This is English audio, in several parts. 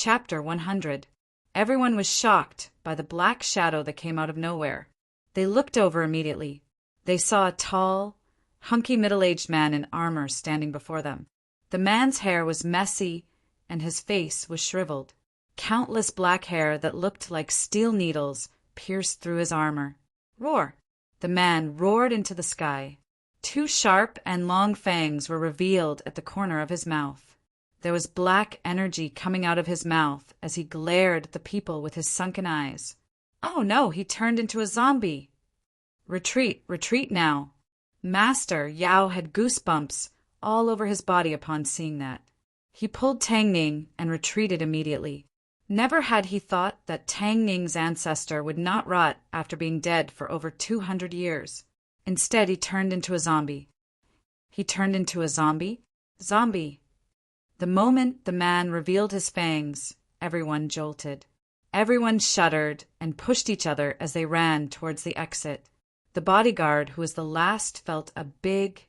Chapter 100. Everyone was shocked by the black shadow that came out of nowhere. They looked over immediately. They saw a tall, hunky middle-aged man in armor standing before them. The man's hair was messy, and his face was shriveled. Countless black hair that looked like steel needles pierced through his armor. Roar! The man roared into the sky. Two sharp and long fangs were revealed at the corner of his mouth. There was black energy coming out of his mouth as he glared at the people with his sunken eyes. Oh no, he turned into a zombie! Retreat, retreat now! Master Yao had goosebumps all over his body upon seeing that. He pulled Tang Ning and retreated immediately. Never had he thought that Tang Ning's ancestor would not rot after being dead for over 200 years. Instead, he turned into a zombie. He turned into a zombie? Zombie! The moment the man revealed his fangs, everyone jolted. Everyone shuddered and pushed each other as they ran towards the exit. The bodyguard, who was the last, felt a big,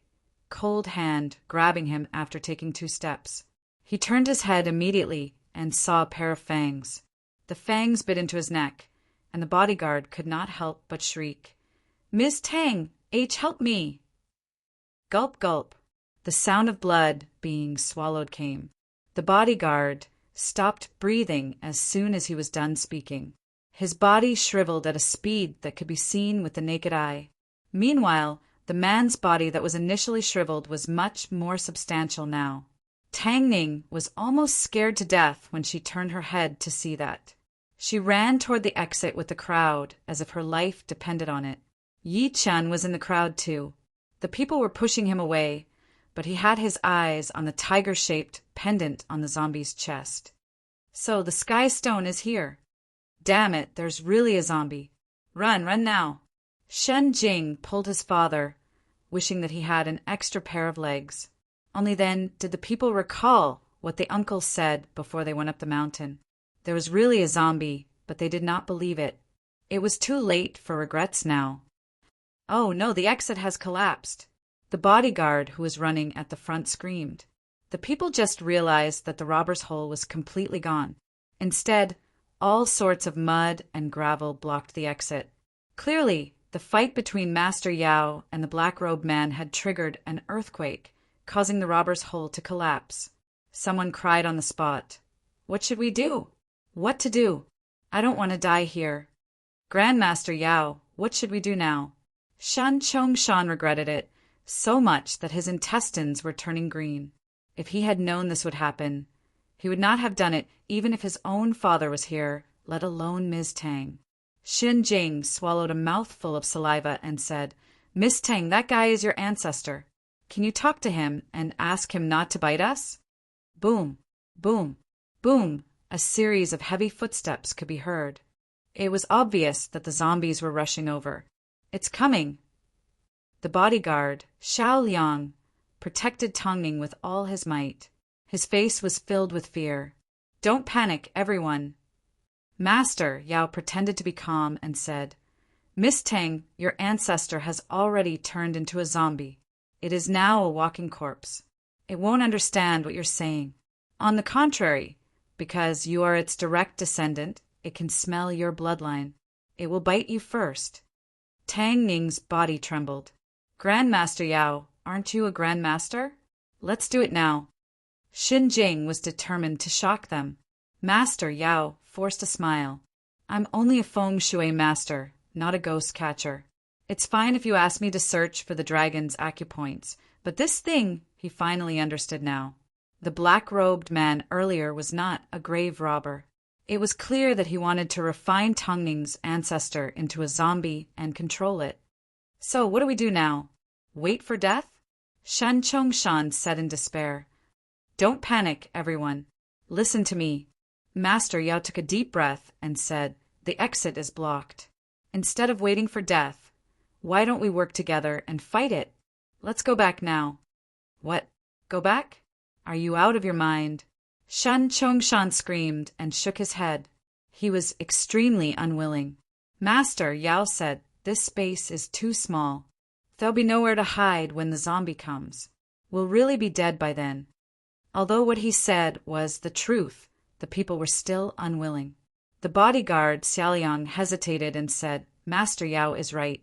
cold hand grabbing him after taking 2 steps. He turned his head immediately and saw a pair of fangs. The fangs bit into his neck, and the bodyguard could not help but shriek, "Ms. Tang, help me!" Gulp, gulp. The sound of blood being swallowed came. The bodyguard stopped breathing as soon as he was done speaking. His body shriveled at a speed that could be seen with the naked eye. Meanwhile, the man's body that was initially shriveled was much more substantial now. Tang Ning was almost scared to death when she turned her head to see that. She ran toward the exit with the crowd as if her life depended on it. Yi Chen was in the crowd too. The people were pushing him away, but he had his eyes on the tiger-shaped pendant on the zombie's chest. So the Sky Stone is here. Damn it, there's really a zombie. Run, run now. Shen Jing pulled his father, wishing that he had an extra pair of legs. Only then did the people recall what the uncle said before they went up the mountain. There was really a zombie, but they did not believe it. It was too late for regrets now. Oh no, the exit has collapsed. The bodyguard who was running at the front screamed. The people just realized that the robber's hole was completely gone. Instead, all sorts of mud and gravel blocked the exit. Clearly, the fight between Master Yao and the black-robed man had triggered an earthquake, causing the robber's hole to collapse. Someone cried on the spot. What should we do? What to do? I don't want to die here. Grandmaster Yao, what should we do now? Shan Chongshan regretted it so much that his intestines were turning green. If he had known this would happen, he would not have done it even if his own father was here, let alone Ms. Tang. Xin Jing swallowed a mouthful of saliva and said, "Miss Tang, that guy is your ancestor. Can you talk to him and ask him not to bite us?" Boom, boom, boom. A series of heavy footsteps could be heard. It was obvious that the zombies were rushing over. "It's coming." The bodyguard, Xiao Liang, protected Tang Ning with all his might. His face was filled with fear. "Don't panic, everyone." "Master," Yao pretended to be calm and said, "Miss Tang, your ancestor has already turned into a zombie. It is now a walking corpse. It won't understand what you're saying. On the contrary, because you are its direct descendant, it can smell your bloodline. It will bite you first." Tang Ning's body trembled. "Grandmaster Yao, aren't you a grandmaster? Let's do it now." Xin Jing was determined to shock them. Master Yao forced a smile. "I'm only a feng shui master, not a ghost catcher. It's fine if you ask me to search for the dragon's acupoints, but this thing," he finally understood now. The black-robed man earlier was not a grave robber. It was clear that he wanted to refine Tang Ning's ancestor into a zombie and control it. "So what do we do now? Wait for death?" Shan Chongshan said in despair. "Don't panic, everyone. Listen to me." Master Yao took a deep breath and said, "The exit is blocked. Instead of waiting for death, why don't we work together and fight it? Let's go back now." "What? Go back? Are you out of your mind?" Shan Chongshan screamed and shook his head. He was extremely unwilling. "Master," Yao said, "this space is too small. There'll be nowhere to hide when the zombie comes. We'll really be dead by then." Although what he said was the truth, The people were still unwilling. The bodyguard, Xiaoliang, hesitated and said, Master Yao is right.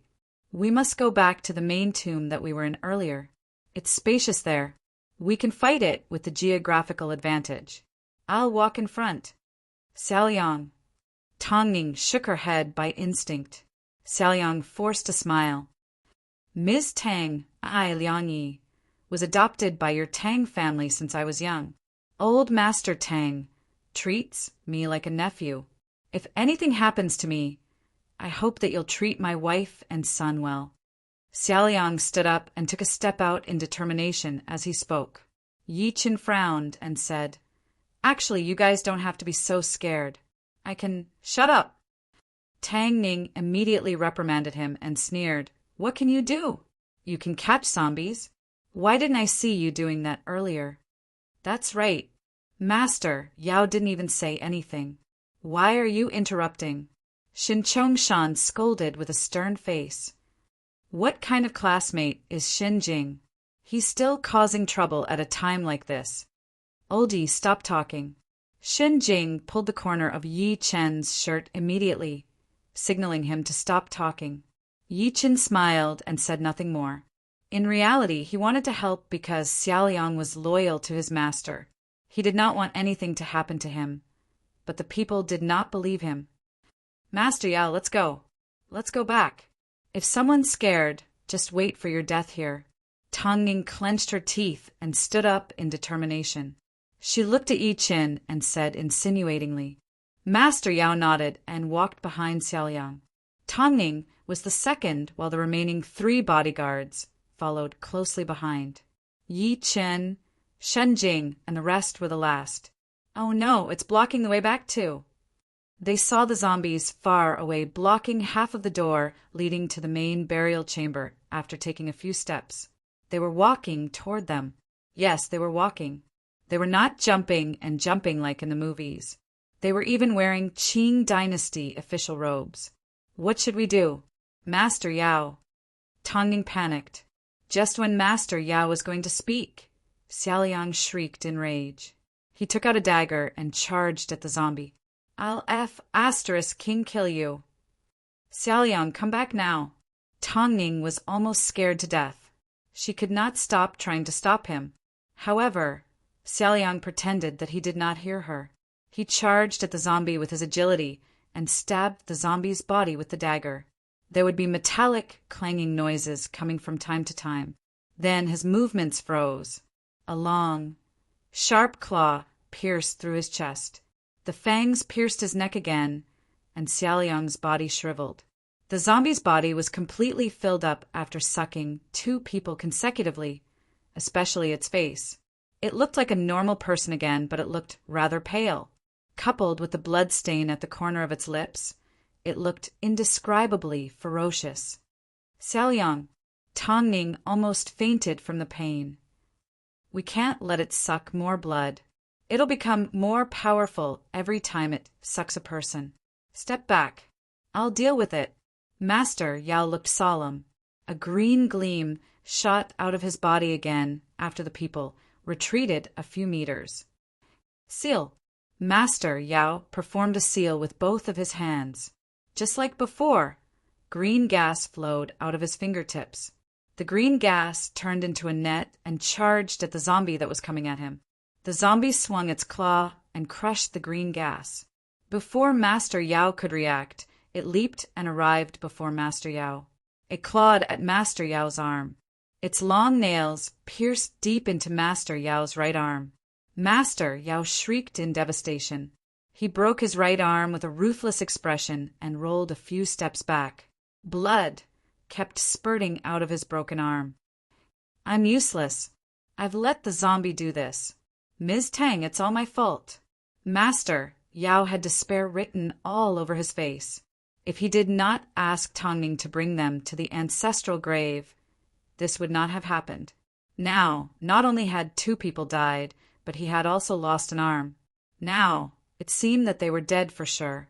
We must go back to the main tomb that we were in earlier. It's spacious there. We can fight it with the geographical advantage. I'll walk in front. Xiaoliang. Tongning shook her head by instinct. Xiaoliang forced a smile. Ms. Tang, I, Liang Yi, was adopted by your Tang family since I was young. Old Master Tang treats me like a nephew. If anything happens to me, I hope that you'll treat my wife and son well. Xiaoliang stood up and took a step out in determination as he spoke. Yi Qin frowned and said, Actually, you guys don't have to be so scared. I can— Shut up! Tang Ning immediately reprimanded him and sneered, What can you do? You can catch zombies. Why didn't I see you doing that earlier? That's right. Master, Yao didn't even say anything. Why are you interrupting? Shin Chongshan scolded with a stern face. What kind of classmate is Shin Jing? He's still causing trouble at a time like this. Oldie, stop talking. Shin Jing pulled the corner of Yi Chen's shirt immediately, signaling him to stop talking. Yi Chen smiled and said nothing more. In reality, he wanted to help because Xiaoliang was loyal to his master. He did not want anything to happen to him, but the people did not believe him. Master Yao, let's go. Let's go back. If someone's scared, just wait for your death here. Tongning clenched her teeth and stood up in determination. She looked at Yi Qin and said insinuatingly. Master Yao nodded and walked behind Xiaoliang. Tongning was the second, while the remaining 3 bodyguards followed closely behind. Yi Qin, Shen Jing, and the rest were the last. Oh no, it's blocking the way back too. They saw the zombies far away, blocking half of the door leading to the main burial chamber after taking a few steps. They were walking toward them. Yes, they were walking. They were not jumping and jumping like in the movies. They were even wearing Qing Dynasty official robes. What should we do? Master Yao. Tongning panicked. Just when Master Yao was going to speak, Xiaoliang shrieked in rage. He took out a dagger and charged at the zombie. I'll *King kill you. Xiaoliang, come back now. Tongning was almost scared to death. She could not stop trying to stop him. However, Xiaoliang pretended that he did not hear her. He charged at the zombie with his agility and stabbed the zombie's body with the dagger. There would be metallic, clanging noises coming from time to time. Then his movements froze. A long, sharp claw pierced through his chest. The fangs pierced his neck again, and Xiaoliang's body shriveled. The zombie's body was completely filled up after sucking 2 people consecutively, especially its face. It looked like a normal person again, but it looked rather pale. Coupled with the blood stain at the corner of its lips, it looked indescribably ferocious. Xiaoliang, Tongning almost fainted from the pain. We can't let it suck more blood. It'll become more powerful every time it sucks a person. Step back. I'll deal with it. Master Yao looked solemn. A green gleam shot out of his body again after the people retreated a few meters. Seal. Master Yao performed a seal with both of his hands. Just like before, green gas flowed out of his fingertips. The green gas turned into a net and charged at the zombie that was coming at him. The zombie swung its claw and crushed the green gas. Before Master Yao could react, it leaped and arrived before Master Yao. It clawed at Master Yao's arm. Its long nails pierced deep into Master Yao's right arm. Master Yao shrieked in devastation. He broke his right arm with a ruthless expression and rolled a few steps back. Blood kept spurting out of his broken arm. I'm useless. I've let the zombie do this. Ms. Tang, it's all my fault. Master Yao had despair written all over his face. If he did not ask Tongning to bring them to the ancestral grave, this would not have happened. Now, not only had 2 people died, but he had also lost an arm. Now, it seemed that they were dead for sure.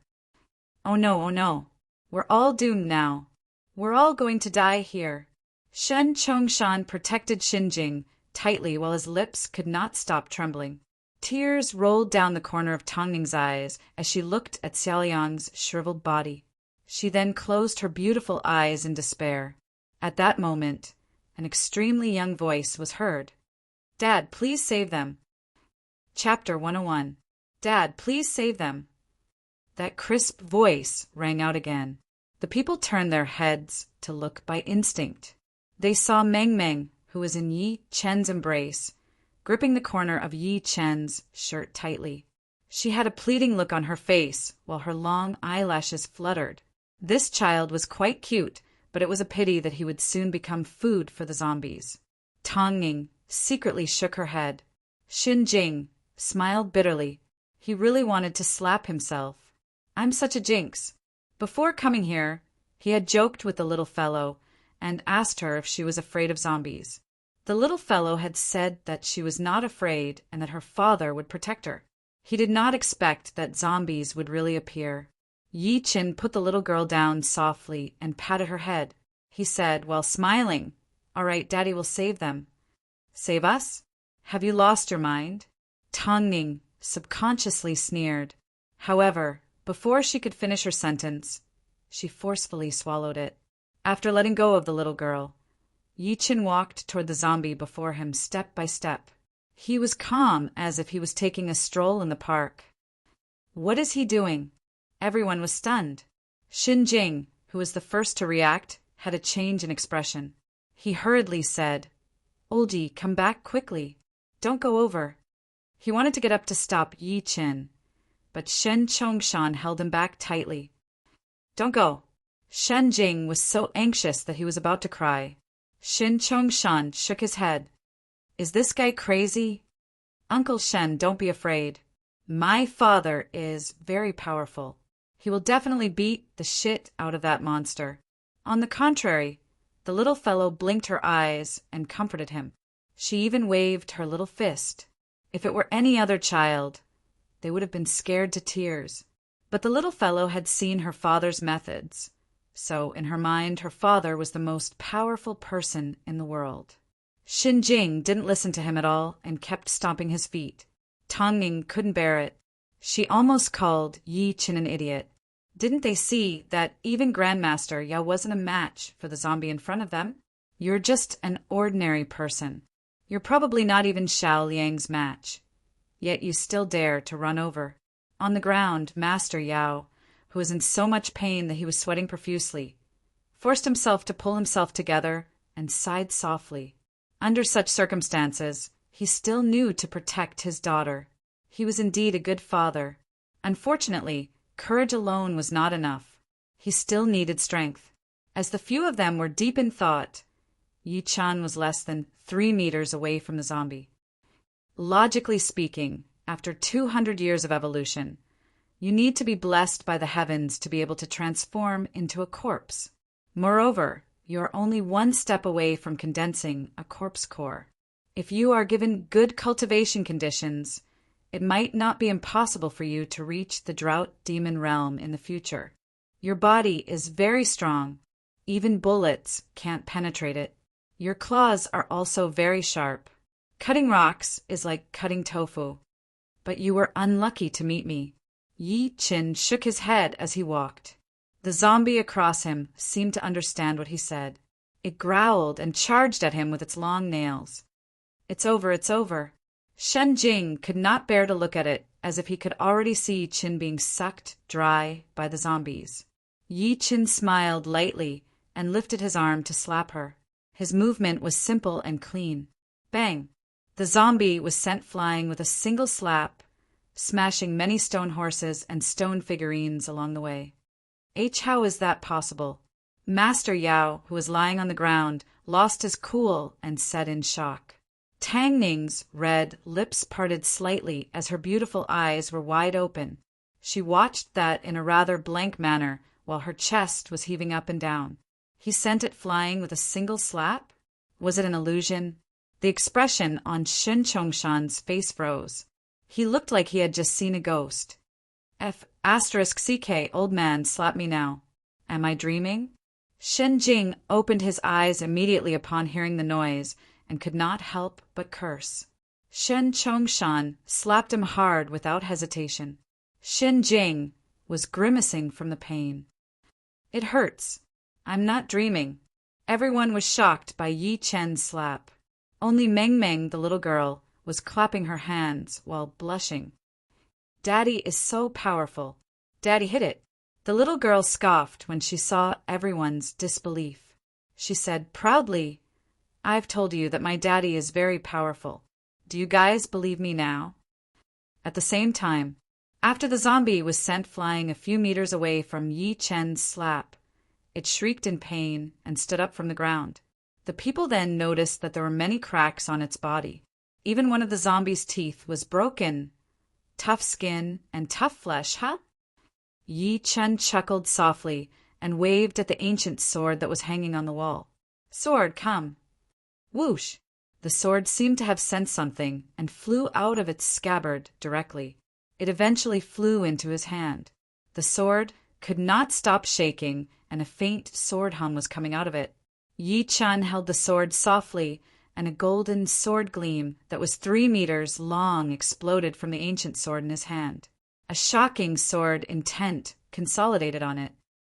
Oh no, oh no. We're all doomed now. We're all going to die here. Shen Chongshan protected Xinjing tightly while his lips could not stop trembling. Tears rolled down the corner of Tang Ning's eyes as she looked at Xiaoliang's shriveled body. She then closed her beautiful eyes in despair. At that moment, an extremely young voice was heard. "Dad, please save them." Chapter 101. "Dad, please save them." That crisp voice rang out again. The people turned their heads to look by instinct. They saw Meng Meng, who was in Yi Chen's embrace, gripping the corner of Yi Chen's shirt tightly. She had a pleading look on her face, while her long eyelashes fluttered. This child was quite cute, but it was a pity that he would soon become food for the zombies. Tang Ning secretly shook her head. Xin Jing smiled bitterly. He really wanted to slap himself. "I'm such a jinx." Before coming here, he had joked with the little fellow and asked her if she was afraid of zombies. The little fellow had said that she was not afraid and that her father would protect her. He did not expect that zombies would really appear. Yi Chen put the little girl down softly and patted her head. He said, while smiling, "All right, Daddy will save them." "Save us? Have you lost your mind?" Tang Ning subconsciously sneered. However, before she could finish her sentence, she forcefully swallowed it. After letting go of the little girl, Yi Chen walked toward the zombie before him step by step. He was calm as if he was taking a stroll in the park. "What is he doing?" Everyone was stunned. Xin Jing, who was the first to react, had a change in expression. He hurriedly said, "Oldie, come back quickly. Don't go over." He wanted to get up to stop Yi Chen, but Shen Chongshan held him back tightly. "Don't go." Shen Jing was so anxious that he was about to cry. Shen Chongshan shook his head. "Is this guy crazy?" "Uncle Shen, don't be afraid. My father is very powerful. He will definitely beat the shit out of that monster." On the contrary, the little fellow blinked her eyes and comforted him. She even waved her little fist. If it were any other child, they would have been scared to tears. But the little fellow had seen her father's methods, so in her mind her father was the most powerful person in the world. Xin Jing didn't listen to him at all and kept stomping his feet. Tang Ning couldn't bear it. She almost called Yi Chen an idiot. Didn't they see that even Grandmaster Yao wasn't a match for the zombie in front of them? "You're just an ordinary person. You're probably not even Xiao Liang's match. Yet you still dare to run over." On the ground, Master Yao, who was in so much pain that he was sweating profusely, forced himself to pull himself together and sighed softly. Under such circumstances, he still knew to protect his daughter. He was indeed a good father. Unfortunately, courage alone was not enough. He still needed strength. As the few of them were deep in thought, Yi Chan was less than 3 meters away from the zombie. Logically speaking, after 200 years of evolution, you need to be blessed by the heavens to be able to transform into a corpse. Moreover, you are only 1 step away from condensing a corpse core. If you are given good cultivation conditions, it might not be impossible for you to reach the drought demon realm in the future. Your body is very strong. Even bullets can't penetrate it. Your claws are also very sharp. Cutting rocks is like cutting tofu. But you were unlucky to meet me. Yi Chen shook his head as he walked. The zombie across him seemed to understand what he said. It growled and charged at him with its long nails. "It's over, it's over." Shen Jing could not bear to look at it, as if he could already see Qin being sucked dry by the zombies. Yi Chen smiled lightly and lifted his arm to slap her. His movement was simple and clean. Bang! The zombie was sent flying with a single slap, smashing many stone horses and stone figurines along the way. How is that possible? Master Yao, who was lying on the ground, lost his cool and said in shock. Tang Ning's red lips parted slightly as her beautiful eyes were wide open. She watched that in a rather blank manner while her chest was heaving up and down. He sent it flying with a single slap? Was it an illusion? The expression on Shen Chongshan's face froze. He looked like he had just seen a ghost. *CK, old man, slap me now. Am I dreaming? Shen Jing opened his eyes immediately upon hearing the noise and could not help but curse. Shen Chongshan slapped him hard without hesitation. Shin Jing was grimacing from the pain. It hurts. I'm not dreaming. Everyone was shocked by Yi Chen's slap. Only Meng Meng, the little girl, was clapping her hands while blushing. Daddy is so powerful. Daddy hit it. The little girl scoffed when she saw everyone's disbelief. She said proudly, I've told you that my daddy is very powerful. Do you guys believe me now? At the same time, after the zombie was sent flying a few meters away from Yi Chen's slap, it shrieked in pain and stood up from the ground. The people then noticed that there were many cracks on its body. Even one of the zombie's teeth was broken. Tough skin and tough flesh, huh? Yi Chen chuckled softly and waved at the ancient sword that was hanging on the wall. Sword, come. Whoosh! The sword seemed to have sensed something and flew out of its scabbard directly. It eventually flew into his hand. The sword could not stop shaking, and a faint sword hum was coming out of it. Yi Chen held the sword softly, and a golden sword gleam that was 3 meters long exploded from the ancient sword in his hand. A shocking sword intent consolidated on it.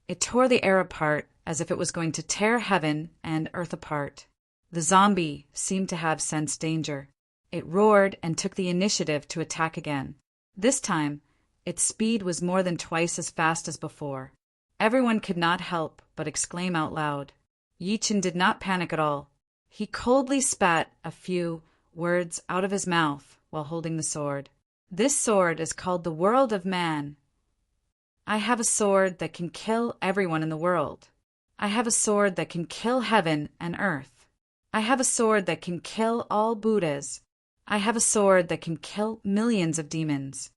It tore the air apart as if it was going to tear heaven and earth apart. The zombie seemed to have sensed danger. It roared and took the initiative to attack again. This time, its speed was more than twice as fast as before. Everyone could not help but exclaim out loud. Yi Chen did not panic at all. He coldly spat a few words out of his mouth while holding the sword. This sword is called the World of Man. I have a sword that can kill everyone in the world. I have a sword that can kill heaven and earth. I have a sword that can kill all Buddhas. I have a sword that can kill millions of demons.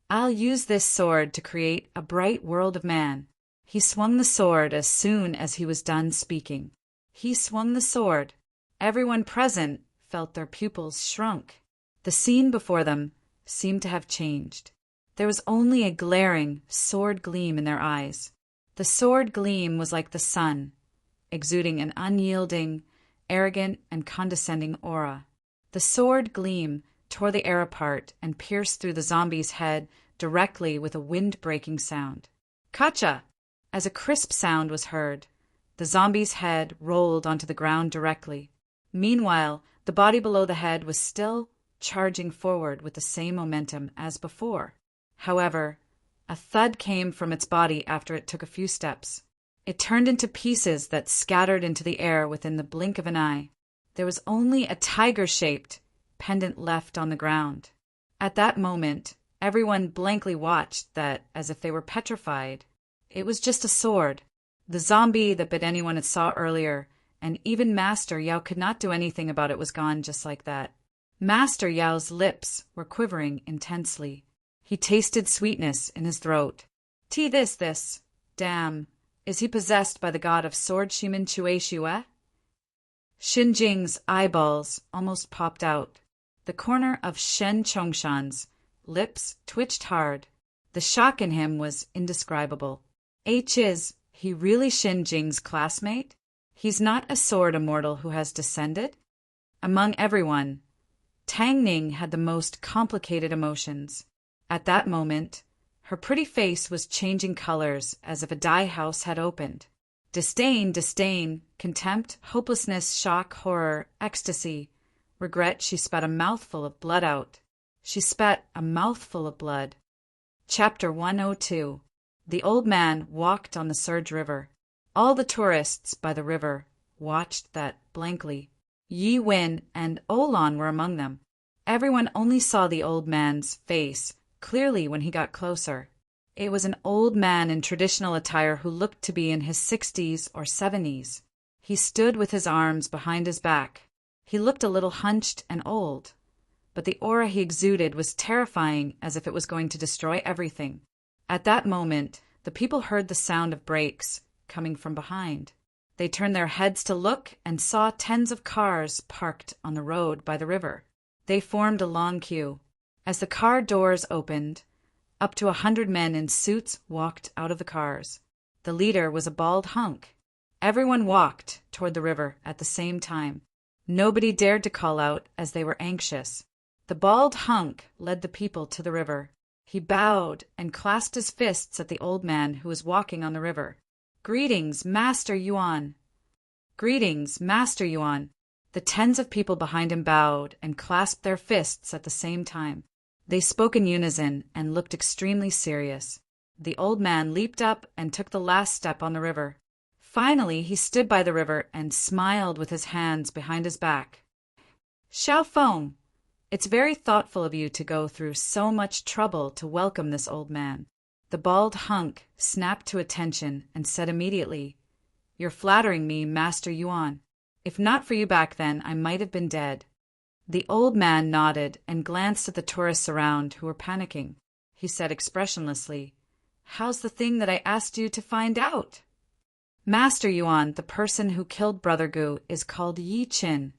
I'll use this sword to create a bright world of man. He swung the sword as soon as he was done speaking. He swung the sword. Everyone present felt their pupils shrunk. The scene before them seemed to have changed. There was only a glaring sword gleam in their eyes. The sword gleam was like the sun, exuding an unyielding, arrogant, and condescending aura. The sword gleam tore the air apart and pierced through the zombie's head directly with a wind-breaking sound. Kacha! As a crisp sound was heard, the zombie's head rolled onto the ground directly. Meanwhile, the body below the head was still charging forward with the same momentum as before. However, a thud came from its body after it took a few steps. It turned into pieces that scattered into the air within the blink of an eye. There was only a tiger-shaped pendant left on the ground. At that moment, everyone blankly watched that as if they were petrified. It was just a sword. The zombie that bit anyone it saw earlier, and even Master Yao could not do anything about it, was gone just like that. Master Yao's lips were quivering intensely. He tasted sweetness in his throat. This. Damn. Is he possessed by the god of sword Shimin Chue Shue? Shin Jing's eyeballs almost popped out. The corner of Shen Chongshan's lips twitched hard. The shock in him was indescribable. Is he really Shin Jing's classmate? He's not a sword immortal who has descended? Among everyone, Tang Ning had the most complicated emotions. At that moment, her pretty face was changing colors as if a dye house had opened. Disdain, contempt, hopelessness, shock, horror, ecstasy, regret. She spat a mouthful of blood out. Chapter 102. The old man walked on the Surge River. All the tourists by the river watched that blankly. Yi Wen and Olan were among them. Everyone only saw the old man's face clearly when he got closer. It was an old man in traditional attire who looked to be in his 60s or 70s. He stood with his arms behind his back. He looked a little hunched and old, but the aura he exuded was terrifying, as if it was going to destroy everything. At that moment, the people heard the sound of brakes coming from behind. They turned their heads to look and saw tens of cars parked on the road by the river. They formed a long queue. As the car doors opened, up to 100 men in suits walked out of the cars. The leader was a bald hunk. Everyone walked toward the river at the same time. Nobody dared to call out as they were anxious. The bald hunk led the people to the river. He bowed and clasped his fists at the old man who was walking on the river. "Greetings, Master Yuan." "Greetings, Master Yuan." The tens of people behind him bowed and clasped their fists at the same time. They spoke in unison and looked extremely serious. The old man leaped up and took the last step on the river. Finally, he stood by the river and smiled with his hands behind his back. "Xiao Feng, it's very thoughtful of you to go through so much trouble to welcome this old man." The bald hunk snapped to attention and said immediately, "You're flattering me, Master Yuan. If not for you back then, I might have been dead." The old man nodded and glanced at the tourists around who were panicking. He said expressionlessly, "How's the thing that I asked you to find out?" "Master Yuan, the person who killed Brother Gu is called Yi Qin,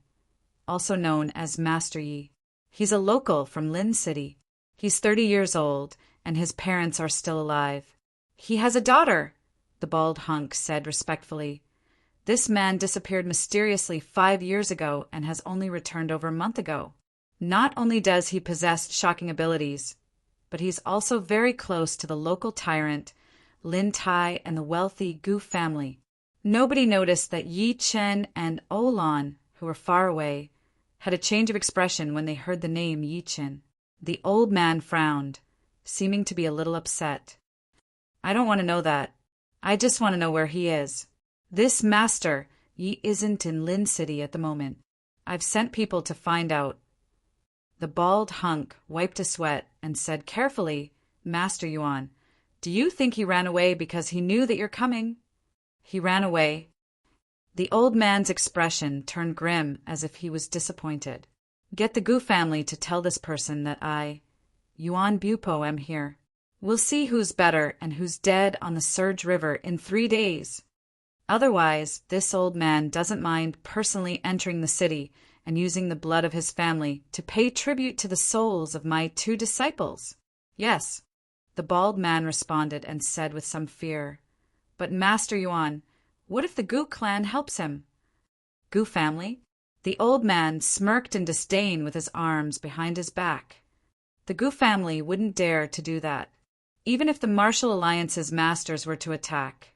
also known as Master Yi. He's a local from Lin City. He's 30 years old, and his parents are still alive. He has a daughter," the bald hunk said respectfully. "This man disappeared mysteriously 5 years ago and has only returned over a month ago. Not only does he possess shocking abilities, but he's also very close to the local tyrant, Lin Tai, and the wealthy Gu family." Nobody noticed that Yi Chen and Olan, who were far away, had a change of expression when they heard the name Yi Chen. The old man frowned, seeming to be a little upset. "I don't want to know that. I just want to know where he is. This Master Yi isn't in Lin City at the moment. I've sent people to find out." The bald hunk wiped a sweat and said carefully, "Master Yuan, do you think he ran away because he knew that you're coming?" "He ran away." The old man's expression turned grim as if he was disappointed. "Get the Gu family to tell this person that I, Yuan Bupo, am here. We'll see who's better and who's dead on the Surge River in 3 days. Otherwise, this old man doesn't mind personally entering the city and using the blood of his family to pay tribute to the souls of my 2 disciples." "Yes," the bald man responded and said with some fear, "But Master Yuan, what if the Gu clan helps him?" "Gu family?" The old man smirked in disdain with his arms behind his back. "The Gu family wouldn't dare to do that. Even if the Martial Alliance's masters were to attack,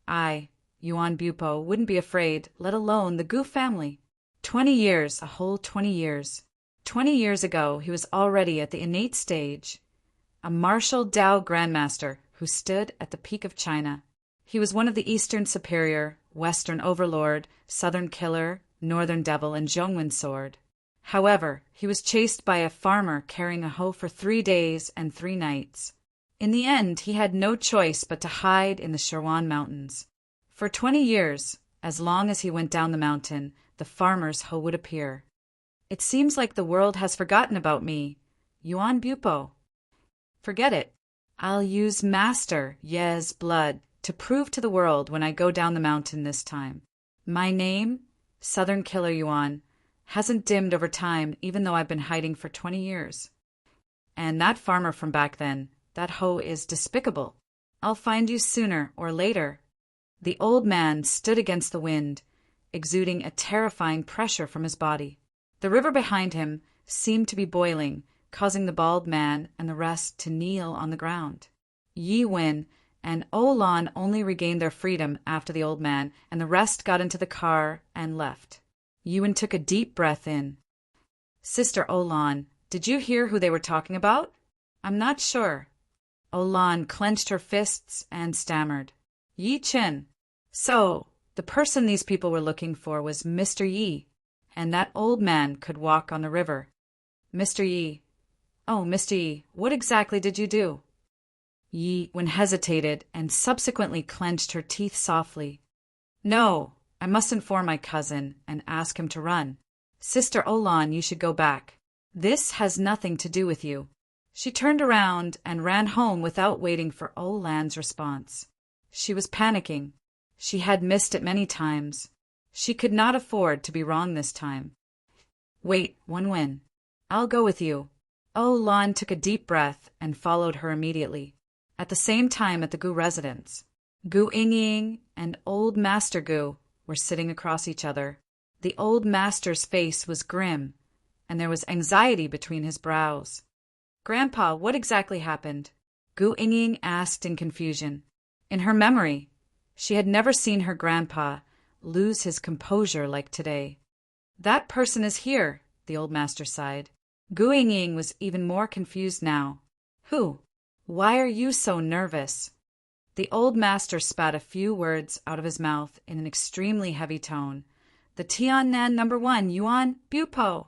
I, Yuan Bupo, wouldn't be afraid, let alone the Gu family." 20 years, a whole 20 years. 20 years ago, he was already at the innate stage, a martial Tao grandmaster who stood at the peak of China. He was one of the Eastern Superior, Western Overlord, Southern Killer, Northern Devil, and Zhongwen Sword. However, he was chased by a farmer carrying a hoe for 3 days and 3 nights. In the end, he had no choice but to hide in the Sherwan Mountains. For 20 years, as long as he went down the mountain, the farmer's hoe would appear. "It seems like the world has forgotten about me, Yuan Bupo." "Forget it. I'll use Master Ye's blood to prove to the world when I go down the mountain this time. My name, Southern Killer Yuan, hasn't dimmed over time even though I've been hiding for 20 years. And that farmer from back then, that hoe is despicable. I'll find you sooner or later." The old man stood against the wind, exuding a terrifying pressure from his body. The river behind him seemed to be boiling, causing the bald man and the rest to kneel on the ground. Yi Wen and Olan only regained their freedom after the old man and the rest got into the car and left. Yi Wen took a deep breath in. "Sister Olan, did you hear who they were talking about?" "I'm not sure." Olan clenched her fists and stammered. "Yi Chen." So, the person these people were looking for was Mr. Yi, and that old man could walk on the river. "Mr. Yi. Oh, Mr. Yi, what exactly did you do?" Yi Wen hesitated and subsequently clenched her teeth softly. "No, I must inform my cousin and ask him to run. Sister Olan, you should go back. This has nothing to do with you." She turned around and ran home without waiting for Olan's response. She was panicking. She had missed it many times. She could not afford to be wrong this time. "Wait, Wen. I'll go with you." Olan took a deep breath and followed her immediately. At the same time at the Gu residence, Gu Ying and Old Master Gu were sitting across each other. The old master's face was grim, and there was anxiety between his brows. "Grandpa, what exactly happened?" Gu Yingying asked in confusion. In her memory, she had never seen her grandpa lose his composure like today. "That person is here," the old master sighed. Gu Yingying was even more confused now. "Who? Why are you so nervous?" The old master spat a few words out of his mouth in an extremely heavy tone. "The Tiannan #1 Yuan Bupo."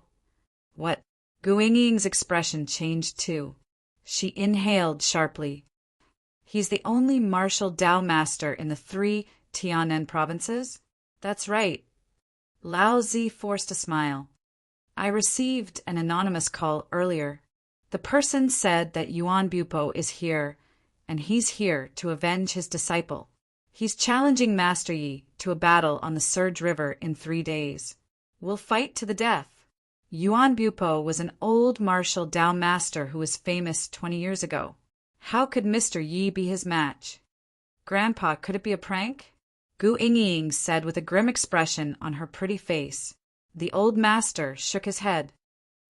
"What?" Gu Yingying's expression changed too. She inhaled sharply. "He's the only martial Tao master in the 3 Tiannan provinces?" "That's right." Lao Zi forced a smile. "I received an anonymous call earlier. The person said that Yuan Bupo is here, and he's here to avenge his disciple. He's challenging Master Yi to a battle on the Surge River in 3 days. We'll fight to the death." Yuan Bupo was an old martial Tao master who was famous 20 years ago. How could Mr. Yi be his match? "Grandpa, could it be a prank?" Gu Yingying said with a grim expression on her pretty face. The old master shook his head.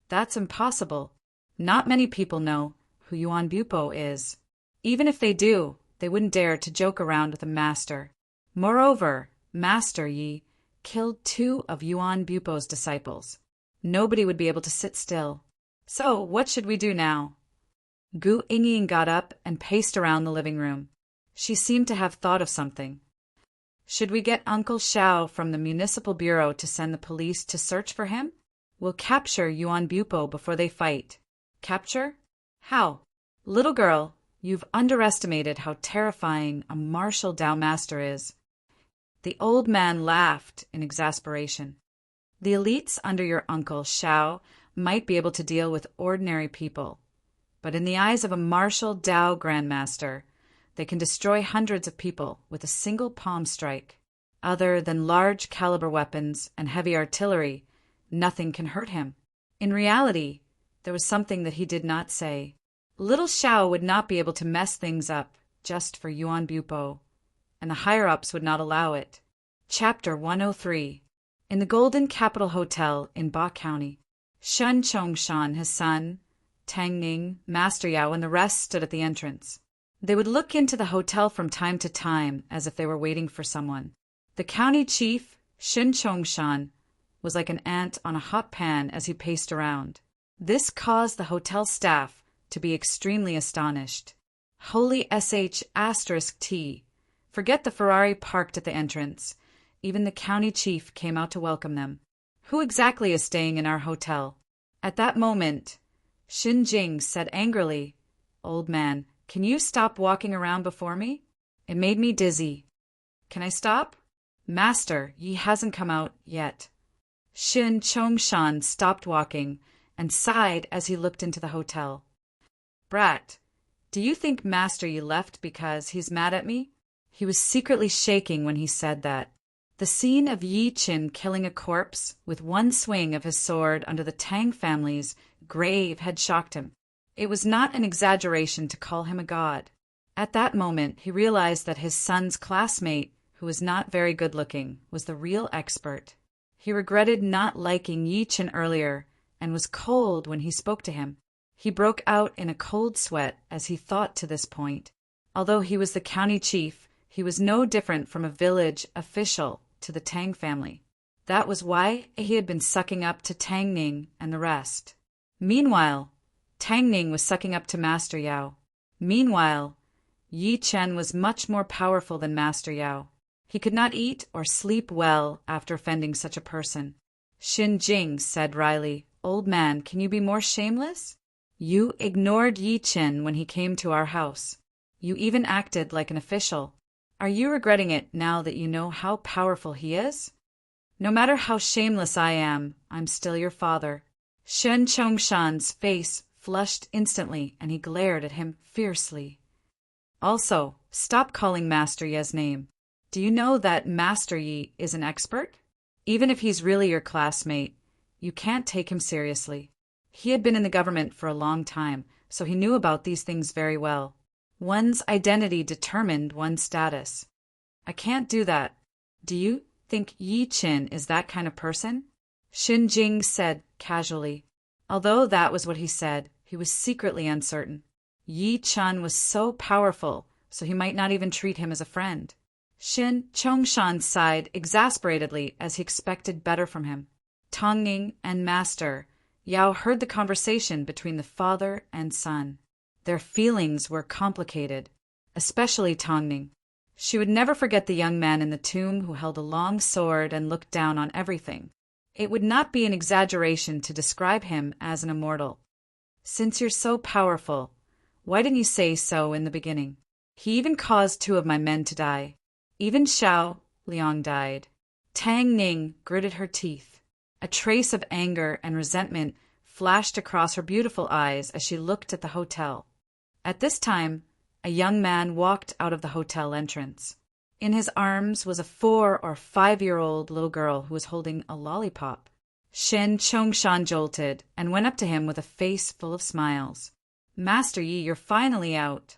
"That's impossible. Not many people know who Yuan Bupo is. Even if they do, they wouldn't dare to joke around with a master. Moreover, Master Yi killed 2 of Yuan Bupo's disciples. Nobody would be able to sit still. So, what should we do now?" Gu Yingying got up and paced around the living room. She seemed to have thought of something. "Should we get Uncle Xiao from the municipal bureau to send the police to search for him? We'll capture Yuan Bupo before they fight." "Capture? How?" "Little girl, you've underestimated how terrifying a martial Tao master is." The old man laughed in exasperation. "The elites under your Uncle Xiao might be able to deal with ordinary people, but in the eyes of a martial Tao grandmaster, they can destroy hundreds of people with a single palm strike. Other than large caliber weapons and heavy artillery, nothing can hurt him." In reality, there was something that he did not say. Little Xiao would not be able to mess things up just for Yuan Bupo, and the higher-ups would not allow it. Chapter 103. In the Golden Capital Hotel in Ba County, Shun Chongshan, his son, Tang Ning, Master Yao, and the rest stood at the entrance. They would look into the hotel from time to time as if they were waiting for someone. The county chief, Shun Chongshan, was like an ant on a hot pan as he paced around. This caused the hotel staff to be extremely astonished. Holy **T. Forget the Ferrari parked at the entrance. Even the county chief came out to welcome them. "Who exactly is staying in our hotel?" At that moment, Xin Jing said angrily, "Old man, can you stop walking around before me? It made me dizzy." "Can I stop?" "Master, Yi hasn't come out yet." Xin Chongshan stopped walking and sighed as he looked into the hotel. "Brat, do you think Master Yi left because he's mad at me?" He was secretly shaking when he said that. The scene of Yi Qin killing a corpse with one swing of his sword under the Tang family's grave had shocked him. It was not an exaggeration to call him a god. At that moment, he realized that his son's classmate, who was not very good-looking, was the real expert. He regretted not liking Yi Qin earlier and was cold when he spoke to him. He broke out in a cold sweat as he thought to this point. Although he was the county chief, he was no different from a village official to the Tang family. That was why he had been sucking up to Tang Ning and the rest. Meanwhile, Tang Ning was sucking up to Master Yao. Meanwhile, Yi Chen was much more powerful than Master Yao. He could not eat or sleep well after offending such a person. Xin Jing said wryly, "Old man, can you be more shameless? You ignored Yi Chen when he came to our house. You even acted like an official. Are you regretting it now that you know how powerful he is?" "No matter how shameless I am, I'm still your father." Shen Chongshan's face flushed instantly, and he glared at him fiercely. "Also, stop calling Master Yi's name. Do you know that Master Yi is an expert? Even if he's really your classmate, you can't take him seriously. He had been in the government for a long time, so he knew about these things very well. One's identity determined one's status. I can't do that. Do you think Yi Qin is that kind of person?" Xin Jing said casually. Although that was what he said, he was secretly uncertain. Yi Chen was so powerful, so he might not even treat him as a friend. Shin Chongshan sighed exasperatedly as he expected better from him. Tongning and Master Yao heard the conversation between the father and son. Their feelings were complicated, especially Tongning. She would never forget the young man in the tomb who held a long sword and looked down on everything. It would not be an exaggeration to describe him as an immortal. Since you're so powerful, why didn't you say so in the beginning? He even caused 2 of my men to die. Even Xiao Liang died. Tang Ning gritted her teeth. A trace of anger and resentment flashed across her beautiful eyes as she looked at the hotel. At this time, a young man walked out of the hotel entrance. In his arms was a 4 or 5-year-old little girl who was holding a lollipop. Shen Chongshan jolted and went up to him with a face full of smiles. Master Yi, you're finally out.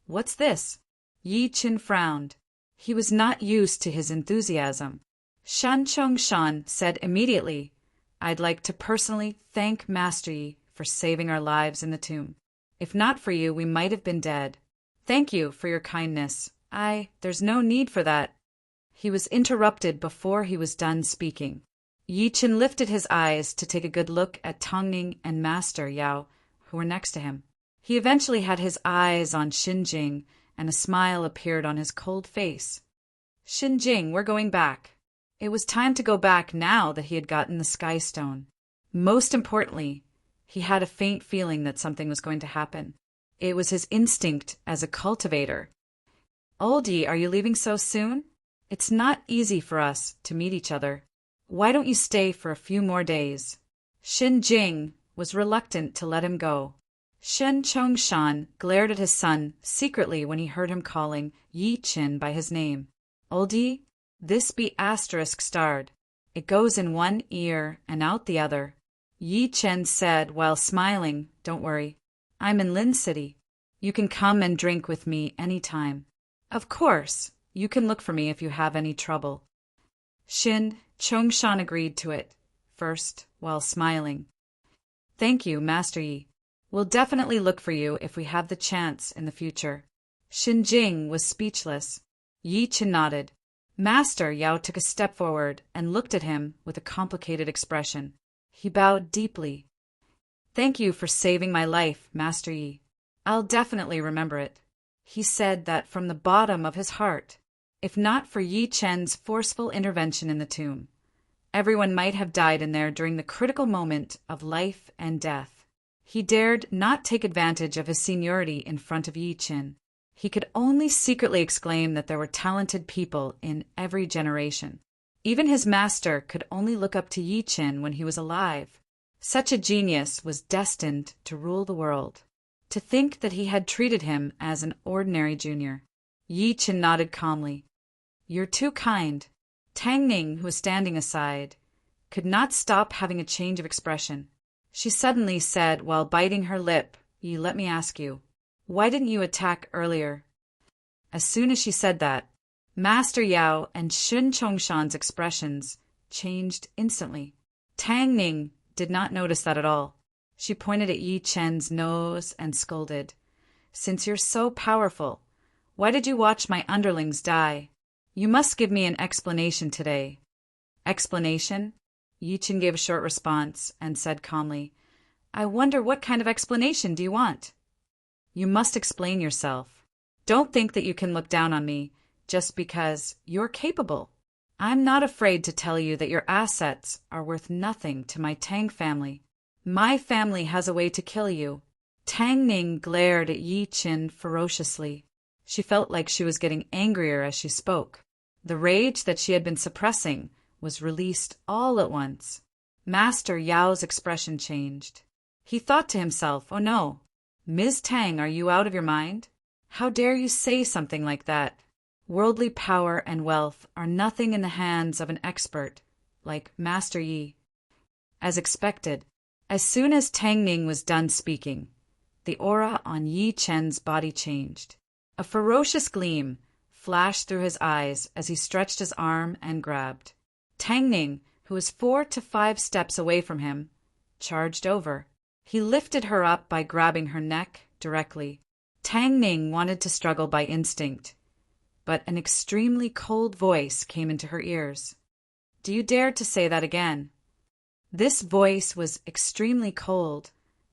What's this? Yi Chen frowned. He was not used to his enthusiasm. Shan Chongshan said immediately, I'd like to personally thank Master Yi for saving our lives in the tomb. If not for you, we might have been dead. Thank you for your kindness. There's no need for that. He was interrupted before he was done speaking. Yi Chen lifted his eyes to take a good look at Tongning and Master Yao, who were next to him. He eventually had his eyes on Xinjing, and a smile appeared on his cold face. Xinjing, we're going back. It was time to go back now that he had gotten the Sky Stone. Most importantly, he had a faint feeling that something was going to happen. It was his instinct as a cultivator. Oldie, are you leaving so soon? It's not easy for us to meet each other. Why don't you stay for a few more days? Xinjing was reluctant to let him go. Shen Chongshan glared at his son secretly when he heard him calling Yi Chen by his name. Oldie, this be asterisk starred. It goes in one ear and out the other. Yi Chen said while smiling, Don't worry. I'm in Lin City. You can come and drink with me any time. Of course, you can look for me if you have any trouble. Shin Chongshan agreed to it, first, while smiling. Thank you, Master Yi. We'll definitely look for you if we have the chance in the future. Xinjing was speechless. Yi Chen nodded. Master Yao took a step forward and looked at him with a complicated expression. He bowed deeply. Thank you for saving my life, Master Yi. I'll definitely remember it. He said that from the bottom of his heart. If not for Yi Chen's forceful intervention in the tomb, everyone might have died in there during the critical moment of life and death. He dared not take advantage of his seniority in front of Yi Chen. He could only secretly exclaim that there were talented people in every generation. Even his master could only look up to Yi Chen when he was alive. Such a genius was destined to rule the world. To think that he had treated him as an ordinary junior. Yi Chen nodded calmly. You're too kind. Tang Ning, who was standing aside, could not stop having a change of expression. She suddenly said while biting her lip, Yi, let me ask you, why didn't you attack earlier? As soon as she said that, Master Yao and Shen Chongshan's expressions changed instantly. Tang Ning did not notice that at all. She pointed at Yi Chen's nose and scolded. Since you're so powerful, why did you watch my underlings die? You must give me an explanation today. Explanation? Yi Chen gave a short response and said calmly, I wonder what kind of explanation do you want? You must explain yourself. Don't think that you can look down on me just because you're capable. I'm not afraid to tell you that your assets are worth nothing to my Tang family. My family has a way to kill you. Tang Ning glared at Yi Chen ferociously. She felt like she was getting angrier as she spoke. The rage that she had been suppressing was released all at once. Master Yao's expression changed. He thought to himself, oh no, Ms. Tang, are you out of your mind? How dare you say something like that? Worldly power and wealth are nothing in the hands of an expert like Master Yi. As expected, as soon as Tang Ning was done speaking, the aura on Yi Chen's body changed. A ferocious gleam flashed through his eyes as he stretched his arm and grabbed. Tang Ning, who was 4 to 5 steps away from him, charged over. He lifted her up by grabbing her neck directly. Tang Ning wanted to struggle by instinct, but an extremely cold voice came into her ears. "Do you dare to say that again?" This voice was extremely cold,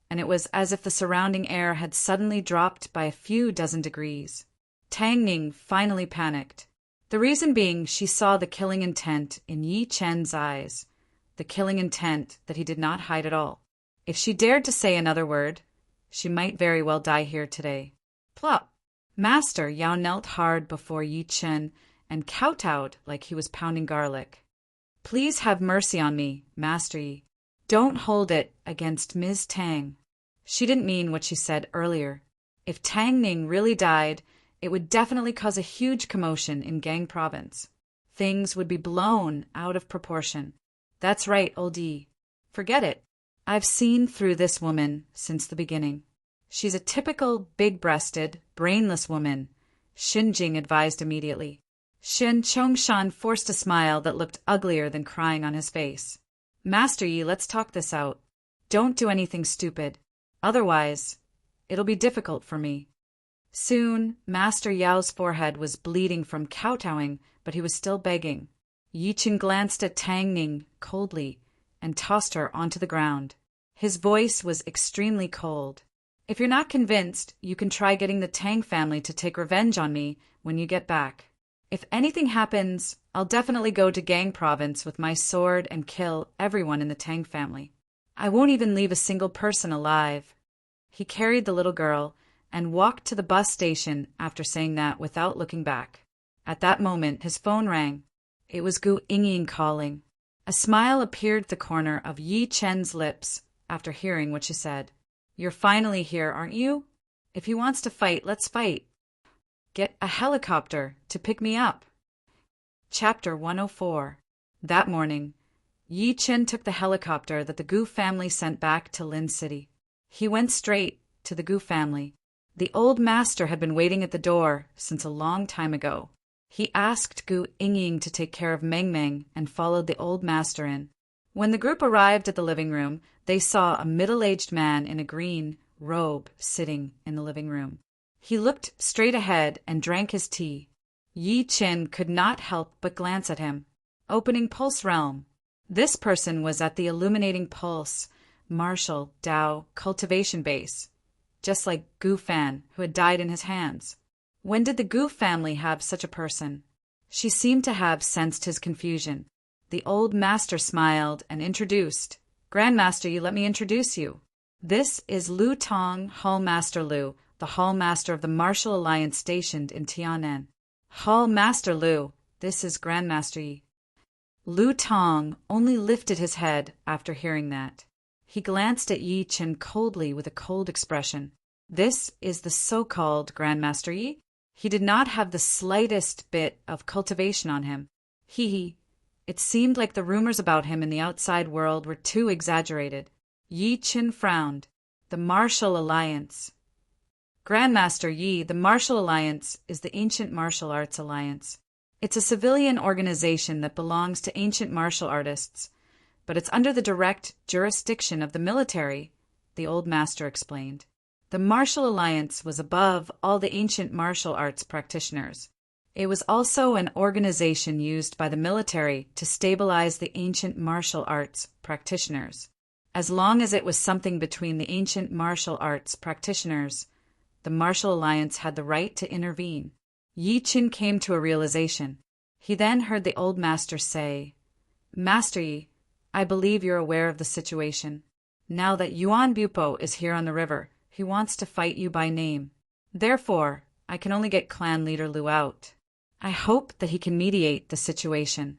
and it was as if the surrounding air had suddenly dropped by a few dozen degrees. Tang Ning finally panicked. The reason being she saw the killing intent in Yi Chen's eyes, the killing intent that he did not hide at all. If she dared to say another word, she might very well die here today. Plop! Master Yao knelt hard before Yi Chen and kowtowed like he was pounding garlic. "Please have mercy on me, Master Yi. Don't hold it against Ms. Tang." She didn't mean what she said earlier. If Tang Ning really died, it would definitely cause a huge commotion in Gang Province. Things would be blown out of proportion. That's right, old Yi. Forget it. I've seen through this woman since the beginning. She's a typical big-breasted, brainless woman, Xin Jing advised immediately. Shen Chongshan forced a smile that looked uglier than crying on his face. "Master Yi, let's talk this out. Don't do anything stupid. Otherwise, it'll be difficult for me." Soon, Master Yao's forehead was bleeding from kowtowing, but he was still begging. Yi Chen glanced at Tang Ning coldly and tossed her onto the ground. His voice was extremely cold. "If you're not convinced, you can try getting the Tang family to take revenge on me when you get back. If anything happens, I'll definitely go to Gang Province with my sword and kill everyone in the Tang family. I won't even leave a single person alive." He carried the little girl and walked to the bus station after saying that without looking back. At that moment, his phone rang. It was Gu Yingying calling. A smile appeared at the corner of Yi Chen's lips after hearing what she said. "You're finally here, aren't you? If he wants to fight, let's fight. Get a helicopter to pick me up." Chapter 104. That morning, Yi Chen took the helicopter that the Gu family sent back to Lin City. He went straight to the Gu family. The old master had been waiting at the door since a long time ago. He asked Gu Yingying to take care of Meng Meng and followed the old master in. When the group arrived at the living room, they saw a middle-aged man in a green robe sitting in the living room. He looked straight ahead and drank his tea. Yi Chen could not help but glance at him. Opening Pulse Realm. This person was at the Illuminating Pulse Martial Dao Cultivation Base, just like Gu Fan, who had died in his hands. When did the Gu family have such a person? She seemed to have sensed his confusion. The old master smiled and introduced. "Grandmaster Yi, let me introduce you. This is Lu Tong, Hall Master Lu, the Hall Master of the Martial Alliance stationed in Tianan." "Hall Master Lu, this is Grandmaster Yi." Lu Tong only lifted his head after hearing that. He glanced at Yi Chen coldly with a cold expression. This is the so-called Grandmaster Yi? He did not have the slightest bit of cultivation on him. It seemed like the rumors about him in the outside world were too exaggerated. Yi Chen frowned. "The Martial Alliance." "Grandmaster Yi, the Martial Alliance is the Ancient Martial Arts Alliance. It's a civilian organization that belongs to ancient martial artists, but it's under the direct jurisdiction of the military," the old master explained. The Martial Alliance was above all the ancient martial arts practitioners. It was also an organization used by the military to stabilize the ancient martial arts practitioners. As long as it was something between the ancient martial arts practitioners, the Martial Alliance had the right to intervene. Yi Chen came to a realization. He then heard the old master say, "Master Yi, I believe you're aware of the situation. Now that Yuan Bupo is here on the river, he wants to fight you by name. Therefore, I can only get clan leader Lu out. I hope that he can mediate the situation."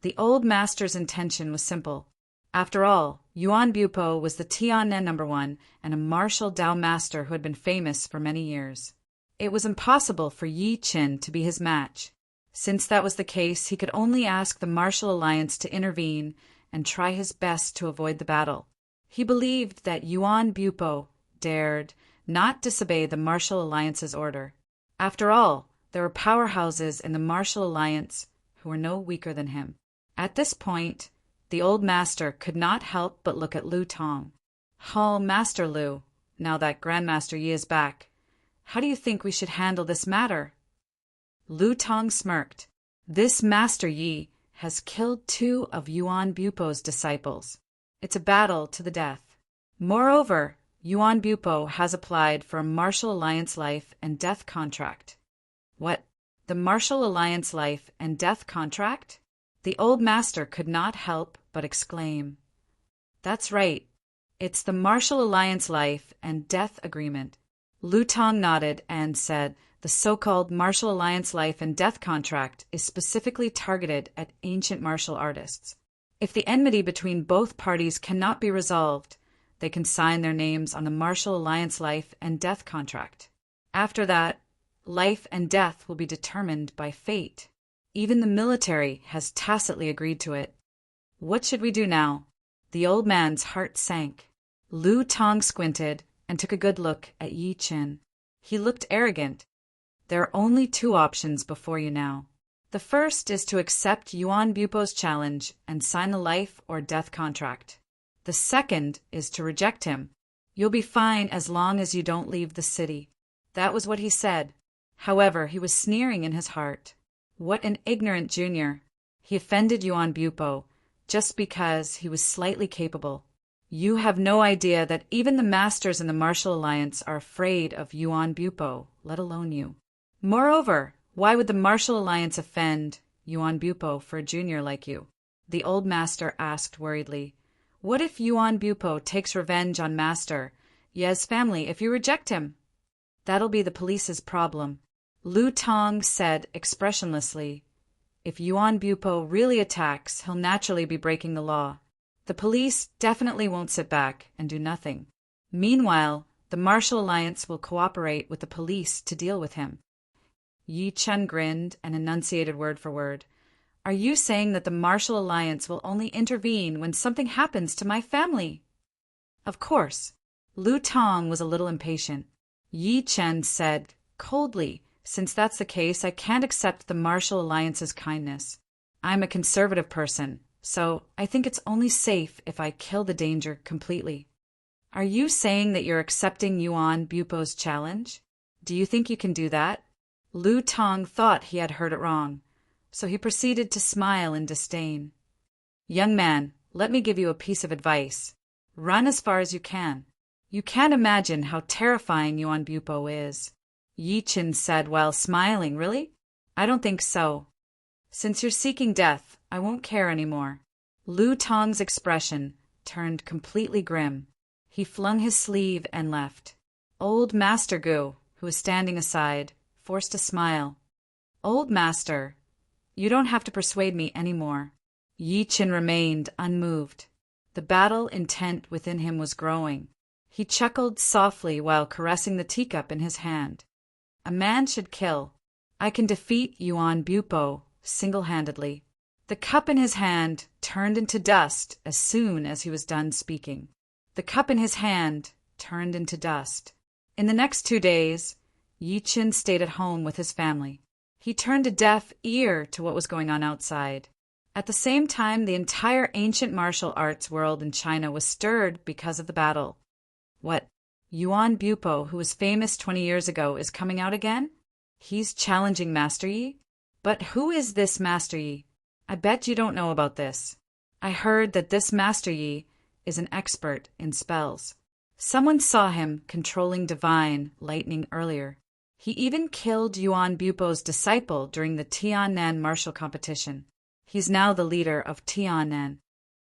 The old master's intention was simple. After all, Yuan Bupo was the Tianen #1 and a martial Dao master who had been famous for many years. It was impossible for Yi Chen to be his match. Since that was the case, he could only ask the Martial Alliance to intervene and try his best to avoid the battle. He believed that Yuan Bupo dared not disobey the Martial Alliance's order. After all, there were powerhouses in the Martial Alliance who were no weaker than him. At this point, The old master could not help but look at Lu Tong. Master Lu, now that Grandmaster Yi is back, how do you think we should handle this matter?" Lu Tong smirked. "This Master Yi has killed 2 of Yuan Bupo's disciples. It's a battle to the death. Moreover, Yuan Bupo has applied for a Martial Alliance life and death contract." "What? The Martial Alliance life and death contract?" The old master could not help but exclaim. "That's right. It's the Martial Alliance life and death agreement." Lu Tong nodded and said, "The so-called Martial Alliance life and death contract is specifically targeted at ancient martial artists. If the enmity between both parties cannot be resolved, they can sign their names on the Martial Alliance life and death contract. After that, life and death will be determined by fate. Even the military has tacitly agreed to it. What should we do now?" The old man's heart sank. Lu Tong squinted and took a good look at Yi Qin. He looked arrogant. "There are only 2 options before you now. The first is to accept Yuan Bupo's challenge and sign a life or death contract. The second is to reject him. You'll be fine as long as you don't leave the city." That was what he said. However, he was sneering in his heart. What an ignorant junior. He offended Yuan Bupo just because he was slightly capable. You have no idea that even the masters in the Martial Alliance are afraid of Yuan Bupo, let alone you. Moreover, why would the Martial Alliance offend Yuan Bupo for a junior like you? The old master asked worriedly. What if Yuan Bupo takes revenge on Master Ye's family if you reject him? That'll be the police's problem. Lu Tong said expressionlessly. If Yuan Bupo really attacks, he'll naturally be breaking the law. The police definitely won't sit back and do nothing. Meanwhile, the Martial Alliance will cooperate with the police to deal with him. Yi Chen grinned and enunciated word for word. Are you saying that the Martial Alliance will only intervene when something happens to my family? Of course. Lu Tong was a little impatient. Yi Chen said coldly, since that's the case, I can't accept the Martial Alliance's kindness. I'm a conservative person, so I think it's only safe if I kill the danger completely. Are you saying that you're accepting Yuan Bupo's challenge? Do you think you can do that? Lu Tong thought he had heard it wrong, so he proceeded to smile in disdain. Young man, let me give you a piece of advice. Run as far as you can. You can't imagine how terrifying Yuan Bupo is. Yi Chen said while smiling. Really? I don't think so. Since you're seeking death, I won't care anymore. Lu Tong's expression turned completely grim. He flung his sleeve and left. Old Master Gu, who was standing aside, forced a smile. Old Master, you don't have to persuade me anymore. Yi Chen remained unmoved. The battle intent within him was growing. He chuckled softly while caressing the teacup in his hand. A man should kill. I can defeat Yuan Bupo single-handedly. The cup in his hand turned into dust as soon as he was done speaking. The cup in his hand turned into dust. In the next 2 days, Yi Chen stayed at home with his family. He turned a deaf ear to what was going on outside. At the same time, the entire ancient martial arts world in China was stirred because of the battle. What? Yuan Bupo, who was famous 20 years ago, is coming out again? He's challenging Master Yi? But who is this Master Yi? I bet you don't know about this. I heard that this Master Yi is an expert in spells. Someone saw him controlling divine lightning earlier. He even killed Yuan Bupo's disciple during the Tiannan martial competition. He's now the leader of Tiannan.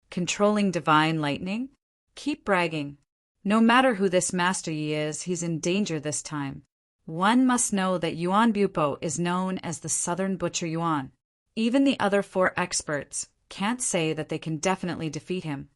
Controlling divine lightning? Keep bragging. No matter who this Master Yi is, he's in danger this time. One must know that Yuan Bupo is known as the Southern Butcher Yuan. Even the other 4 experts can't say that they can definitely defeat him.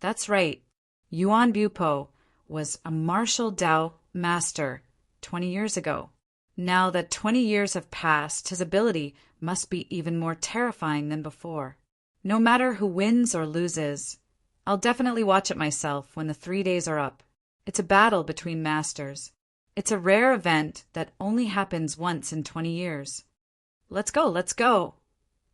That's right. Yuan Bupo was a martial Dao master 20 years ago. Now that 20 years have passed, his ability must be even more terrifying than before. No matter who wins or loses, I'll definitely watch it myself when the 3 days are up. It's a battle between masters. It's a rare event that only happens once in 20 years. Let's go, let's go.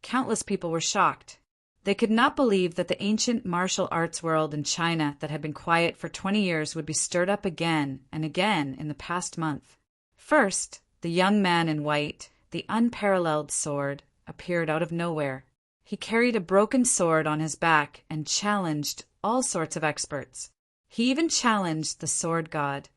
Countless people were shocked. They could not believe that the ancient martial arts world in China that had been quiet for 20 years would be stirred up again and again in the past month. First, the young man in white, the unparalleled sword, appeared out of nowhere. He carried a broken sword on his back and challenged all sorts of experts. He even challenged the sword god,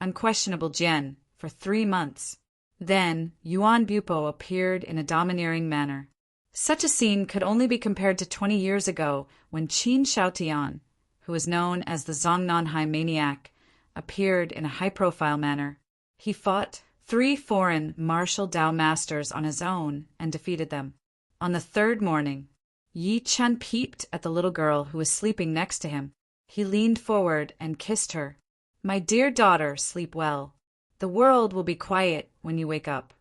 unquestionable Jian, for 3 months. Then Yuan Bupo appeared in a domineering manner. Such a scene could only be compared to 20 years ago when Qin Shaotian, who was known as the Zongnanhai Maniac, appeared in a high-profile manner. He fought 3 foreign martial Dao masters on his own and defeated them. On the 3rd morning, Yi Chen peeped at the little girl who was sleeping next to him. He leaned forward and kissed her. "My dear daughter, sleep well. The world will be quiet when you wake up.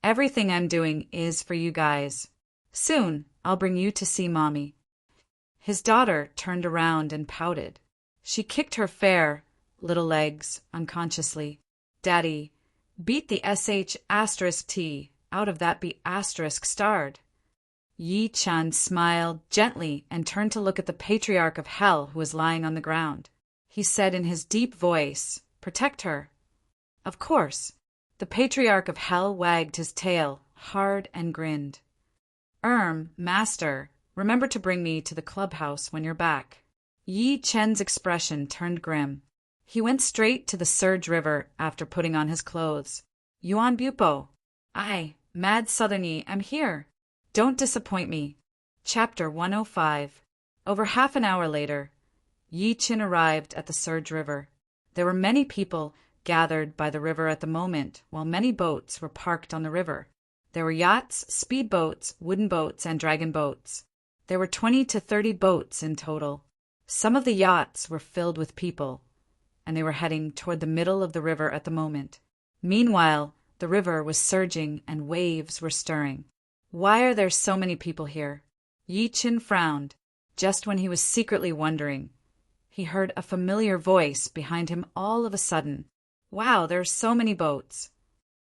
Everything I'm doing is for you guys. Soon, I'll bring you to see Mommy." His daughter turned around and pouted. She kicked her fair little legs unconsciously. "Daddy, beat the sh*t out of that b****starred." Yi Chen smiled gently and turned to look at the patriarch of hell who was lying on the ground. He said in his deep voice, "Protect her." Of course. The patriarch of hell wagged his tail hard and grinned. Master, remember to bring me to the clubhouse when you're back." Yi Chen's expression turned grim. He went straight to the Surge River after putting on his clothes. "Yuan Bupo, I, Mad Southerny, am here. Don't disappoint me." Chapter 105. Over half an hour later, Yi Chen arrived at the Surge River. There were many people gathered by the river at the moment, while many boats were parked on the river. There were yachts, speedboats, wooden boats, and dragon boats. There were 20 to 30 boats in total. Some of the yachts were filled with people, and they were heading toward the middle of the river at the moment. Meanwhile, the river was surging and waves were stirring. "Why are there so many people here?" Yi Chen frowned. Just when he was secretly wondering, he heard a familiar voice behind him all of a sudden. "Wow, there are so many boats."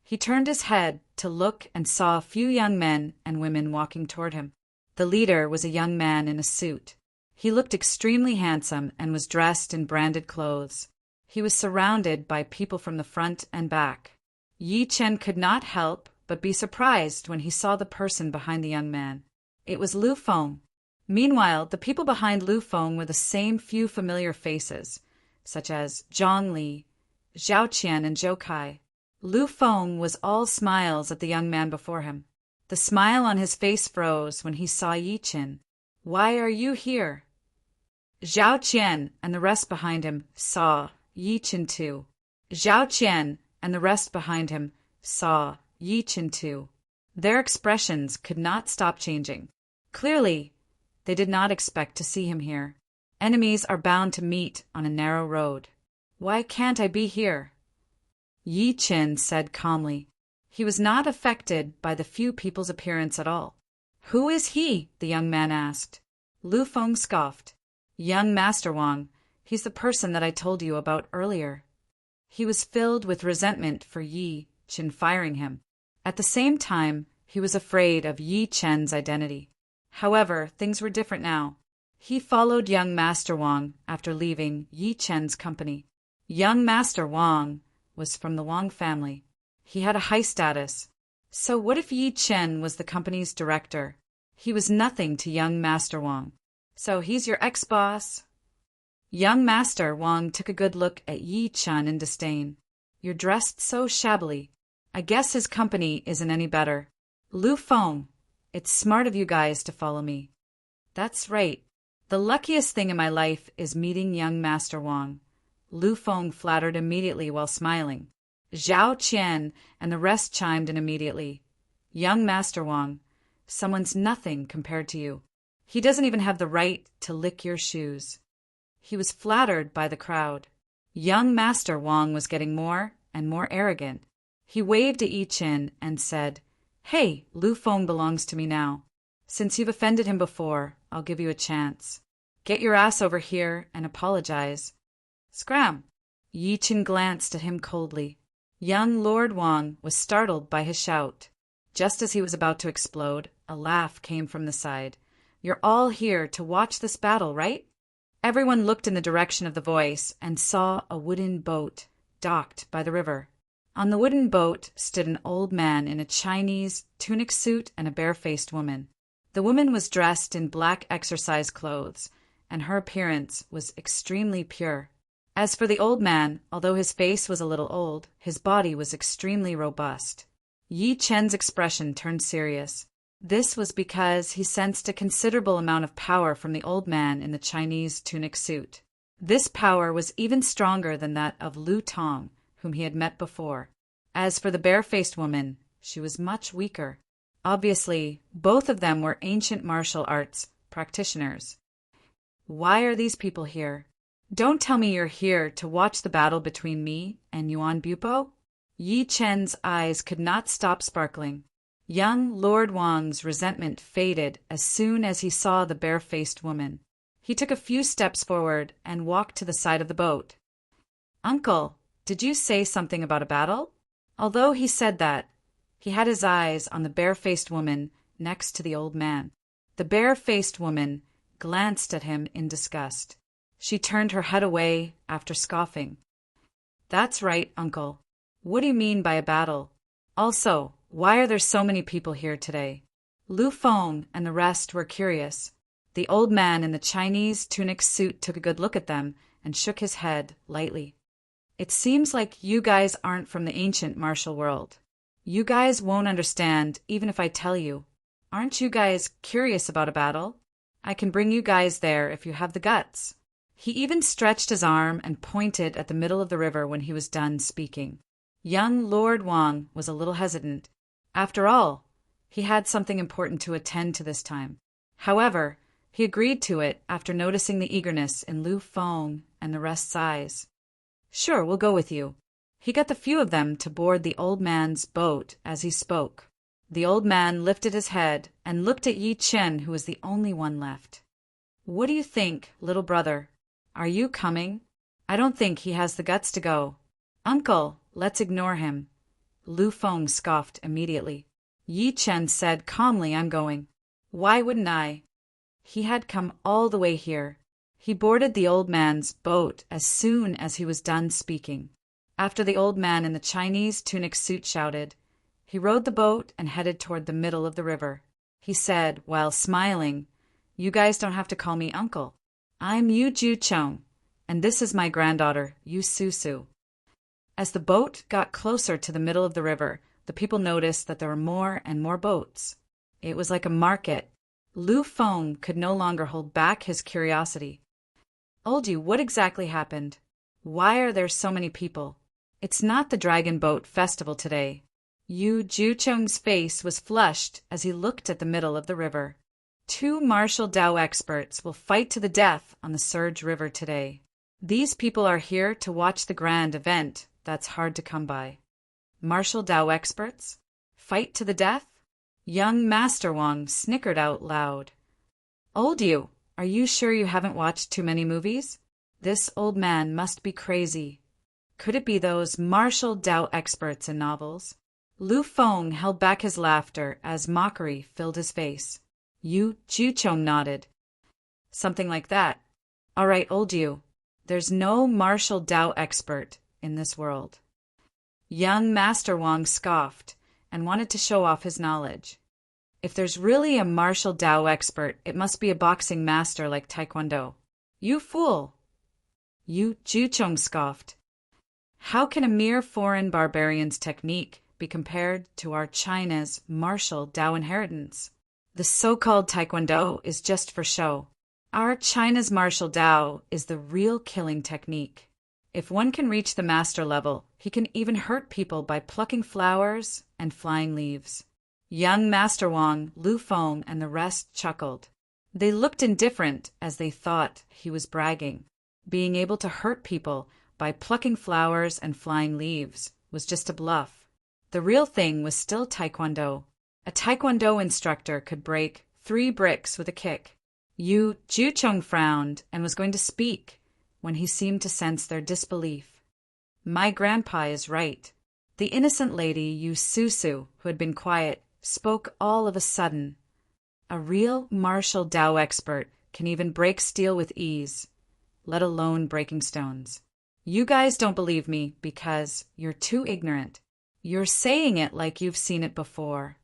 He turned his head to look and saw a few young men and women walking toward him. The leader was a young man in a suit. He looked extremely handsome and was dressed in branded clothes. He was surrounded by people from the front and back. Yi Chen could not help but be surprised when he saw the person behind the young man. It was Lu Feng. Meanwhile, the people behind Lu Feng were the same few familiar faces, such as Zhang Li, Zhao Qian, and Zhou Kai. Lu Feng was all smiles at the young man before him. The smile on his face froze when he saw Yi Chen. "Why are you here?" Zhao Qian and the rest behind him saw Yi Chen too. Zhao Qian and the rest behind him saw Yi Chen too. Their expressions could not stop changing. Clearly, they did not expect to see him here. Enemies are bound to meet on a narrow road. "Why can't I be here?" Yi Chen said calmly. He was not affected by the few people's appearance at all. "Who is he?" the young man asked. Lu Feng scoffed. "Young Master Wang. He's the person that I told you about earlier." He was filled with resentment for Yi Chen firing him. At the same time, he was afraid of Yi Chen's identity. However, things were different now. He followed young Master Wang after leaving Yi Chen's company. Young Master Wang was from the Wang family. He had a high status. So what if Yi Chen was the company's director? He was nothing to young Master Wang. "So he's your ex-boss?" Young Master Wang took a good look at Yi Chen in disdain. "You're dressed so shabbily. I guess his company isn't any better." "Lu Feng, it's smart of you guys to follow me." "That's right. The luckiest thing in my life is meeting young Master Wang." Lu Feng flattered immediately while smiling. Zhao Qian and the rest chimed in immediately. "Young Master Wang, someone's nothing compared to you. He doesn't even have the right to lick your shoes." He was flattered by the crowd. Young Master Wang was getting more and more arrogant. He waved at Yi Chen and said, "Hey, Lu Feng belongs to me now. Since you've offended him before, I'll give you a chance. Get your ass over here and apologize." "Scram!" Yi Chen glanced at him coldly. Young Lord Wang was startled by his shout. Just as he was about to explode, a laugh came from the side. You're all here to watch this battle, right? Everyone looked in the direction of the voice and saw a wooden boat docked by the river. On the wooden boat stood an old man in a Chinese tunic suit and a bare-faced woman. The woman was dressed in black exercise clothes, and her appearance was extremely pure. As for the old man, although his face was a little old, his body was extremely robust. Yi Chen's expression turned serious. This was because he sensed a considerable amount of power from the old man in the Chinese tunic suit. This power was even stronger than that of Lu Tong, whom he had met before. As for the bare-faced woman, she was much weaker. Obviously, both of them were ancient martial arts practitioners. Why are these people here? Don't tell me you're here to watch the battle between me and Yuan Bupo? Yi Chen's eyes could not stop sparkling. Young Lord Wang's resentment faded as soon as he saw the bare-faced woman. He took a few steps forward and walked to the side of the boat. "Uncle, did you say something about a battle?" Although he said that, he had his eyes on the bare-faced woman next to the old man. The bare-faced woman glanced at him in disgust. She turned her head away after scoffing. "That's right, Uncle. What do you mean by a battle? Also, why are there so many people here today?" Lu Feng and the rest were curious. The old man in the Chinese tunic suit took a good look at them and shook his head lightly. "It seems like you guys aren't from the ancient martial world. You guys won't understand even if I tell you. Aren't you guys curious about a battle? I can bring you guys there if you have the guts." He even stretched his arm and pointed at the middle of the river when he was done speaking. Young Lord Wang was a little hesitant. After all, he had something important to attend to this time. However, he agreed to it after noticing the eagerness in Lu Feng and the rest's eyes. "Sure, we'll go with you." He got the few of them to board the old man's boat as he spoke. The old man lifted his head and looked at Yi Chen, who was the only one left. "What do you think, little brother? Are you coming?" "I don't think he has the guts to go." "Uncle, let's ignore him." Lu Feng scoffed immediately. Yi Chen said calmly, "I'm going." "Why wouldn't I?" He had come all the way here. He boarded the old man's boat as soon as he was done speaking. After the old man in the Chinese tunic suit shouted, he rowed the boat and headed toward the middle of the river. He said, while smiling, "You guys don't have to call me uncle. I'm Yu Jucheng, and this is my granddaughter, Yu Susu." As the boat got closer to the middle of the river, the people noticed that there were more and more boats. It was like a market. Lu Feng could no longer hold back his curiosity. "Old Yu, what exactly happened? Why are there so many people? It's not the Dragon Boat Festival today." Yu Jucheng's face was flushed as he looked at the middle of the river. "Two martial Dao experts will fight to the death on the Surge River today. These people are here to watch the grand event that's hard to come by." "Martial Dao experts? Fight to the death?" Young Master Wang snickered out loud. "Old Yu, are you sure you haven't watched too many movies? This old man must be crazy. Could it be those martial Dao experts in novels?" Lu Feng held back his laughter as mockery filled his face. Yu Jucheng nodded. "Something like that. All right, Old Yu, there's no martial Dao expert in this world." Young Master Wang scoffed and wanted to show off his knowledge. "If there's really a martial Dao expert, it must be a boxing master like Taekwondo." "You fool!" Yu Jucheng scoffed. "How can a mere foreign barbarian's technique be compared to our China's martial Dao inheritance? The so-called Taekwondo is just for show. Our China's martial Dao is the real killing technique. If one can reach the master level, he can even hurt people by plucking flowers and flying leaves." Young Master Wang, Lu Feng, and the rest chuckled. They looked indifferent as they thought he was bragging. Being able to hurt people by plucking flowers and flying leaves was just a bluff. The real thing was still Taekwondo. A Taekwondo instructor could break 3 bricks with a kick. Yu Jucheng frowned and was going to speak when he seemed to sense their disbelief. "My grandpa is right." The innocent lady, Yu Susu, who had been quiet, spoke all of a sudden. A real martial Tao expert can even break steel with ease, let alone breaking stones. You guys don't believe me because you're too ignorant. You're saying it like you've seen it before.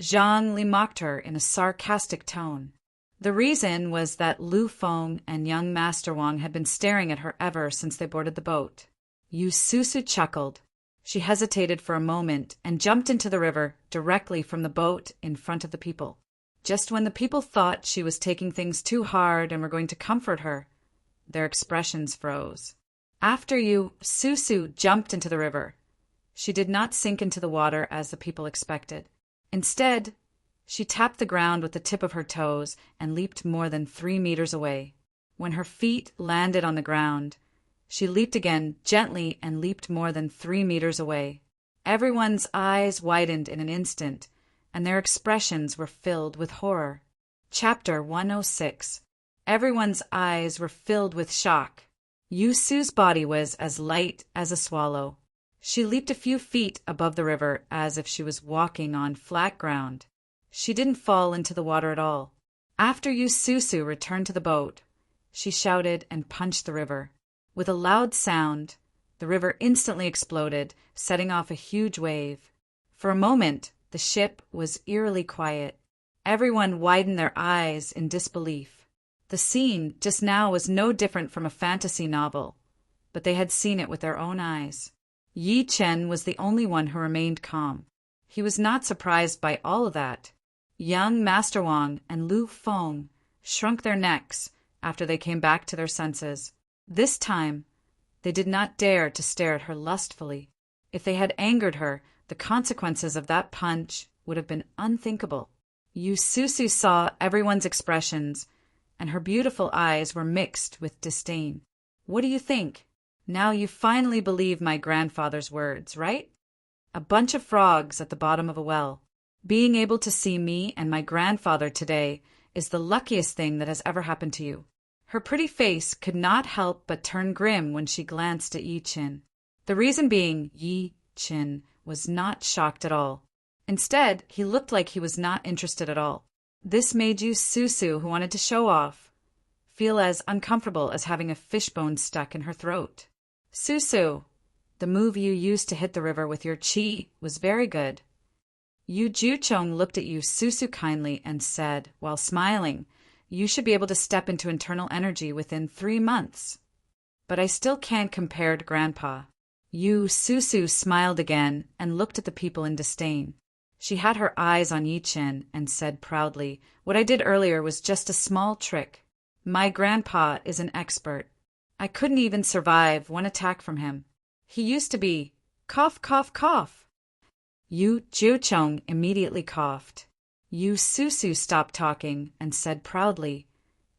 Zhang Li mocked her in a sarcastic tone. The reason was that Lu Feng and young Master Wang had been staring at her ever since they boarded the boat. Yu Susu chuckled. She hesitated for a moment and jumped into the river directly from the boat in front of the people. Just when the people thought she was taking things too hard and were going to comfort her, their expressions froze. After Yu Susu jumped into the river, she did not sink into the water as the people expected. Instead, she tapped the ground with the tip of her toes and leaped more than 3 meters away. When her feet landed on the ground, she leaped again gently and leaped more than 3 meters away. Everyone's eyes widened in an instant, and their expressions were filled with horror. Chapter 106. Everyone's eyes were filled with shock. Yusu's body was as light as a swallow. She leaped a few feet above the river as if she was walking on flat ground. She didn't fall into the water at all. After Yususu returned to the boat, she shouted and punched the river. With a loud sound, the river instantly exploded, setting off a huge wave. For a moment, the ship was eerily quiet. Everyone widened their eyes in disbelief. The scene just now was no different from a fantasy novel, but they had seen it with their own eyes. Yi Chen was the only one who remained calm. He was not surprised by all of that. Young Master Wang and Lu Feng shrunk their necks after they came back to their senses. This time, they did not dare to stare at her lustfully. If they had angered her, the consequences of that punch would have been unthinkable. Yu Susu saw everyone's expressions, and her beautiful eyes were mixed with disdain. What do you think? Now you finally believe my grandfather's words, right? A bunch of frogs at the bottom of a well. Being able to see me and my grandfather today is the luckiest thing that has ever happened to you. Her pretty face could not help but turn grim when she glanced at Yi Chen. The reason being, Yi Chen was not shocked at all. Instead, he looked like he was not interested at all. This made Yu Susu, who wanted to show off, feel as uncomfortable as having a fishbone stuck in her throat. Susu, the move you used to hit the river with your chi was very good. Yu Juchong looked at Yu Susu kindly and said, while smiling, you should be able to step into internal energy within 3 months. But I still can't compare to Grandpa. Yu Susu smiled again and looked at the people in disdain. She had her eyes on Yi Chen and said proudly, what I did earlier was just a small trick. My grandpa is an expert. I couldn't even survive 1 attack from him. He used to be, cough, cough, cough. Yu Jiucheng immediately coughed. Yu Susu stopped talking and said proudly,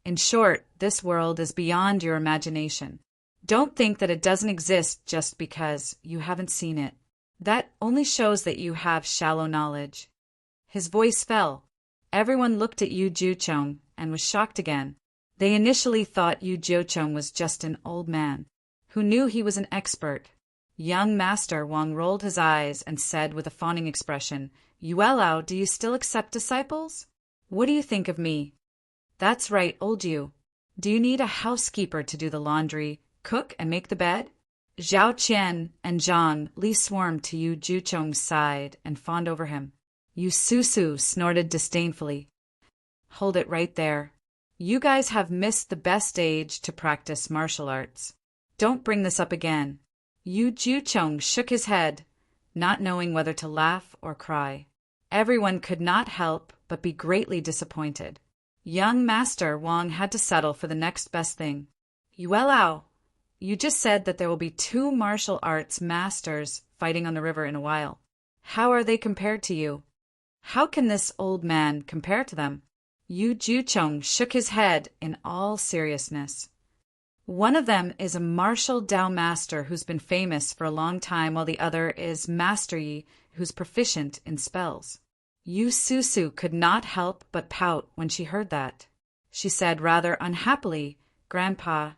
in short, this world is beyond your imagination. Don't think that it doesn't exist just because you haven't seen it. That only shows that you have shallow knowledge. His voice fell. Everyone looked at Yu Jiucheng and was shocked again. They initially thought Yu Jiucheng was just an old man who knew he was an expert. Young Master Wang rolled his eyes and said with a fawning expression, Yuelao, do you still accept disciples? What do you think of me? That's right, old Yu. Do you need a housekeeper to do the laundry, cook, and make the bed? Zhao Qian and Zhang Li swarmed to Yu Jiucheng's side and fawned over him. Yu Susu snorted disdainfully. Hold it right there. You guys have missed the best age to practice martial arts. Don't bring this up again. Yu Jiucheng shook his head, not knowing whether to laugh or cry. Everyone could not help but be greatly disappointed. Young Master Wang had to settle for the next best thing. Yuelao, you just said that there will be 2 martial arts masters fighting on the river in a while. How are they compared to you? How can this old man compare to them? Yu Jiucheng shook his head in all seriousness. One of them is a martial Tao master who's been famous for a long time, while the other is Master Yi, who's proficient in spells. Yu Susu could not help but pout when she heard that. She said rather unhappily, Grandpa,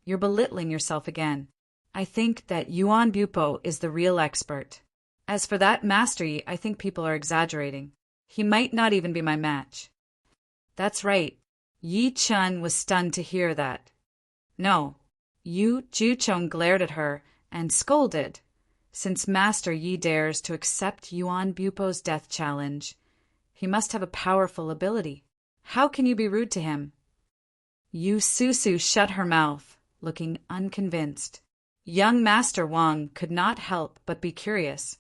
you're belittling yourself again. I think that Yuan Bupo is the real expert. As for that Master Yi, I think people are exaggerating. He might not even be my match. That's right. Yi Chun was stunned to hear that. No. Yu Juchong glared at her and scolded. Since Master Yi dares to accept Yuan Bupo's death challenge, he must have a powerful ability. How can you be rude to him? Yu Susu shut her mouth, looking unconvinced. Young Master Wang could not help but be curious.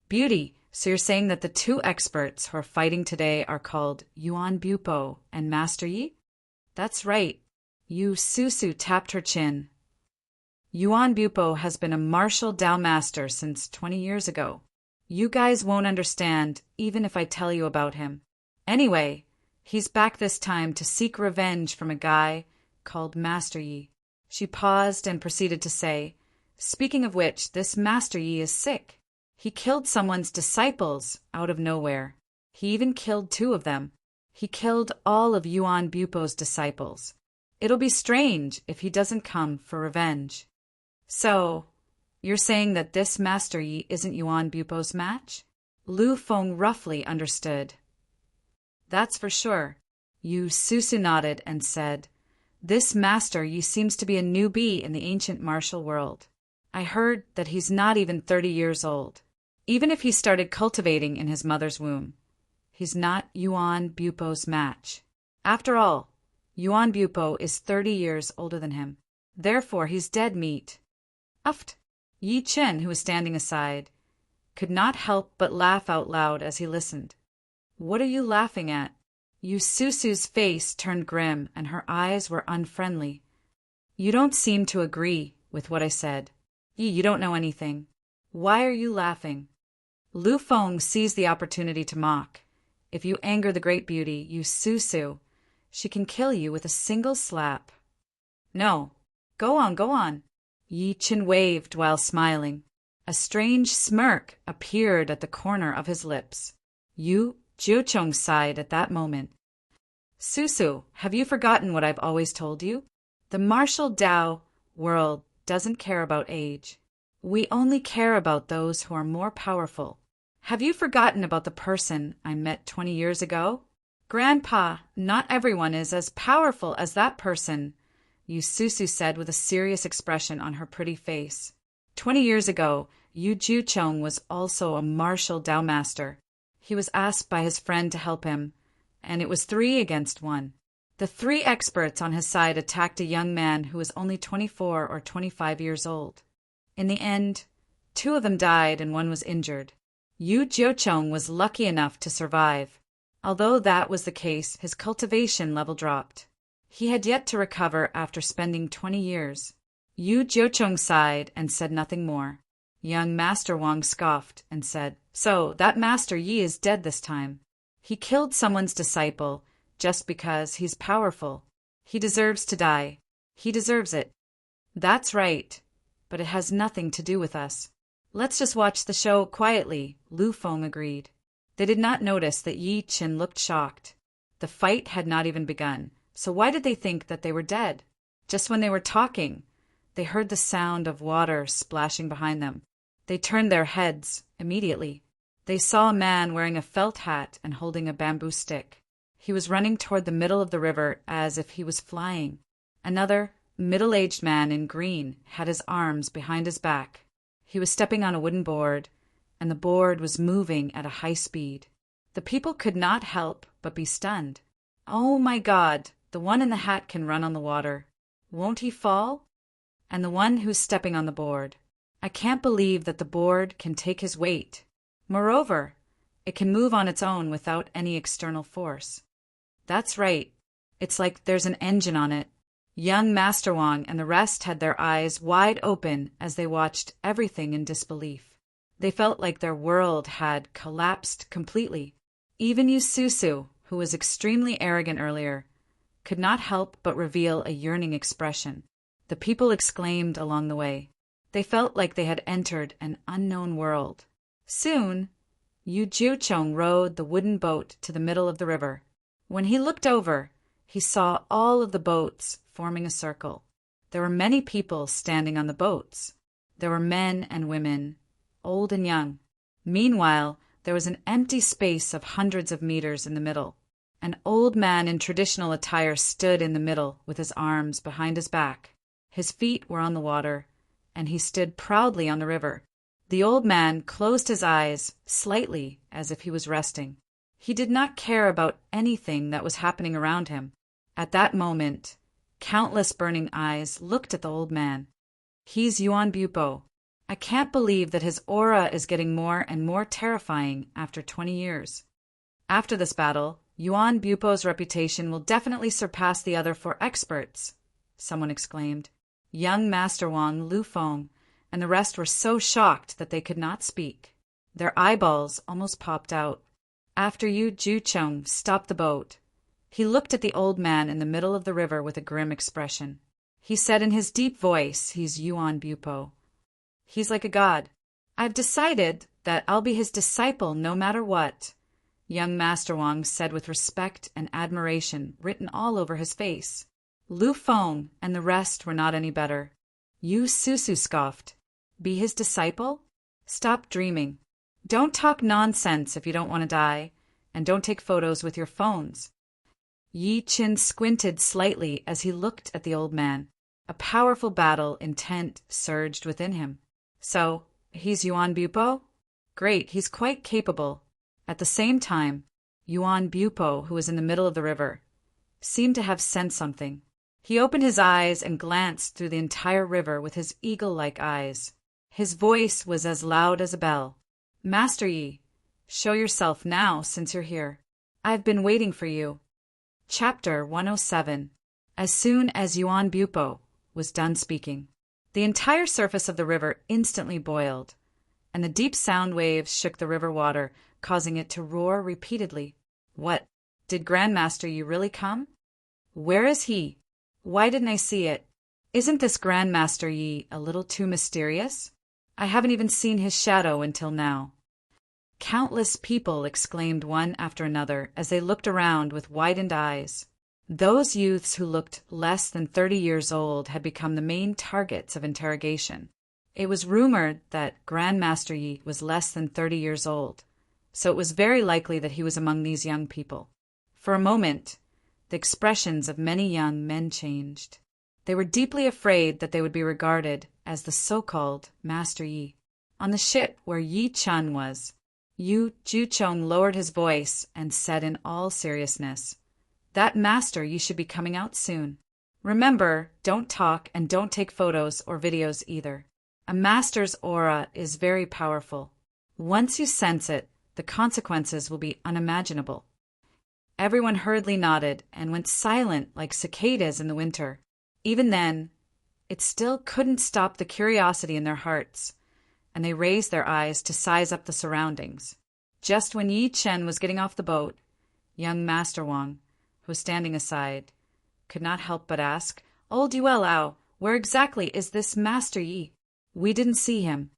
Beauty, so you're saying that the two experts who are fighting today are called Yuan Bupo and Master Yi? That's right. Yu Susu tapped her chin. Yuan Bupo has been a martial Dao master since 20 years ago. You guys won't understand even if I tell you about him. Anyway, he's back this time to seek revenge from a guy called Master Yi. She paused and proceeded to say, speaking of which, this Master Yi is sick. He killed someone's disciples out of nowhere. He even killed 2 of them. He killed all of Yuan Bupo's disciples. It'll be strange if he doesn't come for revenge. So, you're saying that this Master Yi isn't Yuan Bupo's match? Lu Feng roughly understood. That's for sure. Yu Susu nodded and said, this Master Yi seems to be a newbie in the ancient martial world. I heard that he's not even 30 years old. Even if he started cultivating in his mother's womb, he's not Yuan Bupo's match. After all, Yuan Bupo is 30 years older than him. Therefore, he's dead meat. Uft! Yi Chen, who was standing aside, could not help but laugh out loud as he listened. What are you laughing at? Yu Susu's face turned grim and her eyes were unfriendly. You don't seem to agree with what I said. You don't know anything. Why are you laughing? Lu Feng seized the opportunity to mock. If you anger the great beauty, Yu Susu, she can kill you with a single slap. No. Go on, go on. Yi Chen waved while smiling. A strange smirk appeared at the corner of his lips. Yu Jiuchong sighed at that moment. Susu, have you forgotten what I've always told you? The martial Dao world doesn't care about age. We only care about those who are more powerful. Have you forgotten about the person I met 20 years ago? Grandpa, not everyone is as powerful as that person, Yu Susu said with a serious expression on her pretty face. 20 years ago, Yu Jiuchong was also a martial Dao master. He was asked by his friend to help him, and it was 3 against 1. The 3 experts on his side attacked a young man who was only 24 or 25 years old. In the end, 2 of them died and 1 was injured. Yu Jiuchong was lucky enough to survive. Although that was the case, his cultivation level dropped. He had yet to recover after spending 20 years. Yu Jiuchong sighed and said nothing more. Young Master Wang scoffed and said, so that Master Yi is dead this time. He killed someone's disciple just because he's powerful. He deserves to die. He deserves it. That's right, but it has nothing to do with us. Let's just watch the show quietly, Lu Feng agreed. They did not notice that Yi Chen looked shocked. The fight had not even begun, so why did they think that they were dead? Just when they were talking, they heard the sound of water splashing behind them. They turned their heads immediately. They saw a man wearing a felt hat and holding a bamboo stick. He was running toward the middle of the river as if he was flying. Another, middle-aged man in green had his arms behind his back. He was stepping on a wooden board, and the board was moving at a high speed. The people could not help but be stunned. Oh my God, the one in the hat can run on the water. Won't he fall? And the one who's stepping on the board. I can't believe that the board can take his weight. Moreover, it can move on its own without any external force. That's right. It's like there's an engine on it. Young Master Wang and the rest had their eyes wide open as they watched everything in disbelief. They felt like their world had collapsed completely. Even Yu Susu, who was extremely arrogant earlier, could not help but reveal a yearning expression. The people exclaimed along the way. They felt like they had entered an unknown world. Soon, Yu Jiuchong rowed the wooden boat to the middle of the river. When he looked over, he saw all of the boats forming a circle. There were many people standing on the boats. There were men and women, old and young. Meanwhile, there was an empty space of hundreds of meters in the middle. An old man in traditional attire stood in the middle with his arms behind his back. His feet were on the water, and he stood proudly on the river. The old man closed his eyes slightly as if he was resting. He did not care about anything that was happening around him. At that moment, countless burning eyes looked at the old man. He's Yuan Bupo. I can't believe that his aura is getting more and more terrifying after 20 years. After this battle, Yuan Bupo's reputation will definitely surpass the other four experts, someone exclaimed. Young Master Wang, Lu Feng, and the rest were so shocked that they could not speak. Their eyeballs almost popped out. After Yu Jucheng stopped the boat, he looked at the old man in the middle of the river with a grim expression. He said in his deep voice, he's Yuan Bupo. He's like a god. I've decided that I'll be his disciple no matter what, young Master Wang said with respect and admiration written all over his face. Lu Feng and the rest were not any better. Yu Susu scoffed. Be his disciple? Stop dreaming. Don't talk nonsense if you don't want to die, and don't take photos with your phones. Yi Qin squinted slightly as he looked at the old man. A powerful battle intent surged within him. So, he's Yuan Bupo? Great, he's quite capable. At the same time, Yuan Bupo, who was in the middle of the river, seemed to have sensed something. He opened his eyes and glanced through the entire river with his eagle-like eyes. His voice was as loud as a bell. Master Yi, show yourself now since you're here. I've been waiting for you. Chapter 107. As soon as Yuan Bupo was done speaking, the entire surface of the river instantly boiled, and the deep sound waves shook the river water, causing it to roar repeatedly. What? Did Grandmaster Yi really come? Where is he? Why didn't I see it? Isn't this Grandmaster Yi a little too mysterious? I haven't even seen his shadow until now. Countless people exclaimed one after another as they looked around with widened eyes. Those youths who looked less than 30 years old had become the main targets of interrogation. It was rumored that Grandmaster Yi was less than 30 years old, so it was very likely that he was among these young people. For a moment, the expressions of many young men changed. They were deeply afraid that they would be regarded as the so-called Master Yi. On the ship where Yi Chun was, Yu Jucheng lowered his voice and said in all seriousness, That Master Yi should be coming out soon. Remember, don't talk and don't take photos or videos either. A master's aura is very powerful. Once you sense it, the consequences will be unimaginable. Everyone hurriedly nodded and went silent like cicadas in the winter. Even then, it still couldn't stop the curiosity in their hearts, and they raised their eyes to size up the surroundings. Just when Yi Chen was getting off the boat, young Master Wang, who was standing aside, could not help but ask, Old Yuelao, where exactly is this Master Yi? We didn't see him.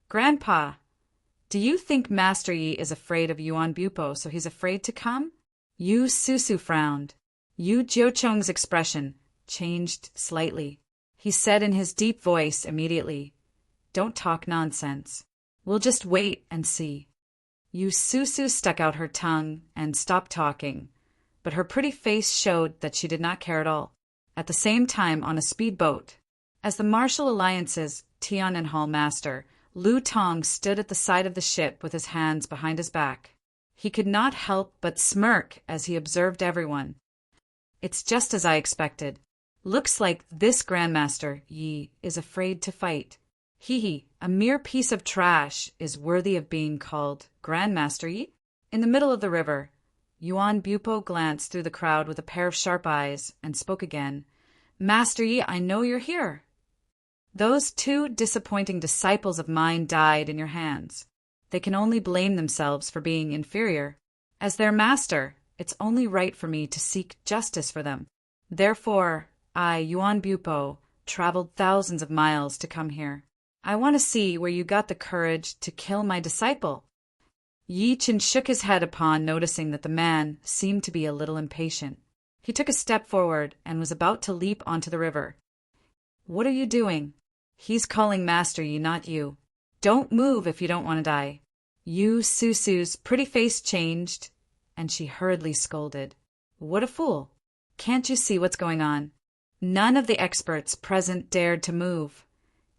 Grandpa, do you think Master Yi is afraid of Yuan Bupo, so he's afraid to come? Yu Susu frowned. Yu Jiucheng's expression changed slightly. He said in his deep voice immediately, Don't talk nonsense. We'll just wait and see. Yu Susu stuck out her tongue and stopped talking, but her pretty face showed that she did not care at all. At the same time, on a speedboat, as the Martial Alliance's Tian and Hall master, Lu Tong stood at the side of the ship with his hands behind his back. He could not help but smirk as he observed everyone. It's just as I expected. Looks like this Grandmaster Yi is afraid to fight. Hee, a mere piece of trash is worthy of being called Grandmaster Yi? In the middle of the river, Yuan Bupo glanced through the crowd with a pair of sharp eyes and spoke again. Master Yi, I know you're here. Those two disappointing disciples of mine died in your hands. They can only blame themselves for being inferior. As their master, it's only right for me to seek justice for them. Therefore, I, Yuan Bupo, traveled thousands of miles to come here. I want to see where you got the courage to kill my disciple. Yi Chen shook his head upon noticing that the man seemed to be a little impatient. He took a step forward and was about to leap onto the river. What are you doing? He's calling Master Yi, not you. Don't move if you don't want to die. Yu Susu's pretty face changed, and she hurriedly scolded. What a fool! Can't you see what's going on? None of the experts present dared to move.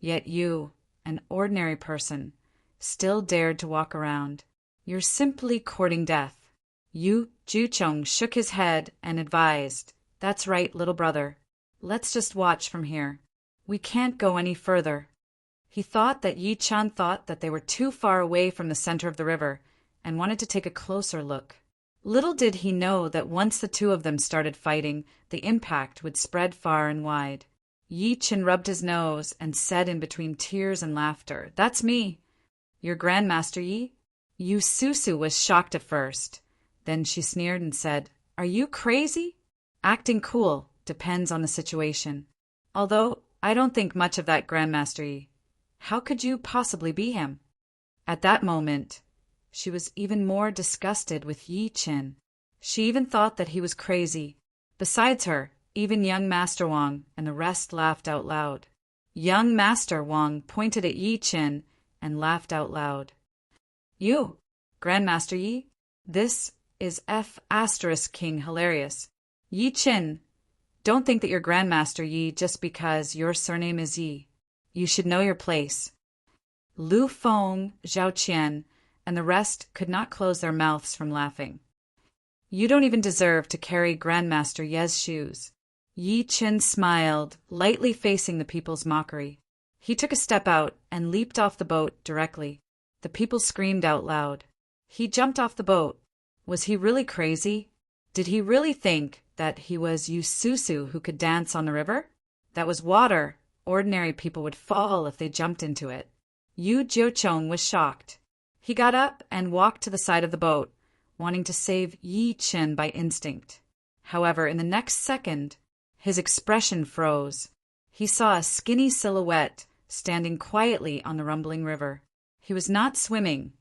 Yet you, an ordinary person, still dared to walk around. You're simply courting death. Yu Jucheng shook his head and advised, "That's right, little brother. Let's just watch from here. We can't go any further." He thought that Yi Chan thought that they were too far away from the center of the river and wanted to take a closer look. Little did he know that once the two of them started fighting, the impact would spread far and wide. Yi Chan rubbed his nose and said in between tears and laughter, "That's me. Your Grandmaster Yi?" Yu Susu was shocked at first. Then she sneered and said, "Are you crazy?" Acting cool depends on the situation. Although I don't think much of that Grandmaster Yi. How could you possibly be him? At that moment, she was even more disgusted with Yi Chin. She even thought that he was crazy. Besides her, even young Master Wang and the rest laughed out loud. Young Master Wang pointed at Yi Chin and laughed out loud. "You, Grandmaster Yi? This is King hilarious. Yi Chin, don't think that you're Grandmaster Yi just because your surname is Yi. You should know your place." Lu Feng, Zhao Qian, and the rest could not close their mouths from laughing. "You don't even deserve to carry Grandmaster Ye's shoes." Yi Chin smiled, lightly facing the people's mockery. He took a step out and leaped off the boat directly. The people screamed out loud. He jumped off the boat. Was he really crazy? Did he really think that he was Yu Susu who could dance on the river? That was water. Ordinary people would fall if they jumped into it. Yu Jiucheng was shocked. He got up and walked to the side of the boat, wanting to save Yi Chin by instinct. However, in the next second, his expression froze. He saw a skinny silhouette standing quietly on the rumbling river. He was not swimming,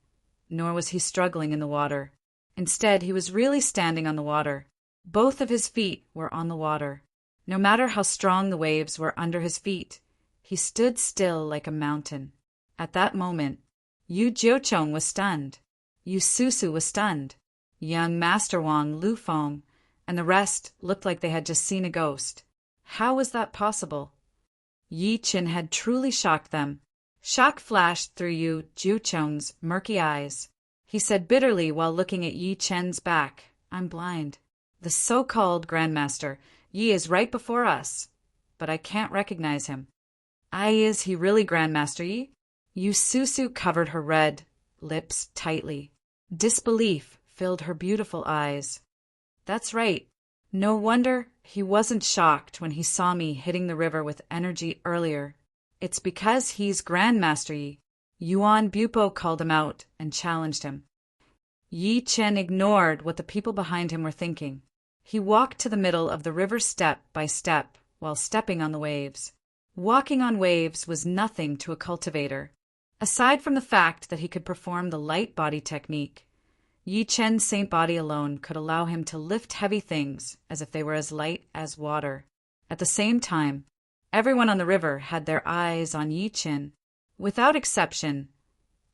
nor was he struggling in the water. Instead, he was really standing on the water. Both of his feet were on the water. No matter how strong the waves were under his feet, he stood still like a mountain. At that moment, Yu Jiucheng was stunned. Yu Susu was stunned. Young Master Wang, Lu Feng, and the rest looked like they had just seen a ghost. How was that possible? Yi Chin had truly shocked them. Shock flashed through Yu Jiucheng's murky eyes. He said bitterly while looking at Yi Chen's back, "I'm blind. The so-called Grandmaster, Yi, is right before us, but I can't recognize him." Is he really Grandmaster Yi? Yu Susu covered her red lips tightly. Disbelief filled her beautiful eyes. "That's right. No wonder he wasn't shocked when he saw me hitting the river with energy earlier. It's because he's Grandmaster Yi." Yuan Bupo called him out and challenged him. Yi Chen ignored what the people behind him were thinking. He walked to the middle of the river step by step while stepping on the waves. Walking on waves was nothing to a cultivator. Aside from the fact that he could perform the light body technique, Yi Chen's saint body alone could allow him to lift heavy things as if they were as light as water. At the same time, everyone on the river had their eyes on Yi Chen. Without exception,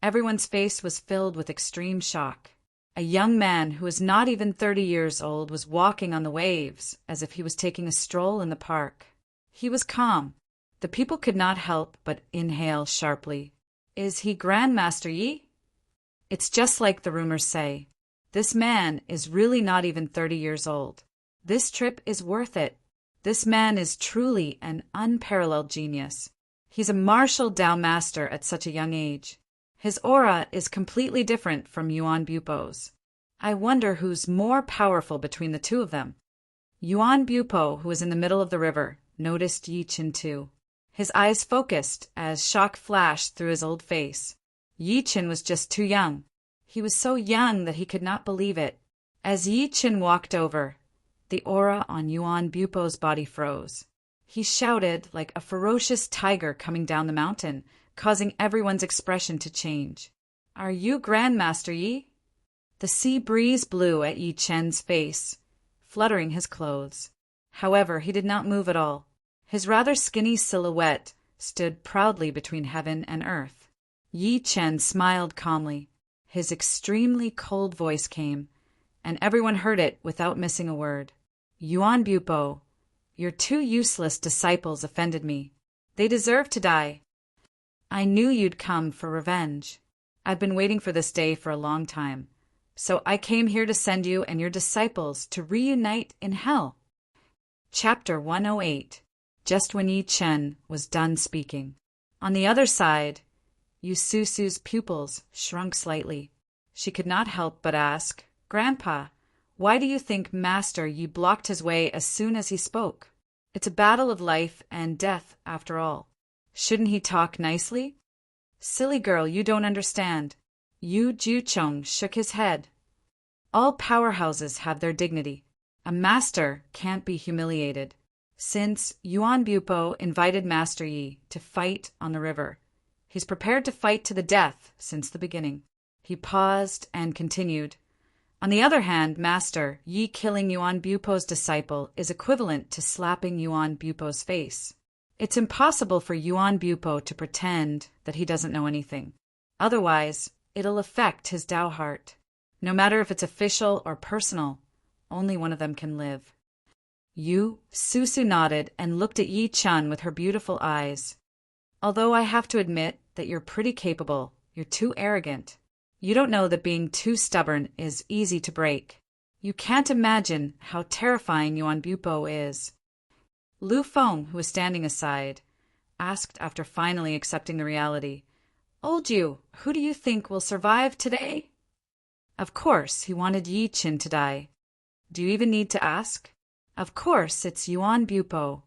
everyone's face was filled with extreme shock. A young man who was not even 30 years old was walking on the waves as if he was taking a stroll in the park. He was calm. The people could not help but inhale sharply. Is he Grandmaster Yi? It's just like the rumors say. This man is really not even 30 years old. This trip is worth it. This man is truly an unparalleled genius. He's a martial Dao master at such a young age. His aura is completely different from Yuan Bupo's. I wonder who's more powerful between the two of them. Yuan Bupo, who was in the middle of the river, noticed Yi Chen too. His eyes focused as shock flashed through his old face. Yi Chen was just too young. He was so young that he could not believe it. As Yi Chen walked over, the aura on Yuan Bupo's body froze. He shouted like a ferocious tiger coming down the mountain, causing everyone's expression to change. Are you Grandmaster Yi? The sea breeze blew at Yi Chen's face, fluttering his clothes. However, he did not move at all. His rather skinny silhouette stood proudly between heaven and earth. Yi Chen smiled calmly. His extremely cold voice came, and everyone heard it without missing a word. Yuan Bupo, your two useless disciples offended me. They deserve to die. I knew you'd come for revenge. I've been waiting for this day for a long time. So I came here to send you and your disciples to reunite in hell. Chapter 108. Just when Yi Chen was done speaking. On the other side, Yu Susu's pupils shrunk slightly. She could not help but ask, Grandpa, why do you think Master Yi blocked his way as soon as he spoke? It's a battle of life and death, after all. Shouldn't he talk nicely? Silly girl, you don't understand. Yu Jucheng shook his head. All powerhouses have their dignity. A master can't be humiliated. Since Yuan Bupo invited Master Yi to fight on the river, he's prepared to fight to the death since the beginning. He paused and continued. On the other hand, Master Yi killing Yuan Bupo's disciple is equivalent to slapping Yuan Bupo's face. It's impossible for Yuan Bupo to pretend that he doesn't know anything. Otherwise, it'll affect his Tao heart. No matter if it's official or personal, only one of them can live. Yu Susu nodded and looked at Yi Chen with her beautiful eyes. Although I have to admit that you're pretty capable, you're too arrogant. You don't know that being too stubborn is easy to break. You can't imagine how terrifying Yuan Bupo is. Lu Feng, who was standing aside, asked after finally accepting the reality, Old Yu, who do you think will survive today? Of course, he wanted Yi Chen to die. Do you even need to ask? Of course, it's Yuan Bupo,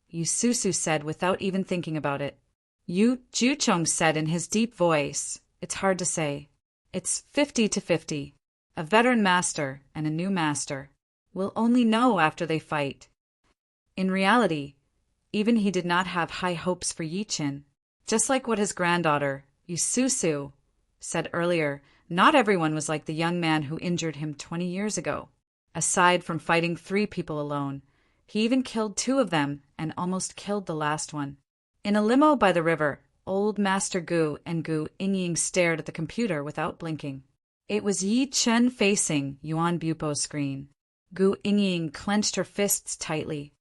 Yu Susu said without even thinking about it. Yu Jucheng said in his deep voice, It's hard to say. It's 50-50. A veteran master and a new master. We'll only know after they fight. In reality, even he did not have high hopes for Yi Chen. Just like what his granddaughter, Yu Susu, said earlier, not everyone was like the young man who injured him 20 years ago. Aside from fighting 3 people alone, he even killed 2 of them and almost killed the last one. In a limo by the river, old Master Gu and Gu Inying stared at the computer without blinking. It was Yi Chen facing Yuan Bupo's screen. Gu Inying clenched her fists tightly.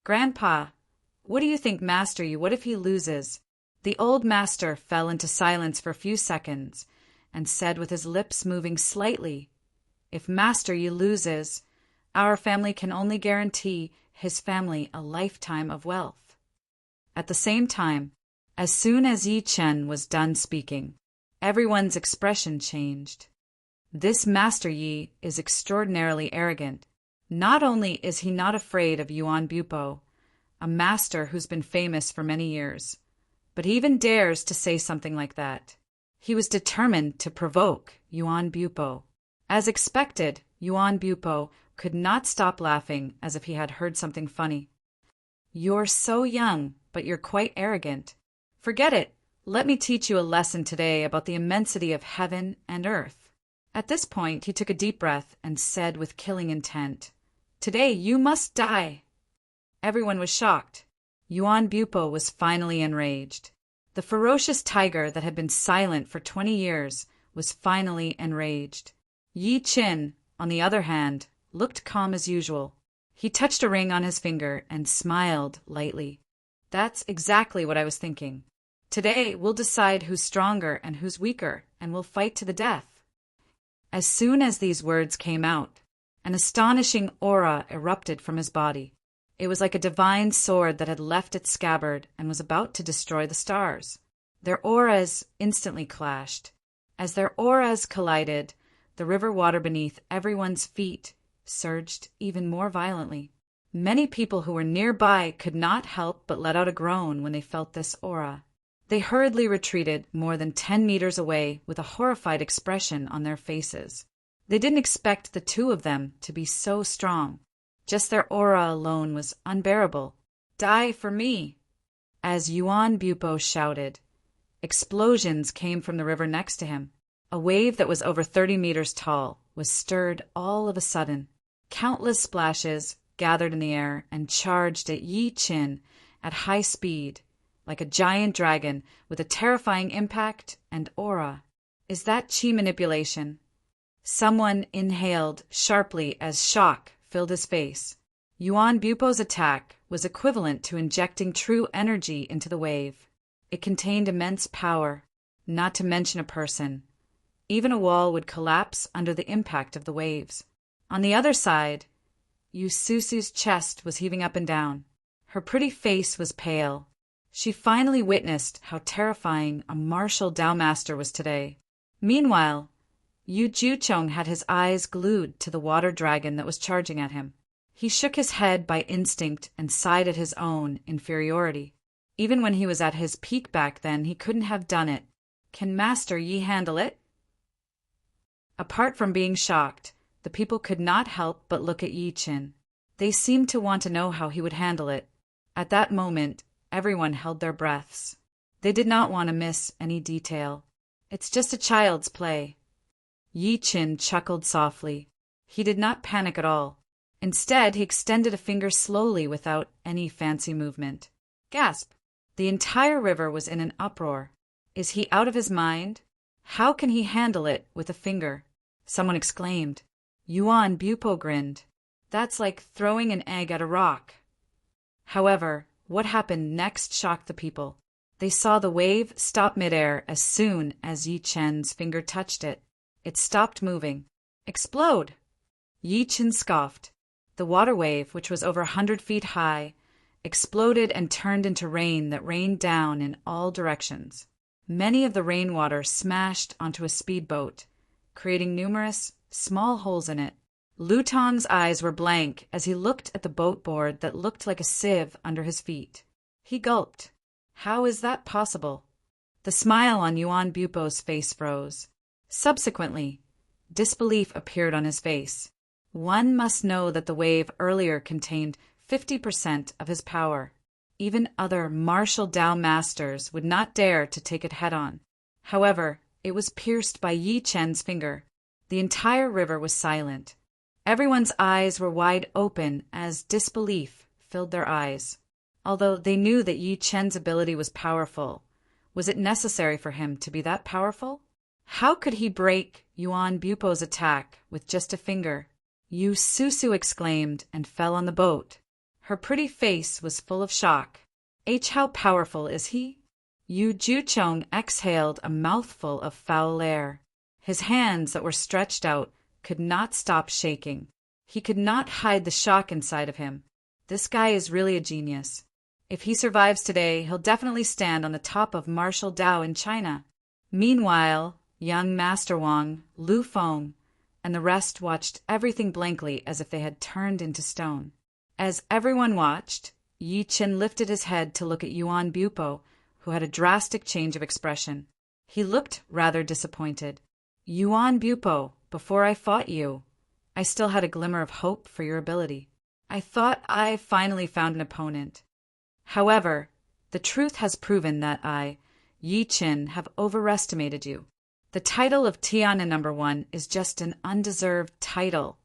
Grandpa, what do you think, Master Yi? What if he loses? The old master fell into silence for a few seconds and said with his lips moving slightly, If Master Yi loses, our family can only guarantee his family a lifetime of wealth. At the same time, as soon as Yi Chen was done speaking, everyone's expression changed. This Master Yi is extraordinarily arrogant. Not only is he not afraid of Yuan Bupo, a master who's been famous for many years, but he even dares to say something like that. He was determined to provoke Yuan Bupo. As expected, Yuan Bupo could not stop laughing as if he had heard something funny. You're so young, but you're quite arrogant. Forget it. Let me teach you a lesson today about the immensity of heaven and earth. At this point, he took a deep breath and said with killing intent, Today you must die. Everyone was shocked. Yuan Bupo was finally enraged. The ferocious tiger that had been silent for 20 years was finally enraged. Yi Chen, on the other hand, looked calm as usual. He touched a ring on his finger and smiled lightly. That's exactly what I was thinking. Today we'll decide who's stronger and who's weaker, and we'll fight to the death. As soon as these words came out, an astonishing aura erupted from his body. It was like a divine sword that had left its scabbard and was about to destroy the stars. Their auras instantly clashed. As their auras collided, the river water beneath everyone's feet surged even more violently. Many people who were nearby could not help but let out a groan when they felt this aura. They hurriedly retreated more than 10 meters away with a horrified expression on their faces. They didn't expect the 2 of them to be so strong. Just their aura alone was unbearable. Die for me! As Yuan Bupo shouted, explosions came from the river next to him. A wave that was over 30 meters tall was stirred all of a sudden. Countless splashes gathered in the air and charged at Yi Chen at high speed, like a giant dragon with a terrifying impact and aura. Is that chi manipulation? Someone inhaled sharply as shock filled his face. Yuan Bupo's attack was equivalent to injecting true energy into the wave. It contained immense power, not to mention a person. Even a wall would collapse under the impact of the waves. On the other side, Yu Susu's chest was heaving up and down. Her pretty face was pale. She finally witnessed how terrifying a martial Tao master was today. Meanwhile, Yu Juchong had his eyes glued to the water dragon that was charging at him. He shook his head by instinct and sighed at his own inferiority. Even when he was at his peak back then, he couldn't have done it. Can Master Yi handle it? Apart from being shocked, the people could not help but look at Yi Qin. They seemed to want to know how he would handle it. At that moment, everyone held their breaths. They did not want to miss any detail. It's just a child's play. Yi Qin chuckled softly. He did not panic at all. Instead, he extended a finger slowly without any fancy movement. Gasp! The entire river was in an uproar. Is he out of his mind? How can he handle it with a finger? Someone exclaimed. Yuan Bupo grinned. That's like throwing an egg at a rock. However, what happened next shocked the people. They saw the wave stop midair as soon as Yi Chen's finger touched it. It stopped moving. Explode! Yi Chen scoffed. The water wave, which was over 100 feet high, exploded and turned into rain that rained down in all directions. Many of the rainwater smashed onto a speedboat, creating numerous small holes in it. Lutong's eyes were blank as he looked at the boat board that looked like a sieve under his feet. He gulped. How is that possible? The smile on Yuan Bupo's face froze. Subsequently, disbelief appeared on his face. One must know that the wave earlier contained 50% of his power. Even other martial Tao masters would not dare to take it head-on. However, it was pierced by Yi Chen's finger. The entire river was silent. Everyone's eyes were wide open as disbelief filled their eyes. Although they knew that Yi Chen's ability was powerful, was it necessary for him to be that powerful? How could he break Yuan Bupo's attack with just a finger? Yu Susu exclaimed and fell on the boat. Her pretty face was full of shock. How powerful is he? Yu Juchong exhaled a mouthful of foul air. His hands that were stretched out could not stop shaking. He could not hide the shock inside of him. This guy is really a genius. If he survives today, he'll definitely stand on the top of martial Tao in China. Meanwhile, young Master Wang, Lu Feng, and the rest watched everything blankly as if they had turned into stone. As everyone watched, Yi Qin lifted his head to look at Yuan Bupo, who had a drastic change of expression. He looked rather disappointed. Yuan Bupo, before I fought you, I still had a glimmer of hope for your ability. I thought I finally found an opponent. However, the truth has proven that I, Yi Qin, have overestimated you. The title of Tiana #1 is just an undeserved title.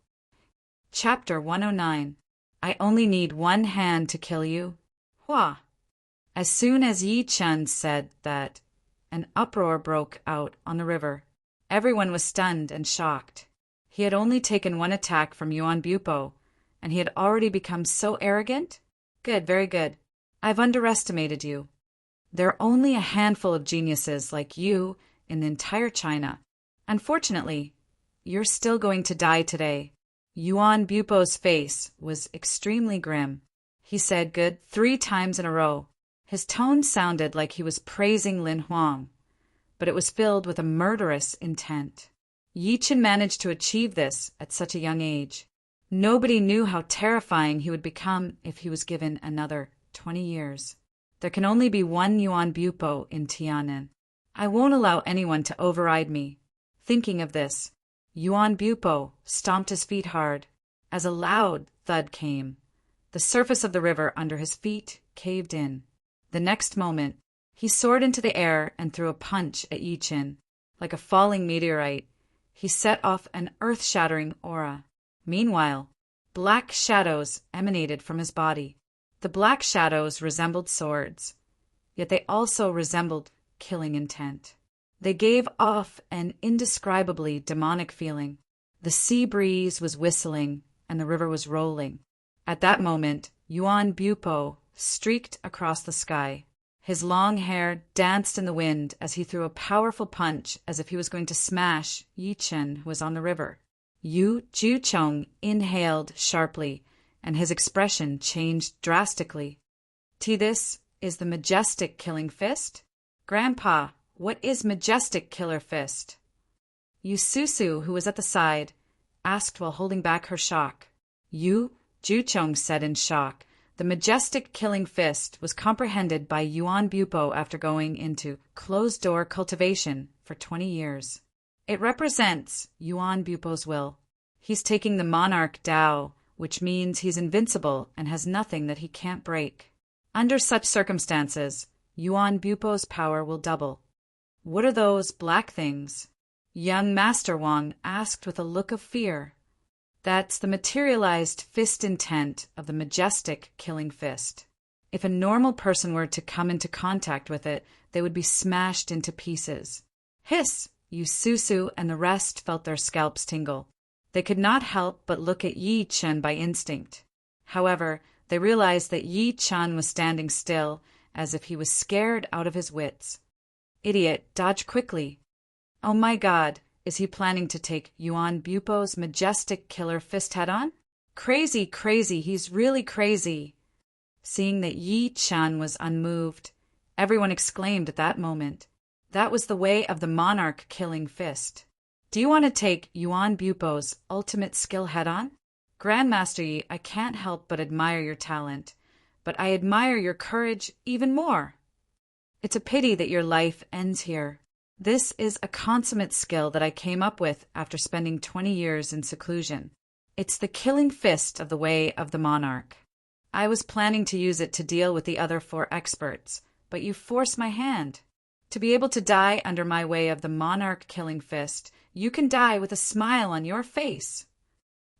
Chapter 109. I only need one hand to kill you. Hua! As soon as Yi Qin said that, an uproar broke out on the river. Everyone was stunned and shocked. He had only taken one attack from Yuan Bupo, and he had already become so arrogant? Good, very good. I've underestimated you. There are only a handful of geniuses like you in the entire China. Unfortunately, you're still going to die today. Yuan Bupo's face was extremely grim. He said good 3 times in a row. His tone sounded like he was praising Lin Huang, but it was filled with a murderous intent. Yi Qin managed to achieve this at such a young age. Nobody knew how terrifying he would become if he was given another 20 years. There can only be one Yuan Bupo in Tianan. I won't allow anyone to override me. Thinking of this, Yuan Bupo stomped his feet hard. As a loud thud came, the surface of the river under his feet caved in. The next moment, he soared into the air and threw a punch at Yi Qin. Like a falling meteorite, he set off an earth-shattering aura. Meanwhile, black shadows emanated from his body. The black shadows resembled swords, yet they also resembled killing intent. They gave off an indescribably demonic feeling. The sea breeze was whistling and the river was rolling. At that moment, Yuan Bupo streaked across the sky. His long hair danced in the wind as he threw a powerful punch as if he was going to smash Yi Chen, who was on the river. Yu Jucheng inhaled sharply, and his expression changed drastically. This is the majestic killing fist? Grandpa, what is majestic killer fist? Yu Susu, who was at the side, asked while holding back her shock. Yu Jucheng said in shock. The majestic killing fist was comprehended by Yuan Bupo after going into closed-door cultivation for 20 years. It represents Yuan Bupo's will. He's taking the monarch Dao, which means he's invincible and has nothing that he can't break. Under such circumstances, Yuan Bupo's power will double. What are those black things? Young Master Wang asked with a look of fear. That's the materialized fist intent of the majestic killing fist. If a normal person were to come into contact with it, they would be smashed into pieces. Hiss! Yu Susu and the rest felt their scalps tingle. They could not help but look at Yi Chen by instinct. However, they realized that Yi Chen was standing still, as if he was scared out of his wits. Idiot, dodge quickly. Oh my God! Is he planning to take Yuan Bupo's majestic killer fist head-on? Crazy, crazy, he's really crazy. Seeing that Yi Chen was unmoved, everyone exclaimed at that moment. That was the way of the monarch killing fist. Do you want to take Yuan Bupo's ultimate skill head-on? Grandmaster Yi, I can't help but admire your talent, but I admire your courage even more. It's a pity that your life ends here. This is a consummate skill that I came up with after spending 20 years in seclusion. It's the killing fist of the way of the monarch. I was planning to use it to deal with the other 4 experts, but you forced my hand. To be able to die under my way of the monarch killing fist, you can die with a smile on your face.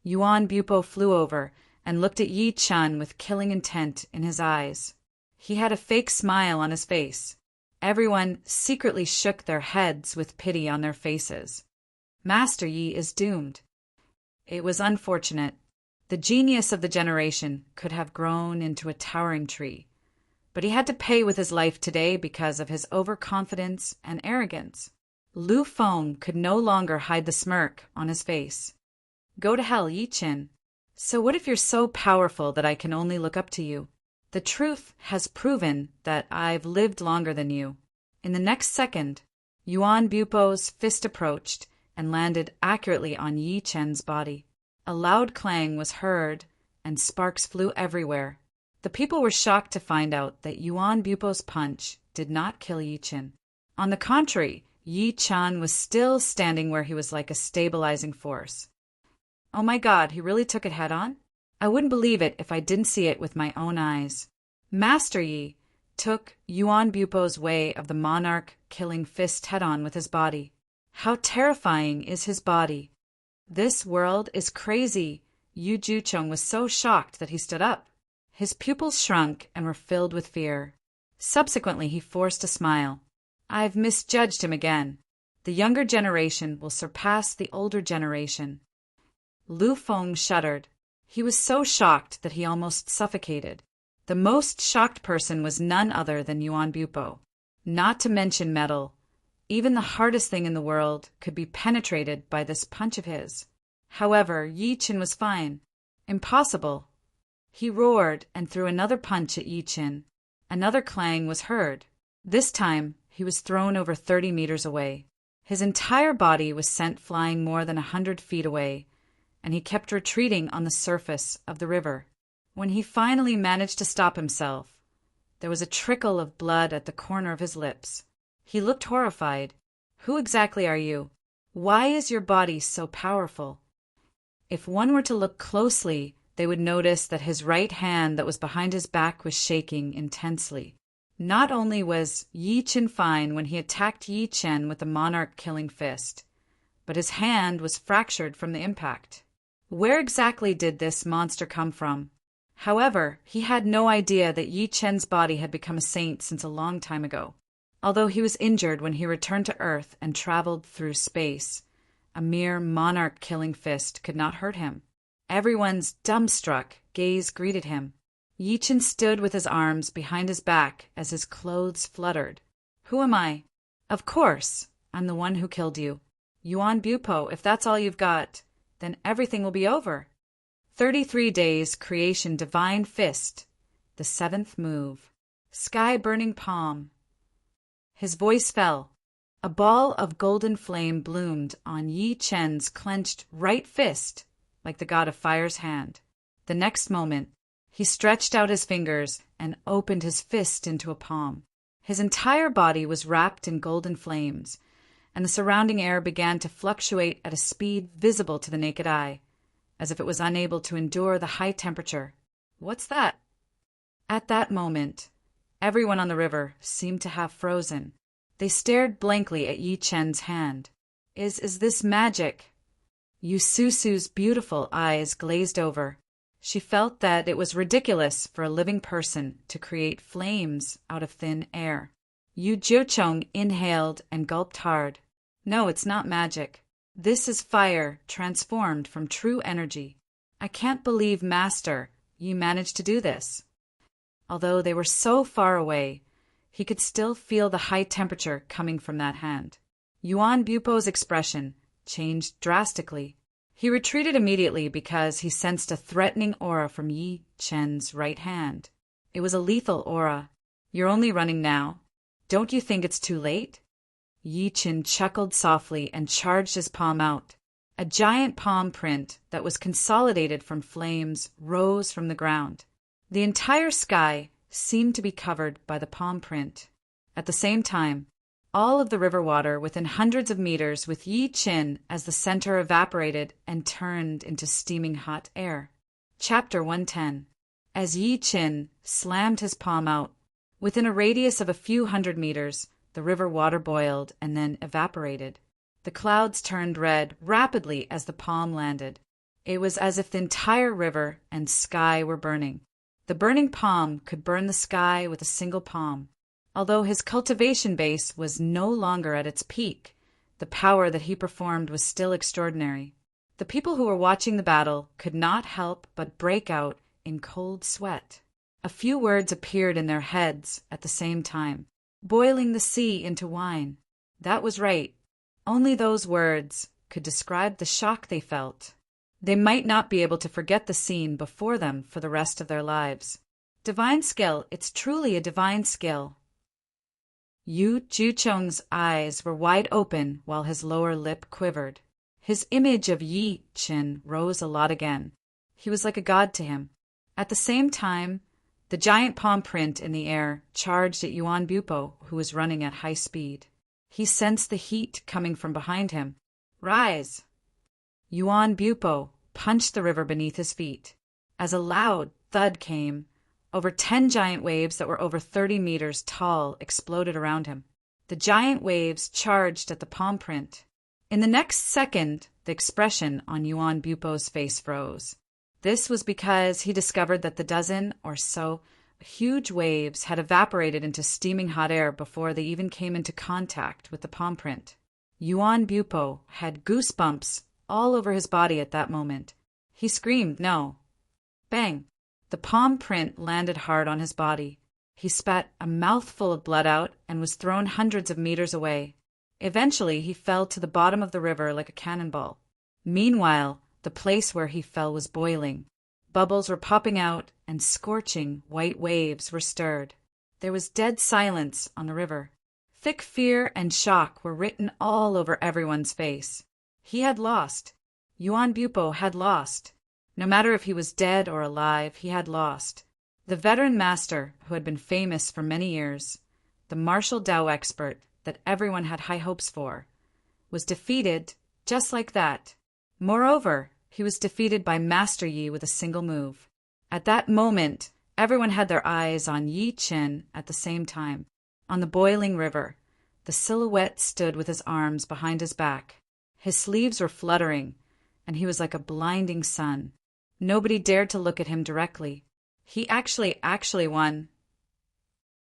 Yuan Bupo flew over and looked at Yi Chen with killing intent in his eyes. He had a fake smile on his face. Everyone secretly shook their heads with pity on their faces. Master Yi is doomed. It was unfortunate. The genius of the generation could have grown into a towering tree, but he had to pay with his life today because of his overconfidence and arrogance. Lu Feng could no longer hide the smirk on his face. Go to hell, Yi Chen. So what if you're so powerful that I can only look up to you? The truth has proven that I've lived longer than you. In the next second, Yuan Bupo's fist approached and landed accurately on Yi Chen's body. A loud clang was heard, and sparks flew everywhere. The people were shocked to find out that Yuan Bupo's punch did not kill Yi Chen. On the contrary, Yi Chen was still standing where he was like a stabilizing force. Oh my God, he really took it head-on? I wouldn't believe it if I didn't see it with my own eyes. Master Yi took Yuan Bupo's way of the monarch killing fist head-on with his body. How terrifying is his body! This world is crazy. Yu Jucheng was so shocked that he stood up. His pupils shrunk and were filled with fear. Subsequently, he forced a smile. I've misjudged him again. The younger generation will surpass the older generation. Lu Feng shuddered. He was so shocked that he almost suffocated. The most shocked person was none other than Yuan Bupo. Not to mention metal. Even the hardest thing in the world could be penetrated by this punch of his. However, Yi Chen was fine. Impossible. He roared and threw another punch at Yi Chen. Another clang was heard. This time, he was thrown over 30 meters away. His entire body was sent flying more than 100 feet away, and he kept retreating on the surface of the river. When he finally managed to stop himself, there was a trickle of blood at the corner of his lips. He looked horrified. Who exactly are you? Why is your body so powerful? If one were to look closely, they would notice that his right hand that was behind his back was shaking intensely. Not only was Yi Chen fine when he attacked Yi Chen with the monarch killing fist, but his hand was fractured from the impact. Where exactly did this monster come from? However, he had no idea that Yi Chen's body had become a saint since a long time ago. Although he was injured when he returned to Earth and traveled through space, a mere monarch-killing fist could not hurt him. Everyone's dumbstruck gaze greeted him. Yi Chen stood with his arms behind his back as his clothes fluttered. Who am I? Of course, I'm the one who killed you. Yuan Bupo, if that's all you've got, then everything will be over. 33 days, creation, divine fist. The 7th move. Sky burning palm. His voice fell. A ball of golden flame bloomed on Yi Chen's clenched right fist, like the god of fire's hand. The next moment, he stretched out his fingers and opened his fist into a palm. His entire body was wrapped in golden flames, and the surrounding air began to fluctuate at a speed visible to the naked eye, as if it was unable to endure the high temperature. What's that? At that moment, everyone on the river seemed to have frozen. They stared blankly at Yi Chen's hand. Is this magic? Yu Susu's beautiful eyes glazed over. She felt that it was ridiculous for a living person to create flames out of thin air. Yu Jiucheng inhaled and gulped hard. No, it's not magic. This is fire transformed from true energy. I can't believe, Master, you managed to do this. Although they were so far away, he could still feel the high temperature coming from that hand. Yuan Bupo's expression changed drastically. He retreated immediately because he sensed a threatening aura from Yi Chen's right hand. It was a lethal aura. You're only running now. Don't you think it's too late? Yi Chen chuckled softly and charged his palm out. A giant palm print that was consolidated from flames rose from the ground. The entire sky seemed to be covered by the palm print. At the same time, all of the river water within hundreds of meters with Yi Chen as the center evaporated and turned into steaming hot air. Chapter 110. As Yi Chen slammed his palm out, within a radius of a few hundred meters, the river water boiled and then evaporated. The clouds turned red rapidly as the palm landed. It was as if the entire river and sky were burning. The burning palm could burn the sky with a single palm. Although his cultivation base was no longer at its peak, the power that he performed was still extraordinary. The people who were watching the battle could not help but break out in cold sweat. A few words appeared in their heads at the same time. Boiling the sea into wine. That was right. Only those words could describe the shock they felt. They might not be able to forget the scene before them for the rest of their lives. Divine skill, it's truly a divine skill. Yu Jiucheng's eyes were wide open while his lower lip quivered. His image of Yi Chen rose a lot again. He was like a god to him. At the same time, the giant palm print in the air charged at Yuan Bupo, who was running at high speed. He sensed the heat coming from behind him. Rise! Yuan Bupo punched the river beneath his feet. As a loud thud came, over 10 giant waves that were over 30 meters tall exploded around him. The giant waves charged at the palm print. In the next second, the expression on Yuan Bupo's face froze. This was because he discovered that the dozen or so huge waves had evaporated into steaming hot air before they even came into contact with the palm print. Yuan Bupo had goosebumps all over his body at that moment. He screamed, no. Bang! The palm print landed hard on his body. He spat a mouthful of blood out and was thrown hundreds of meters away. Eventually, he fell to the bottom of the river like a cannonball. Meanwhile, the place where he fell was boiling. Bubbles were popping out, and scorching white waves were stirred. There was dead silence on the river. Thick fear and shock were written all over everyone's face. He had lost. Yuan Bupo had lost. No matter if he was dead or alive, he had lost. The veteran master, who had been famous for many years, the martial Tao expert that everyone had high hopes for, was defeated just like that. Moreover, he was defeated by Master Yi with a single move. At that moment, everyone had their eyes on Yi Chen at the same time. On the boiling river, the silhouette stood with his arms behind his back. His sleeves were fluttering, and he was like a blinding sun. Nobody dared to look at him directly. He actually won.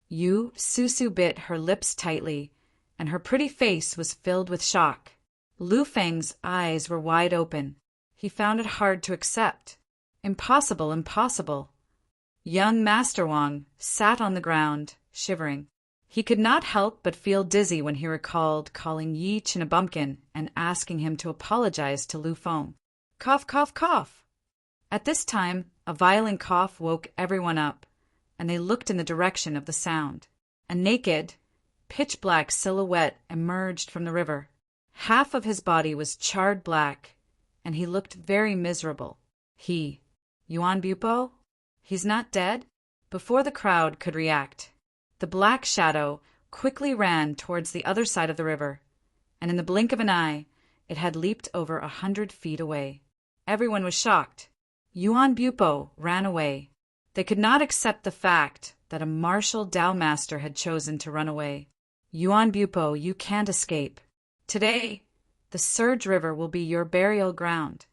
Yu Susu bit her lips tightly, and her pretty face was filled with shock. Lu Feng's eyes were wide open. He found it hard to accept. Impossible, impossible. Young Master Wang sat on the ground, shivering. He could not help but feel dizzy when he recalled calling Yi Chen a bumpkin and asking him to apologize to Lu Feng. Cough, cough, cough. At this time, a violent cough woke everyone up, and they looked in the direction of the sound. A naked, pitch-black silhouette emerged from the river. Half of his body was charred black, and he looked very miserable. Yuan Bupo? He's not dead? Before the crowd could react, the black shadow quickly ran towards the other side of the river, and in the blink of an eye, it had leaped over 100 feet away. Everyone was shocked. Yuan Bupo ran away. They could not accept the fact that a martial Tao master had chosen to run away. Yuan Bupo, you can't escape. Today, the Surge River will be your burial ground.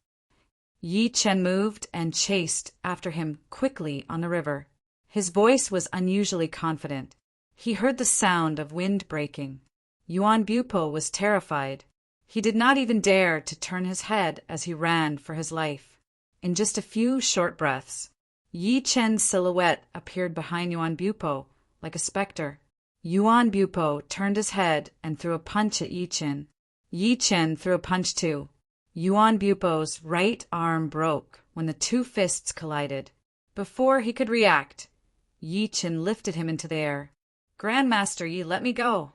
Yi Chen moved and chased after him quickly on the river. His voice was unusually confident. He heard the sound of wind breaking. Yuan Bupo was terrified. He did not even dare to turn his head as he ran for his life. In just a few short breaths, Yi Chen's silhouette appeared behind Yuan Bupo like a specter. Yuan Bupo turned his head and threw a punch at Yi Chen. Yi Chen threw a punch too. Yuan Bupo's right arm broke when the two fists collided. Before he could react, Yi Chen lifted him into the air. Grandmaster Yi, let me go.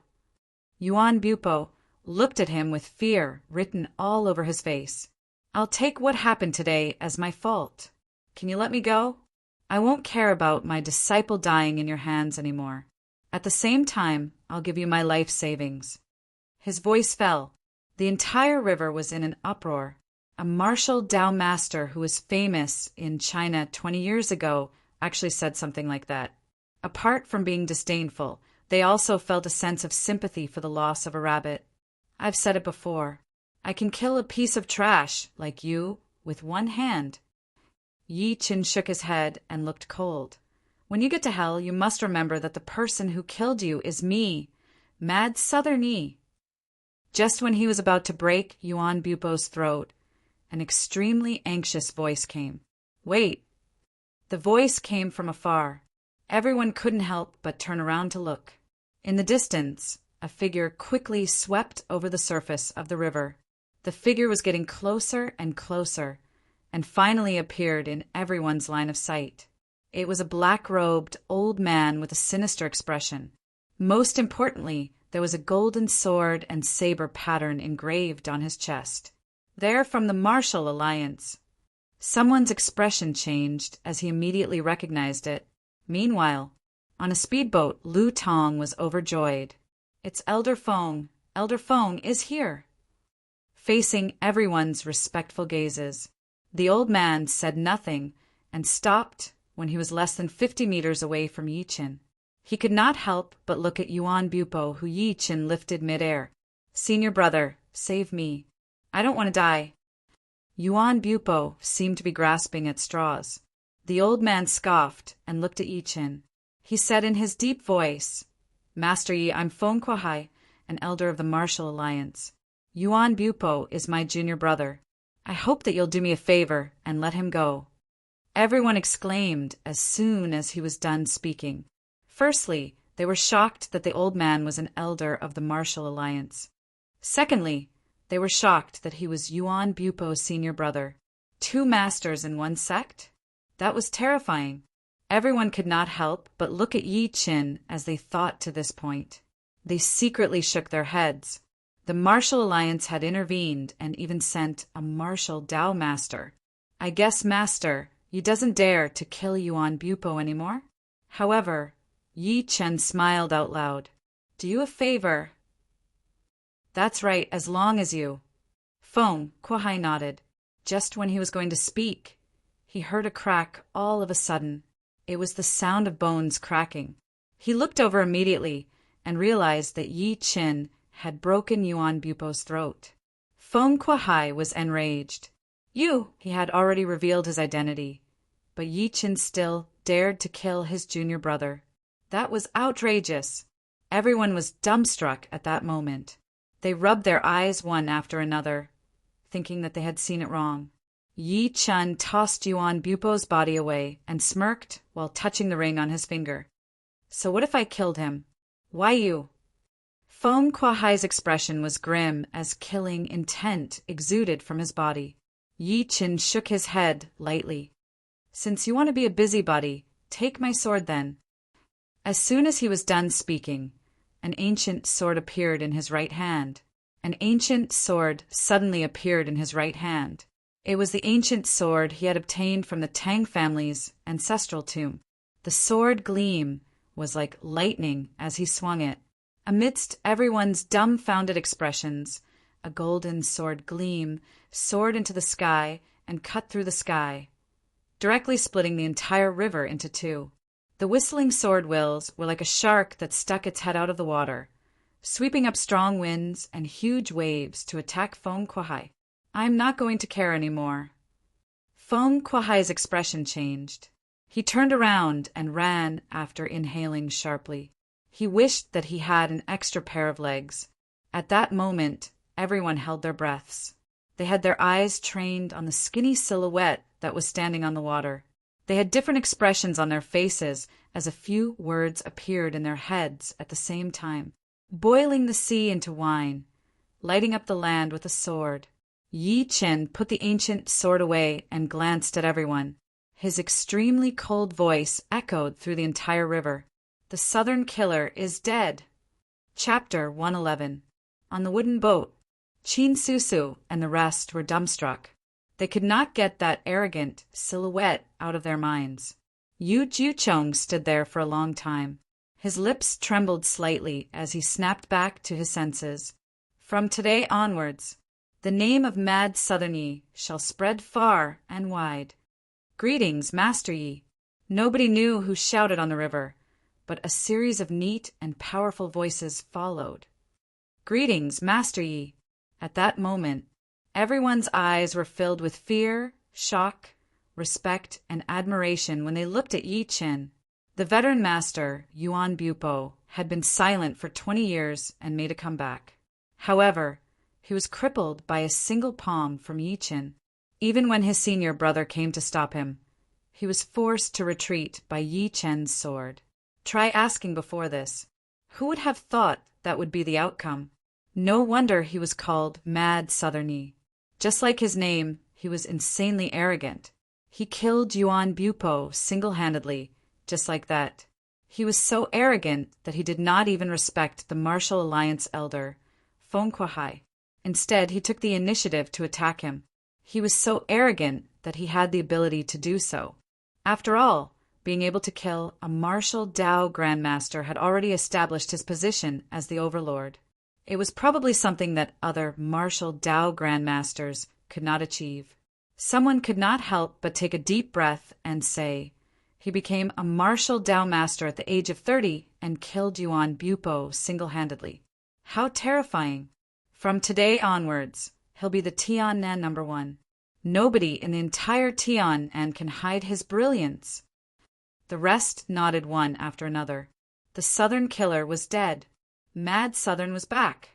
Yuan Bupo looked at him with fear written all over his face. I'll take what happened today as my fault. Can you let me go? I won't care about my disciple dying in your hands anymore. At the same time, I'll give you my life savings. His voice fell. The entire river was in an uproar. A martial Tao master who was famous in China 20 years ago actually said something like that. Apart from being disdainful, they also felt a sense of sympathy for the loss of a rabbit. I've said it before. I can kill a piece of trash like you with one hand. Yi Chen shook his head and looked cold. When you get to hell, you must remember that the person who killed you is me, Mad Southern Yi. Just when he was about to break Yuan Bupo's throat, an extremely anxious voice came. Wait. The voice came from afar. Everyone couldn't help but turn around to look. In the distance, a figure quickly swept over the surface of the river. The figure was getting closer and closer, and finally appeared in everyone's line of sight. It was a black-robed old man with a sinister expression. Most importantly, there was a golden sword and saber pattern engraved on his chest. They're from the Martial Alliance. Someone's expression changed as he immediately recognized it. Meanwhile, on a speedboat, Lu Tong was overjoyed. It's Elder Feng. Elder Feng is here. Facing everyone's respectful gazes, the old man said nothing and stopped when he was less than 50 meters away from Yi Chen. He could not help but look at Yuan Bupo, who Yi Chen lifted midair. Senior brother, save me. I don't want to die. Yuan Bupo seemed to be grasping at straws. The old man scoffed and looked at Yi Chen. He said in his deep voice, Master Yi, I'm Feng Kuai, an elder of the Martial Alliance. Yuan Bupo is my junior brother. I hope that you'll do me a favor and let him go. Everyone exclaimed as soon as he was done speaking. Firstly, they were shocked that the old man was an elder of the Martial Alliance. Secondly, they were shocked that he was Yuan Bupo's senior brother. 2 masters in one sect? That was terrifying. Everyone could not help but look at Yi Chen as they thought to this point. They secretly shook their heads. The Martial Alliance had intervened and even sent a martial Tao master. I guess, Master, you doesn't dare to kill Yuan Bupo anymore? However, Yi Chen smiled out loud. Do you a favor? That's right, as long as you. Feng Kuai nodded. Just when he was going to speak, he heard a crack all of a sudden. It was the sound of bones cracking. He looked over immediately and realized that Yi Chen had broken Yuan Bupo's throat. Feng Kuai was enraged. He had already revealed his identity, but Yi Chen still dared to kill his junior brother. That was outrageous. Everyone was dumbstruck at that moment. They rubbed their eyes one after another, thinking that they had seen it wrong. Yi Chun tossed Yuan Bupo's body away and smirked while touching the ring on his finger. So what if I killed him? Why you? Feng Kuahai's expression was grim as killing intent exuded from his body. Yi Chun shook his head lightly. Since you want to be a busybody, take my sword then. As soon as he was done speaking, an ancient sword appeared in his right hand. An ancient sword suddenly appeared in his right hand. It was the ancient sword he had obtained from the Tang family's ancestral tomb. The sword gleam was like lightning as he swung it. Amidst everyone's dumbfounded expressions, a golden sword gleam soared into the sky and cut through the sky, directly splitting the entire river into two. The whistling sword wills were like a shark that stuck its head out of the water, sweeping up strong winds and huge waves to attack Feng Kuahai. I'm not going to care anymore. Feng Kuahai's expression changed. He turned around and ran after inhaling sharply. He wished that he had an extra pair of legs. At that moment, everyone held their breaths. They had their eyes trained on the skinny silhouette that was standing on the water. They had different expressions on their faces as a few words appeared in their heads at the same time. Boiling the sea into wine, lighting up the land with a sword. Yi Chun put the ancient sword away and glanced at everyone. His extremely cold voice echoed through the entire river. The Southern Killer is dead. Chapter 111. On the wooden boat, Qin Susu and the rest were dumbstruck. They could not get that arrogant silhouette out of their minds. Yu Juchong stood there for a long time. His lips trembled slightly as he snapped back to his senses. From today onwards, the name of Mad Southern Yi shall spread far and wide. Greetings, Master Yi. Nobody knew who shouted on the river, but a series of neat and powerful voices followed. Greetings, Master Yi. At that moment, everyone's eyes were filled with fear, shock, respect, and admiration when they looked at Yi Chun. The veteran master, Yuan Bupo, had been silent for 20 years and made a comeback. However, he was crippled by a single palm from Yi Chun. Even when his senior brother came to stop him, he was forced to retreat by Yi Chun's sword. Try asking before this. Who would have thought that would be the outcome? No wonder he was called Mad Southern Yi. Just like his name, he was insanely arrogant. He killed Yuan Bupo single-handedly, just like that. He was so arrogant that he did not even respect the Martial Alliance elder, Feng Kuahai. Instead, he took the initiative to attack him. He was so arrogant that he had the ability to do so. After all, being able to kill a martial Dao Grandmaster had already established his position as the Overlord. It was probably something that other martial Dao Grandmasters could not achieve. Someone could not help but take a deep breath and say, he became a martial Dao Master at the age of 30 and killed Yuan Bupo single-handedly. How terrifying. From today onwards, he'll be the Tiannan #1. Nobody in the entire Tiannan can hide his brilliance. The rest nodded one after another. The Southern Killer was dead. Mad Southern was back.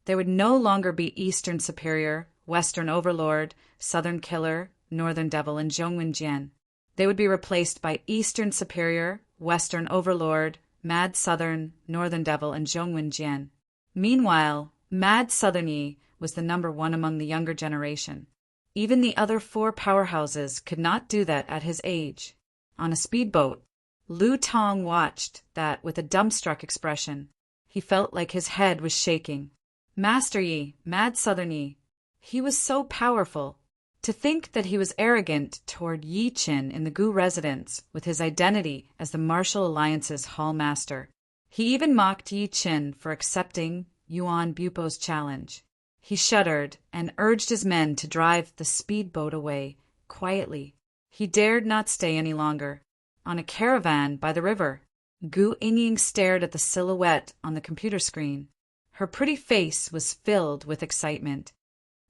There would no longer be Eastern Superior, Western Overlord, Southern Killer, Northern Devil, and Zhongwen Jian. They would be replaced by Eastern Superior, Western Overlord, Mad Southern, Northern Devil, and Zhongwen Jian. Meanwhile, Mad Southern Yi was the #1 among the younger generation. Even the other 4 powerhouses could not do that at his age. On a speedboat, Lu Tong watched that with a dumbstruck expression. He felt like his head was shaking. Master Yi, Mad Southern Yi. He was so powerful. To think that he was arrogant toward Yi Chun in the Gu residence with his identity as the Martial Alliance's Hall Master. He even mocked Yi Chun for accepting Yuan Bupo's challenge. He shuddered and urged his men to drive the speedboat away, quietly. He dared not stay any longer. On a caravan by the river, Gu Yingying stared at the silhouette on the computer screen. Her pretty face was filled with excitement.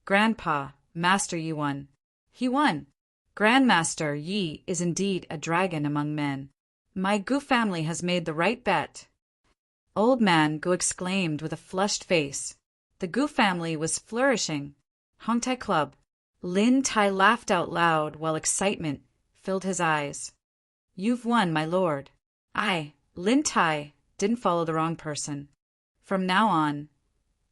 Grandpa, Master Yi won. He won. Grandmaster Yi is indeed a dragon among men. My Gu family has made the right bet. Old man Gu exclaimed with a flushed face. The Gu family was flourishing. Hongtai Club. Lin Tai laughed out loud while excitement filled his eyes. You've won, my lord. I, Lin Tai, didn't follow the wrong person. From now on,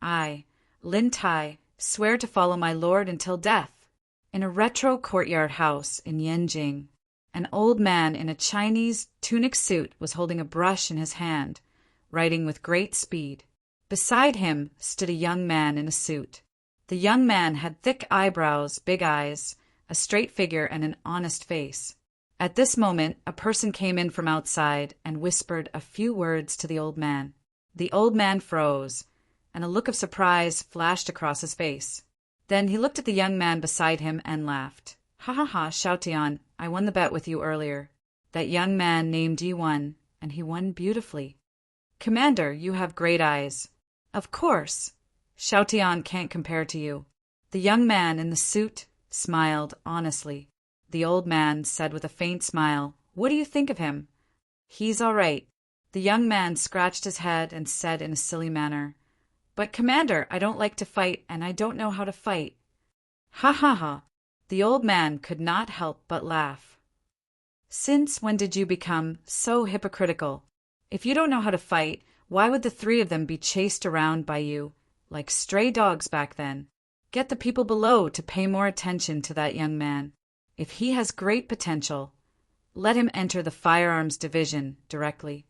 I, Lin Tai, swear to follow my lord until death. In a retro courtyard house in Yanjing, an old man in a Chinese tunic suit was holding a brush in his hand, writing with great speed. Beside him stood a young man in a suit. The young man had thick eyebrows, big eyes, a straight figure, and an honest face. At this moment, a person came in from outside and whispered a few words to the old man. The old man froze, and a look of surprise flashed across his face. Then he looked at the young man beside him and laughed. Ha ha ha, Xiaotian, I won the bet with you earlier. That young man named Yi won, and he won beautifully. Commander, you have great eyes. Of course. Xiaotian can't compare to you. The young man in the suit smiled honestly. The old man said with a faint smile, What do you think of him? He's all right. The young man scratched his head and said in a silly manner, But Commander, I don't like to fight, and I don't know how to fight. Ha ha ha. The old man could not help but laugh. Since when did you become so hypocritical? If you don't know how to fight, why would the three of them be chased around by you like stray dogs back then? Get the people below to pay more attention to that young man. If he has great potential, let him enter the firearms division directly.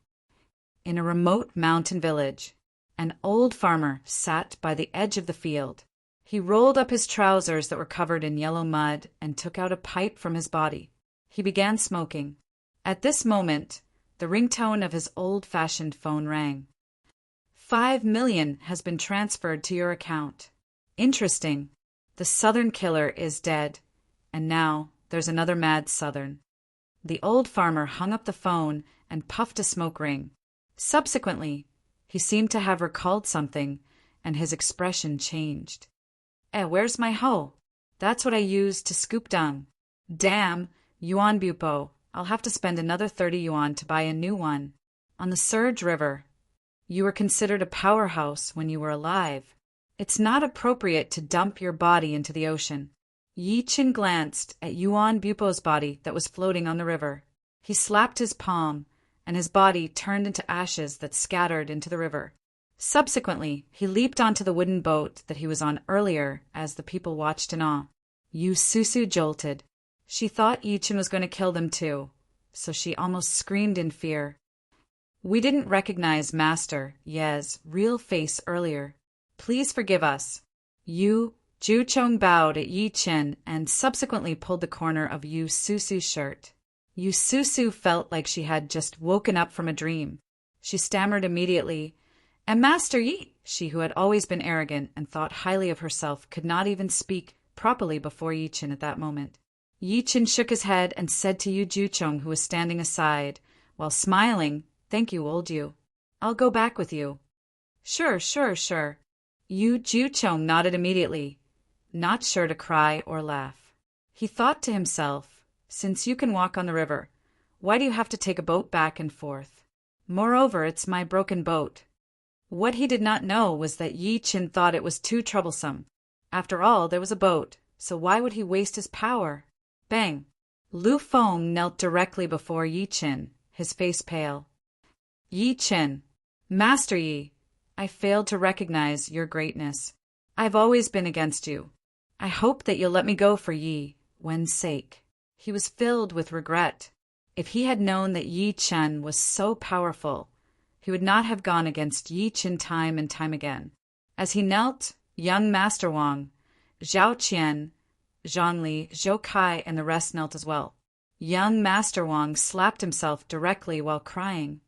In a remote mountain village, an old farmer sat by the edge of the field. He rolled up his trousers that were covered in yellow mud and took out a pipe from his body. He began smoking. At this moment, the ringtone of his old-fashioned phone rang. 5 million has been transferred to your account. Interesting. The Southern killer is dead, and now there's another mad Southern. The old farmer hung up the phone and puffed a smoke ring. Subsequently, he seemed to have recalled something, and his expression changed. Where's my hoe? That's what I used to scoop dung. Damn, yuan bupo. I'll have to spend another 30 yuan to buy a new one. On the Surge River, you were considered a powerhouse when you were alive. It's not appropriate to dump your body into the ocean. Yi Qin glanced at Yuan Bupo's body that was floating on the river. He slapped his palm, and his body turned into ashes that scattered into the river. Subsequently, he leaped onto the wooden boat that he was on earlier as the people watched in awe. Yu Susu jolted. She thought Yi Qin was going to kill them too, so she almost screamed in fear. We didn't recognize Master Ye's real face earlier. Please forgive us. Yu Juchong bowed at Yi Qin and subsequently pulled the corner of Yu Susu's shirt. Yu Susu felt like she had just woken up from a dream. She stammered immediately, And Master Yi, she who had always been arrogant and thought highly of herself, could not even speak properly before Yi Qin at that moment. Yi Qin shook his head and said to Yu Juchong, who was standing aside, while smiling, Thank you, old Yu. I'll go back with you. Sure. Yu Juchong nodded immediately, not sure to cry or laugh. He thought to himself, Since you can walk on the river, why do you have to take a boat back and forth? Moreover, it's my broken boat. What he did not know was that Yi Qin thought it was too troublesome. After all, there was a boat, so why would he waste his power? Bang! Lu Feng knelt directly before Yi Qin, his face pale. Yi Qin, Master Yi, I failed to recognize your greatness. I've always been against you. I hope that you'll let me go for Yi Wen's sake. He was filled with regret. If he had known that Yi Qin was so powerful, he would not have gone against Yi Qin time and time again. As he knelt, young Master Wang, Zhao Qian, Zhongli, Zhou Kai, and the rest knelt as well. Young Master Wang slapped himself directly while crying.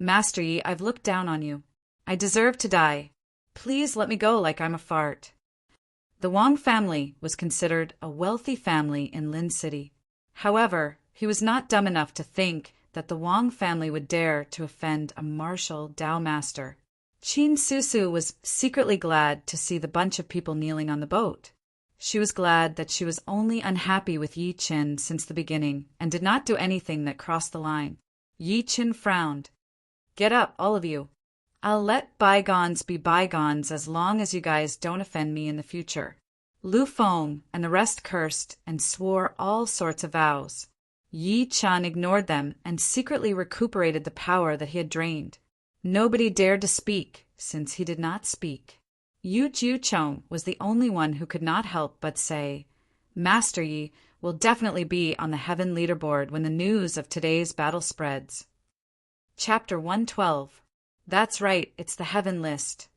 Master Yi, I've looked down on you. I deserve to die. Please let me go like I'm a fart. The Wang family was considered a wealthy family in Lin City. However, he was not dumb enough to think that the Wang family would dare to offend a martial Dao master. Qin Susu was secretly glad to see the bunch of people kneeling on the boat. She was glad that she was only unhappy with Yi Qin since the beginning and did not do anything that crossed the line. Yi Qin frowned. Get up, all of you. I'll let bygones be bygones as long as you guys don't offend me in the future. Lu Feng and the rest cursed and swore all sorts of vows. Yi Chen ignored them and secretly recuperated the power that he had drained. Nobody dared to speak, since he did not speak. Yu Jiucheng was the only one who could not help but say, "Master Yi will definitely be on the heaven leaderboard when the news of today's battle spreads." Chapter 112. That's right, it's the heaven list.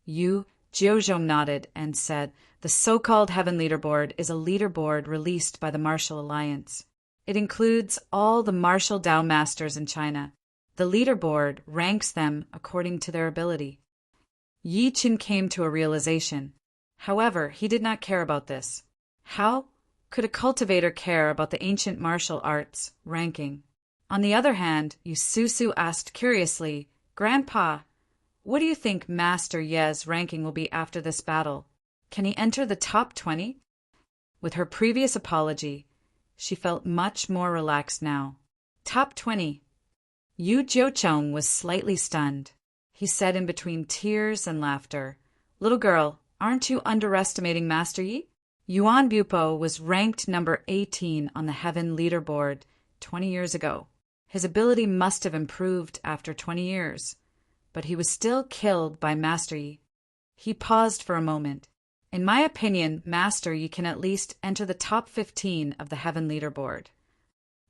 Yu Jiuzhong nodded and said, "The so-called heaven leaderboard is a leaderboard released by the Martial Alliance. It includes all the martial Dao masters in China. The leaderboard ranks them according to their ability." Yi Qin came to a realization. However, he did not care about this. How could a cultivator care about the ancient martial arts ranking? On the other hand, Yu Susu asked curiously, "Grandpa, what do you think Master Ye's ranking will be after this battle? Can he enter the top 20? With her previous apology, she felt much more relaxed now. Top 20. Yu Jiucheng was slightly stunned. He said in between tears and laughter, "Little girl, aren't you underestimating Master Yi? Yuan Bupo was ranked number 18 on the heaven leaderboard 20 years ago. His ability must have improved after 20 years, but he was still killed by Master Yi." He paused for a moment. "In my opinion, Master Yi can at least enter the top 15 of the heaven leaderboard."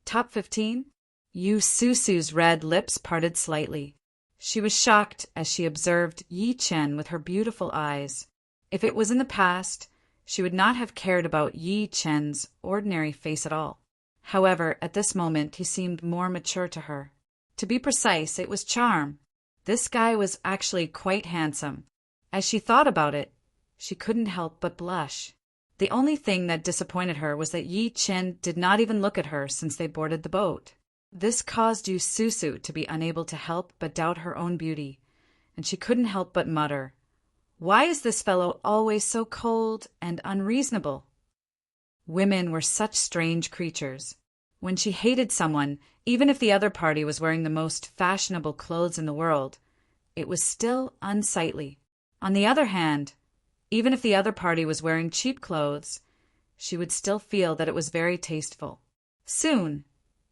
Top 15? Yu Susu's red lips parted slightly. She was shocked as she observed Yi Chen with her beautiful eyes. If it was in the past, she would not have cared about Yi Chen's ordinary face at all. However, at this moment he seemed more mature to her. To be precise, it was charm. This guy was actually quite handsome. As she thought about it, she couldn't help but blush. The only thing that disappointed her was that Yi Chen did not even look at her since they boarded the boat. This caused Yu Susu to be unable to help but doubt her own beauty, and she couldn't help but mutter, "Why is this fellow always so cold and unreasonable?" Women were such strange creatures. When she hated someone, even if the other party was wearing the most fashionable clothes in the world, it was still unsightly. On the other hand, even if the other party was wearing cheap clothes, she would still feel that it was very tasteful. Soon,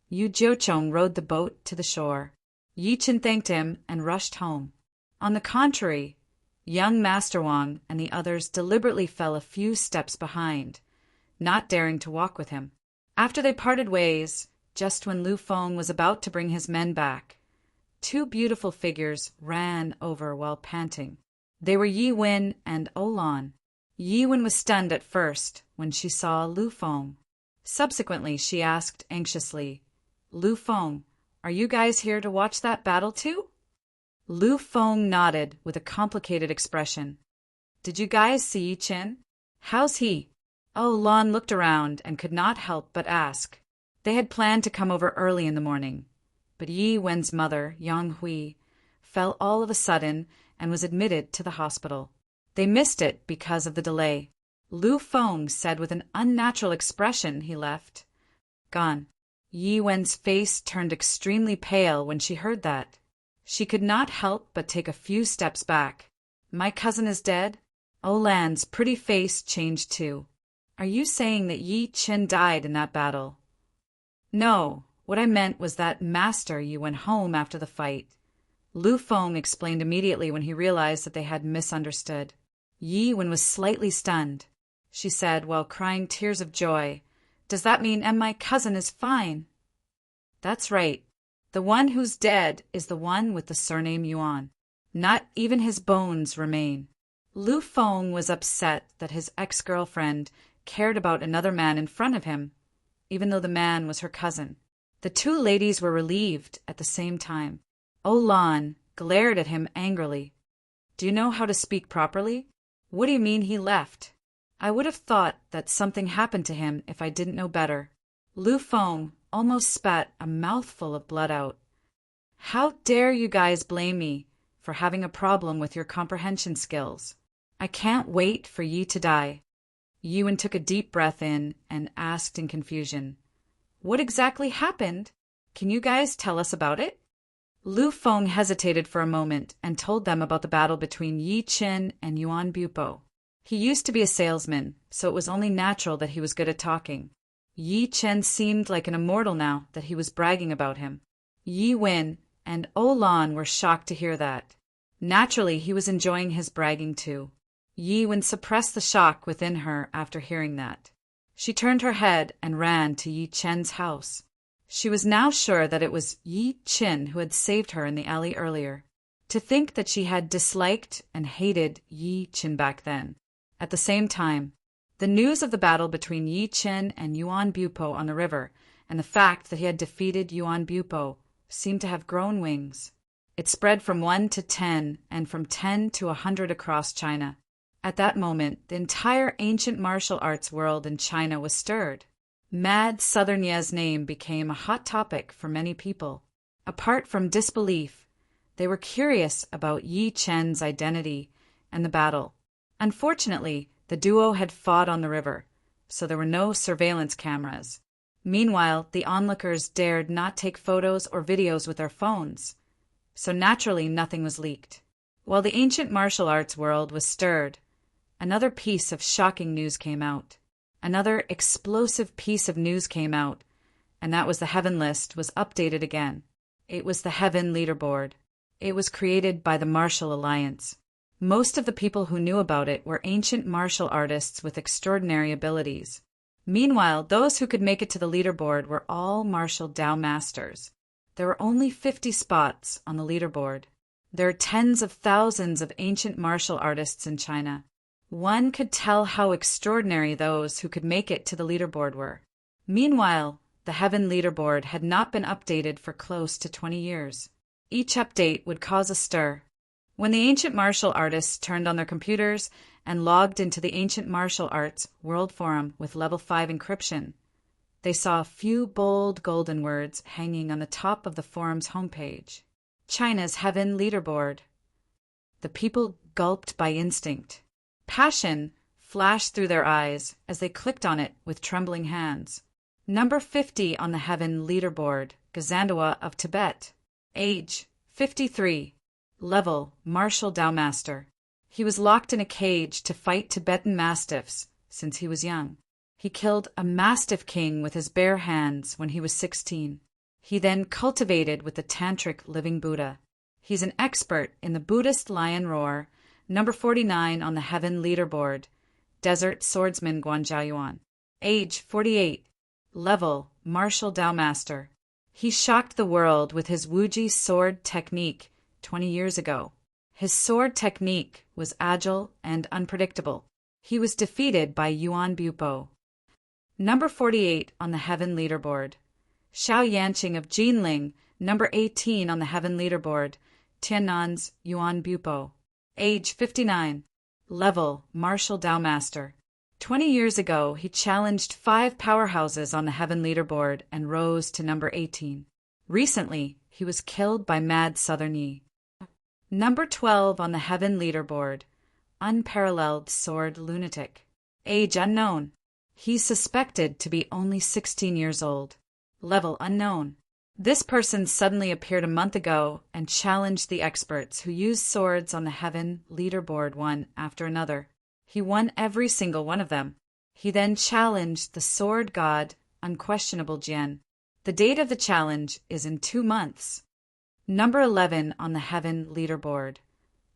Yu Jiucheng rowed the boat to the shore. Yi Chen thanked him and rushed home. On the contrary, young Master Wang and the others deliberately fell a few steps behind, not daring to walk with him. After they parted ways, just when Lu Feng was about to bring his men back, two beautiful figures ran over while panting. They were Yi Wen and Olan. Yi Wen was stunned at first when she saw Lu Feng. Subsequently, she asked anxiously, "Lu Feng, are you guys here to watch that battle too?" Lu Feng nodded with a complicated expression. "Did you guys see Yi Chen? How's he?" Oh, Lan looked around and could not help but ask. They had planned to come over early in the morning, but Yi Wen's mother, Yang Hui, fell all of a sudden and was admitted to the hospital. They missed it because of the delay. Lu Feng said with an unnatural expression he left. Gone. Yi Wen's face turned extremely pale when she heard that. She could not help but take a few steps back. "My cousin is dead?" Olan's pretty face changed too. "Are you saying that Yi Chen died in that battle?" "No, what I meant was that Master Yi went home after the fight." Lu Feng explained immediately when he realized that they had misunderstood. Yi Wen was slightly stunned. She said while crying tears of joy, "Does that mean my cousin is fine?" "That's right. The one who's dead is the one with the surname Yuan. Not even his bones remain." Lu Feng was upset that his ex-girlfriend cared about another man in front of him, even though the man was her cousin. The two ladies were relieved at the same time. Olan glared at him angrily. "Do you know how to speak properly? What do you mean he left? I would have thought that something happened to him if I didn't know better." Lu Feng almost spat a mouthful of blood out. "How dare you guys blame me for having a problem with your comprehension skills? I can't wait for Yi to die." Yuan took a deep breath in and asked in confusion, "What exactly happened? Can you guys tell us about it?" Lu Feng hesitated for a moment and told them about the battle between Yi Chen and Yuan Bupo. He used to be a salesman, so it was only natural that he was good at talking. Yi Chen seemed like an immortal now that he was bragging about him. Yi Wen and Olan were shocked to hear that. Naturally, he was enjoying his bragging too. Yi Wen suppressed the shock within her after hearing that. She turned her head and ran to Yi Chen's house. She was now sure that it was Yi Chen who had saved her in the alley earlier. To think that she had disliked and hated Yi Chen back then. At the same time, the news of the battle between Yi Chen and Yuan Bupo on the river, and the fact that he had defeated Yuan Bupo, seemed to have grown wings. It spread from 1 to 10, and from 10 to 100 across China. At that moment, the entire ancient martial arts world in China was stirred. Mad Southern Ye's name became a hot topic for many people. Apart from disbelief, they were curious about Yi Chen's identity and the battle. Unfortunately, the duo had fought on the river, so there were no surveillance cameras. Meanwhile, the onlookers dared not take photos or videos with their phones, so naturally nothing was leaked. While the ancient martial arts world was stirred, another piece of shocking news came out. Another explosive piece of news came out, and that was the Heaven list was updated again. It was the Heaven leaderboard. It was created by the Martial Alliance. Most of the people who knew about it were ancient martial artists with extraordinary abilities. Meanwhile, those who could make it to the leaderboard were all martial Dao masters. There were only 50 spots on the leaderboard. There are tens of thousands of ancient martial artists in China. One could tell how extraordinary those who could make it to the leaderboard were. Meanwhile, the Heaven leaderboard had not been updated for close to 20 years. Each update would cause a stir. When the ancient martial artists turned on their computers and logged into the Ancient Martial Arts World Forum with Level 5 encryption, they saw a few bold golden words hanging on the top of the forum's homepage. China's Heaven leaderboard. The people gulped by instinct. Passion flashed through their eyes as they clicked on it with trembling hands. Number 50 on the Heaven leaderboard, Gazandawa of Tibet. Age, 53. Level, Martial Dao Master. He was locked in a cage to fight Tibetan mastiffs since he was young. He killed a mastiff king with his bare hands when he was 16. He then cultivated with the Tantric Living Buddha. He's an expert in the Buddhist lion roar, number 49 on the Heaven leaderboard, Desert Swordsman Guanjiayuan. Age, 48. Level, Martial Dao Master. He shocked the world with his Wuji sword technique 20 years ago. His sword technique was agile and unpredictable. He was defeated by Yuan Bupo. Number 48 on the Heaven leaderboard. Xiao Yanqing of Jinling, number 18 on the Heaven leaderboard, Tiannan's Yuan Bupo. Age 59. Level, Martial Dao Master. 20 years ago, he challenged 5 powerhouses on the Heaven leaderboard and rose to number 18. Recently, he was killed by Mad Southern Yi. Number 12 on the Heaven leaderboard, Unparalleled Sword Lunatic. Age unknown. He's suspected to be only 16 years old. Level unknown. This person suddenly appeared a month ago and challenged the experts who used swords on the Heaven leaderboard one after another. He won every single one of them. He then challenged the sword god, Unquestionable Jian. The date of the challenge is in 2 months. Number 11 on the Heaven leaderboard.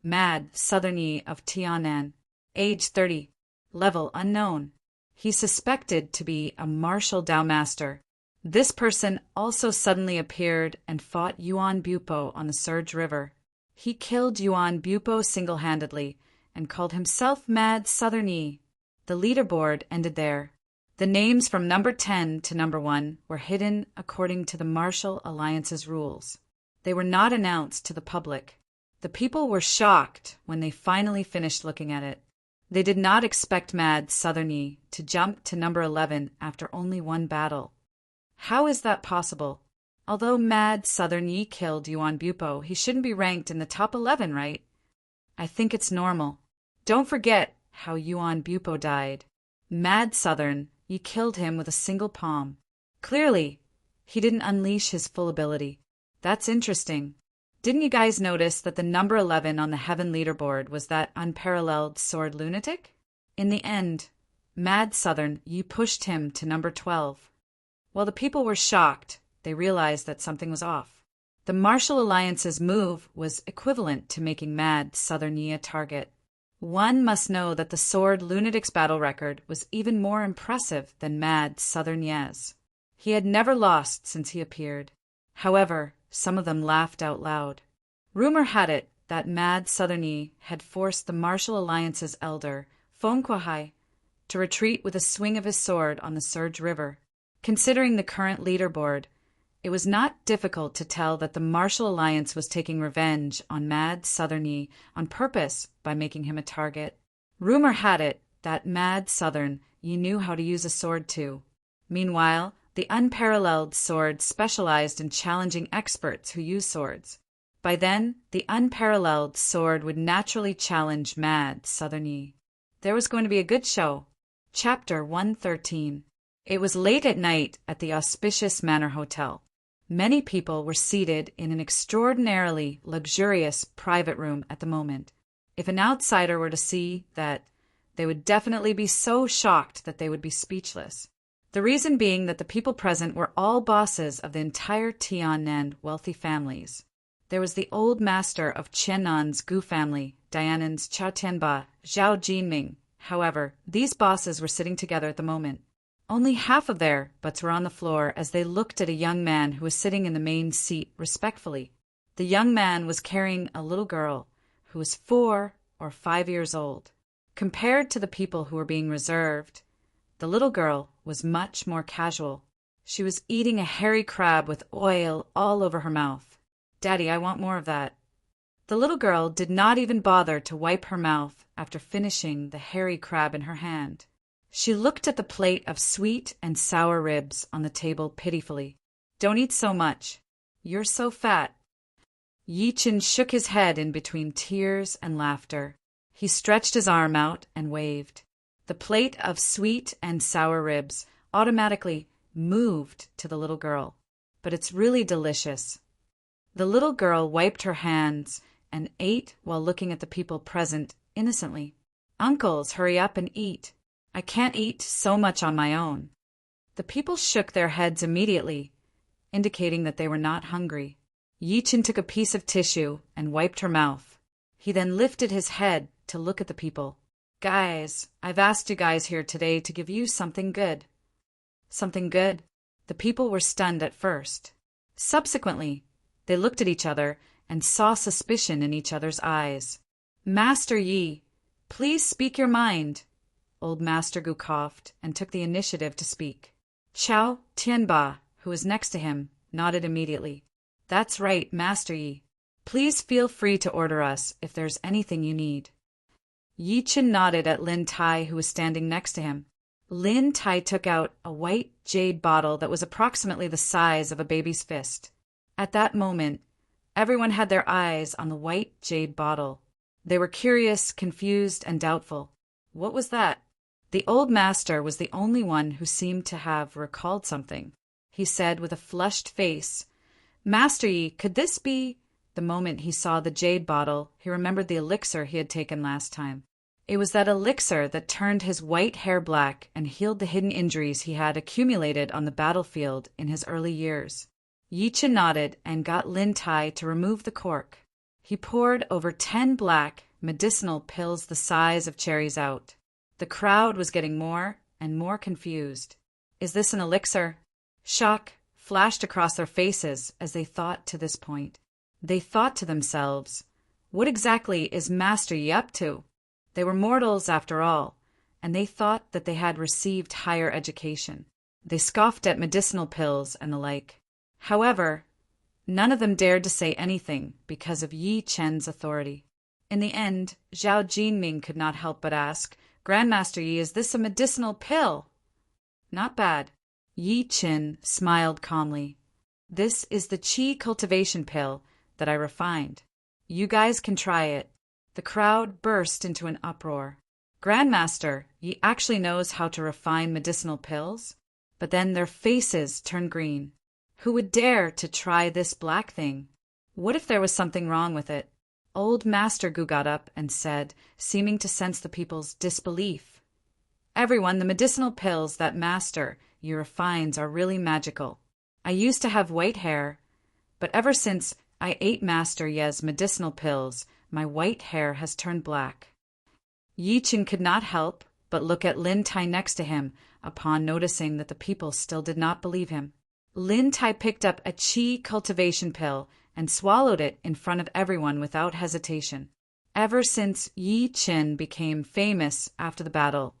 Mad Southern Yi of Tianan. Age 30. Level unknown. He's suspected to be a martial Dao master. This person also suddenly appeared and fought Yuan Bupo on the Surge River. He killed Yuan Bupo single-handedly and called himself Mad Southern Yi. The leaderboard ended there. The names from number 10 to number 1 were hidden according to the Martial Alliance's rules. They were not announced to the public. The people were shocked when they finally finished looking at it. They did not expect Mad Southern Yi to jump to number 11 after only one battle. How is that possible? Although Mad Southern Yi killed Yuan Bupo, he shouldn't be ranked in the top 11, right? I think it's normal. Don't forget how Yuan Bupo died. Mad Southern Yi killed him with a single palm. Clearly, he didn't unleash his full ability. That's interesting. Didn't you guys notice that the number 11 on the Heaven leaderboard was that Unparalleled Sword Lunatic? In the end, Mad Southern Yi pushed him to number 12. While the people were shocked, they realized that something was off. The Martial Alliance's move was equivalent to making Mad Southern Yi a target. One must know that the Sword Lunatics battle record was even more impressive than Mad Southern Yi's. He had never lost since he appeared. However, some of them laughed out loud. Rumor had it that Mad Southern Yi had forced the Martial Alliance's elder, Fong Kwahai, to retreat with a swing of his sword on the Surge River. Considering the current leaderboard, it was not difficult to tell that the Martial Alliance was taking revenge on Mad Southern Yi on purpose by making him a target. Rumor had it that Mad Southern Yi knew how to use a sword too. Meanwhile, the Unparalleled Sword specialized in challenging experts who use swords. By then, the Unparalleled Sword would naturally challenge Mad Southern Yi. There was going to be a good show. Chapter 113. It was late at night at the auspicious Manor Hotel. Many people were seated in an extraordinarily luxurious private room at the moment. If an outsider were to see that, they would definitely be so shocked that they would be speechless. The reason being that the people present were all bosses of the entire Tiannan wealthy families. There was the old master of Qiannan's Gu family, Dianan's Chao Tianba, Zhao Jinming. However, these bosses were sitting together at the moment. Only half of their butts were on the floor as they looked at a young man who was sitting in the main seat respectfully. The young man was carrying a little girl who was 4 or 5 years old. Compared to the people who were being reserved, the little girl was much more casual. She was eating a hairy crab with oil all over her mouth. "Daddy, I want more of that." The little girl did not even bother to wipe her mouth after finishing the hairy crab in her hand. She looked at the plate of sweet and sour ribs on the table pitifully. "Don't eat so much. You're so fat." Yi Qin shook his head in between tears and laughter. He stretched his arm out and waved. The plate of sweet and sour ribs automatically moved to the little girl. "But it's really delicious." The little girl wiped her hands and ate while looking at the people present innocently. "Uncles, hurry up and eat. I can't eat so much on my own." The people shook their heads immediately, indicating that they were not hungry. Yi Qin took a piece of tissue and wiped her mouth. He then lifted his head to look at the people. "Guys, I've asked you guys here today to give you something good." Something good? The people were stunned at first. Subsequently, they looked at each other and saw suspicion in each other's eyes. "Master Yi, please speak your mind." Old Master Gu coughed and took the initiative to speak. Chao Tianba, who was next to him, nodded immediately. "That's right, Master Yi. Please feel free to order us if there's anything you need." Yi Qin nodded at Lin Tai, who was standing next to him. Lin Tai took out a white jade bottle that was approximately the size of a baby's fist. At that moment, everyone had their eyes on the white jade bottle. They were curious, confused, and doubtful. What was that? The old master was the only one who seemed to have recalled something. He said with a flushed face, "Master Yi, could this be—" The moment he saw the jade bottle, he remembered the elixir he had taken last time. It was that elixir that turned his white hair black and healed the hidden injuries he had accumulated on the battlefield in his early years. Yi Qin nodded and got Lin Tai to remove the cork. He poured over 10 black, medicinal pills the size of cherries out. The crowd was getting more and more confused. Is this an elixir? Shock flashed across their faces as they thought to this point. They thought to themselves, what exactly is Master Yi up to? They were mortals after all, and they thought that they had received higher education. They scoffed at medicinal pills and the like. However, none of them dared to say anything because of Yi Chen's authority. In the end, Zhao Jinming could not help but ask, "Grandmaster Yi, is this a medicinal pill?" "Not bad." Yi Qin smiled calmly. "This is the qi cultivation pill that I refined. You guys can try it." The crowd burst into an uproar. "Grandmaster, Yi actually knows how to refine medicinal pills?" But then their faces turned green. Who would dare to try this black thing? What if there was something wrong with it? Old Master Gu got up and said, seeming to sense the people's disbelief, Everyone, the medicinal pills that Master Yi refines are really magical. I used to have white hair, but ever since I ate Master Yi's medicinal pills, my white hair has turned black." Yi Chen could not help but look at Lin Tai next to him upon noticing that the people still did not believe him. Lin Tai picked up a qi cultivation pill and swallowed it in front of everyone without hesitation. Ever since Yi Chen became famous after the battle,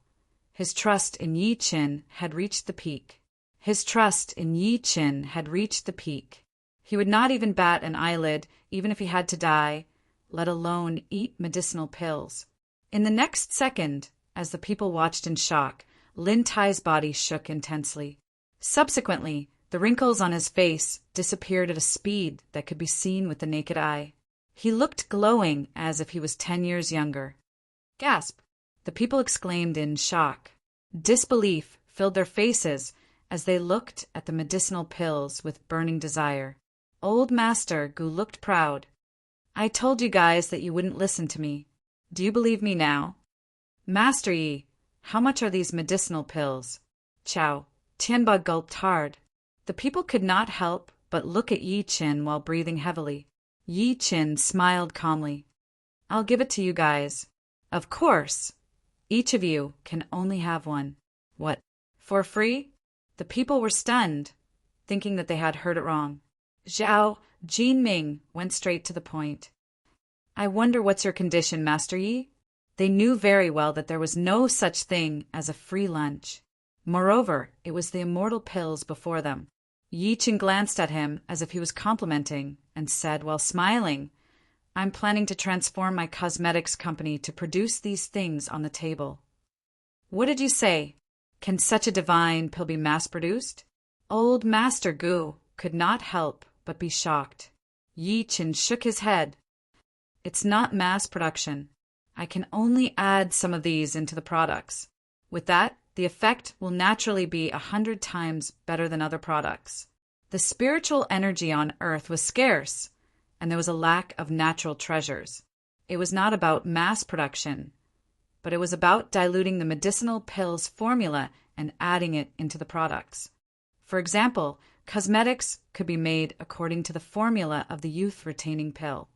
his trust in Yi Chen had reached the peak. He would not even bat an eyelid, even if he had to die, let alone eat medicinal pills. In the next second, as the people watched in shock, Lin Tai's body shook intensely. Subsequently, the wrinkles on his face disappeared at a speed that could be seen with the naked eye. He looked glowing as if he was 10 years younger. Gasp! The people exclaimed in shock. Disbelief filled their faces as they looked at the medicinal pills with burning desire. Old Master Gu looked proud. "I told you guys that you wouldn't listen to me. Do you believe me now?" "Master Yi, how much are these medicinal pills?" Chow Tianba gulped hard. The people could not help but look at Yi Chen while breathing heavily. Yi Chen smiled calmly. "I'll give it to you guys. Of course. Each of you can only have one." "What? For free?" The people were stunned, thinking that they had heard it wrong. Zhao Jinming went straight to the point. "I wonder what's your condition, Master Yi?" They knew very well that there was no such thing as a free lunch. Moreover, it was the immortal pills before them. Yi Chen glanced at him as if he was complimenting and said while smiling, "I'm planning to transform my cosmetics company to produce these things on the table." "What did you say? Can such a divine pill be mass-produced?" Old Master Gu could not help but be shocked. Yi Chen shook his head. "It's not mass production. I can only add some of these into the products. With that, the effect will naturally be 100 times better than other products." The spiritual energy on Earth was scarce, and there was a lack of natural treasures. It was not about mass production, but it was about diluting the medicinal pills formula and adding it into the products. For example, cosmetics could be made according to the formula of the youth-retaining pill.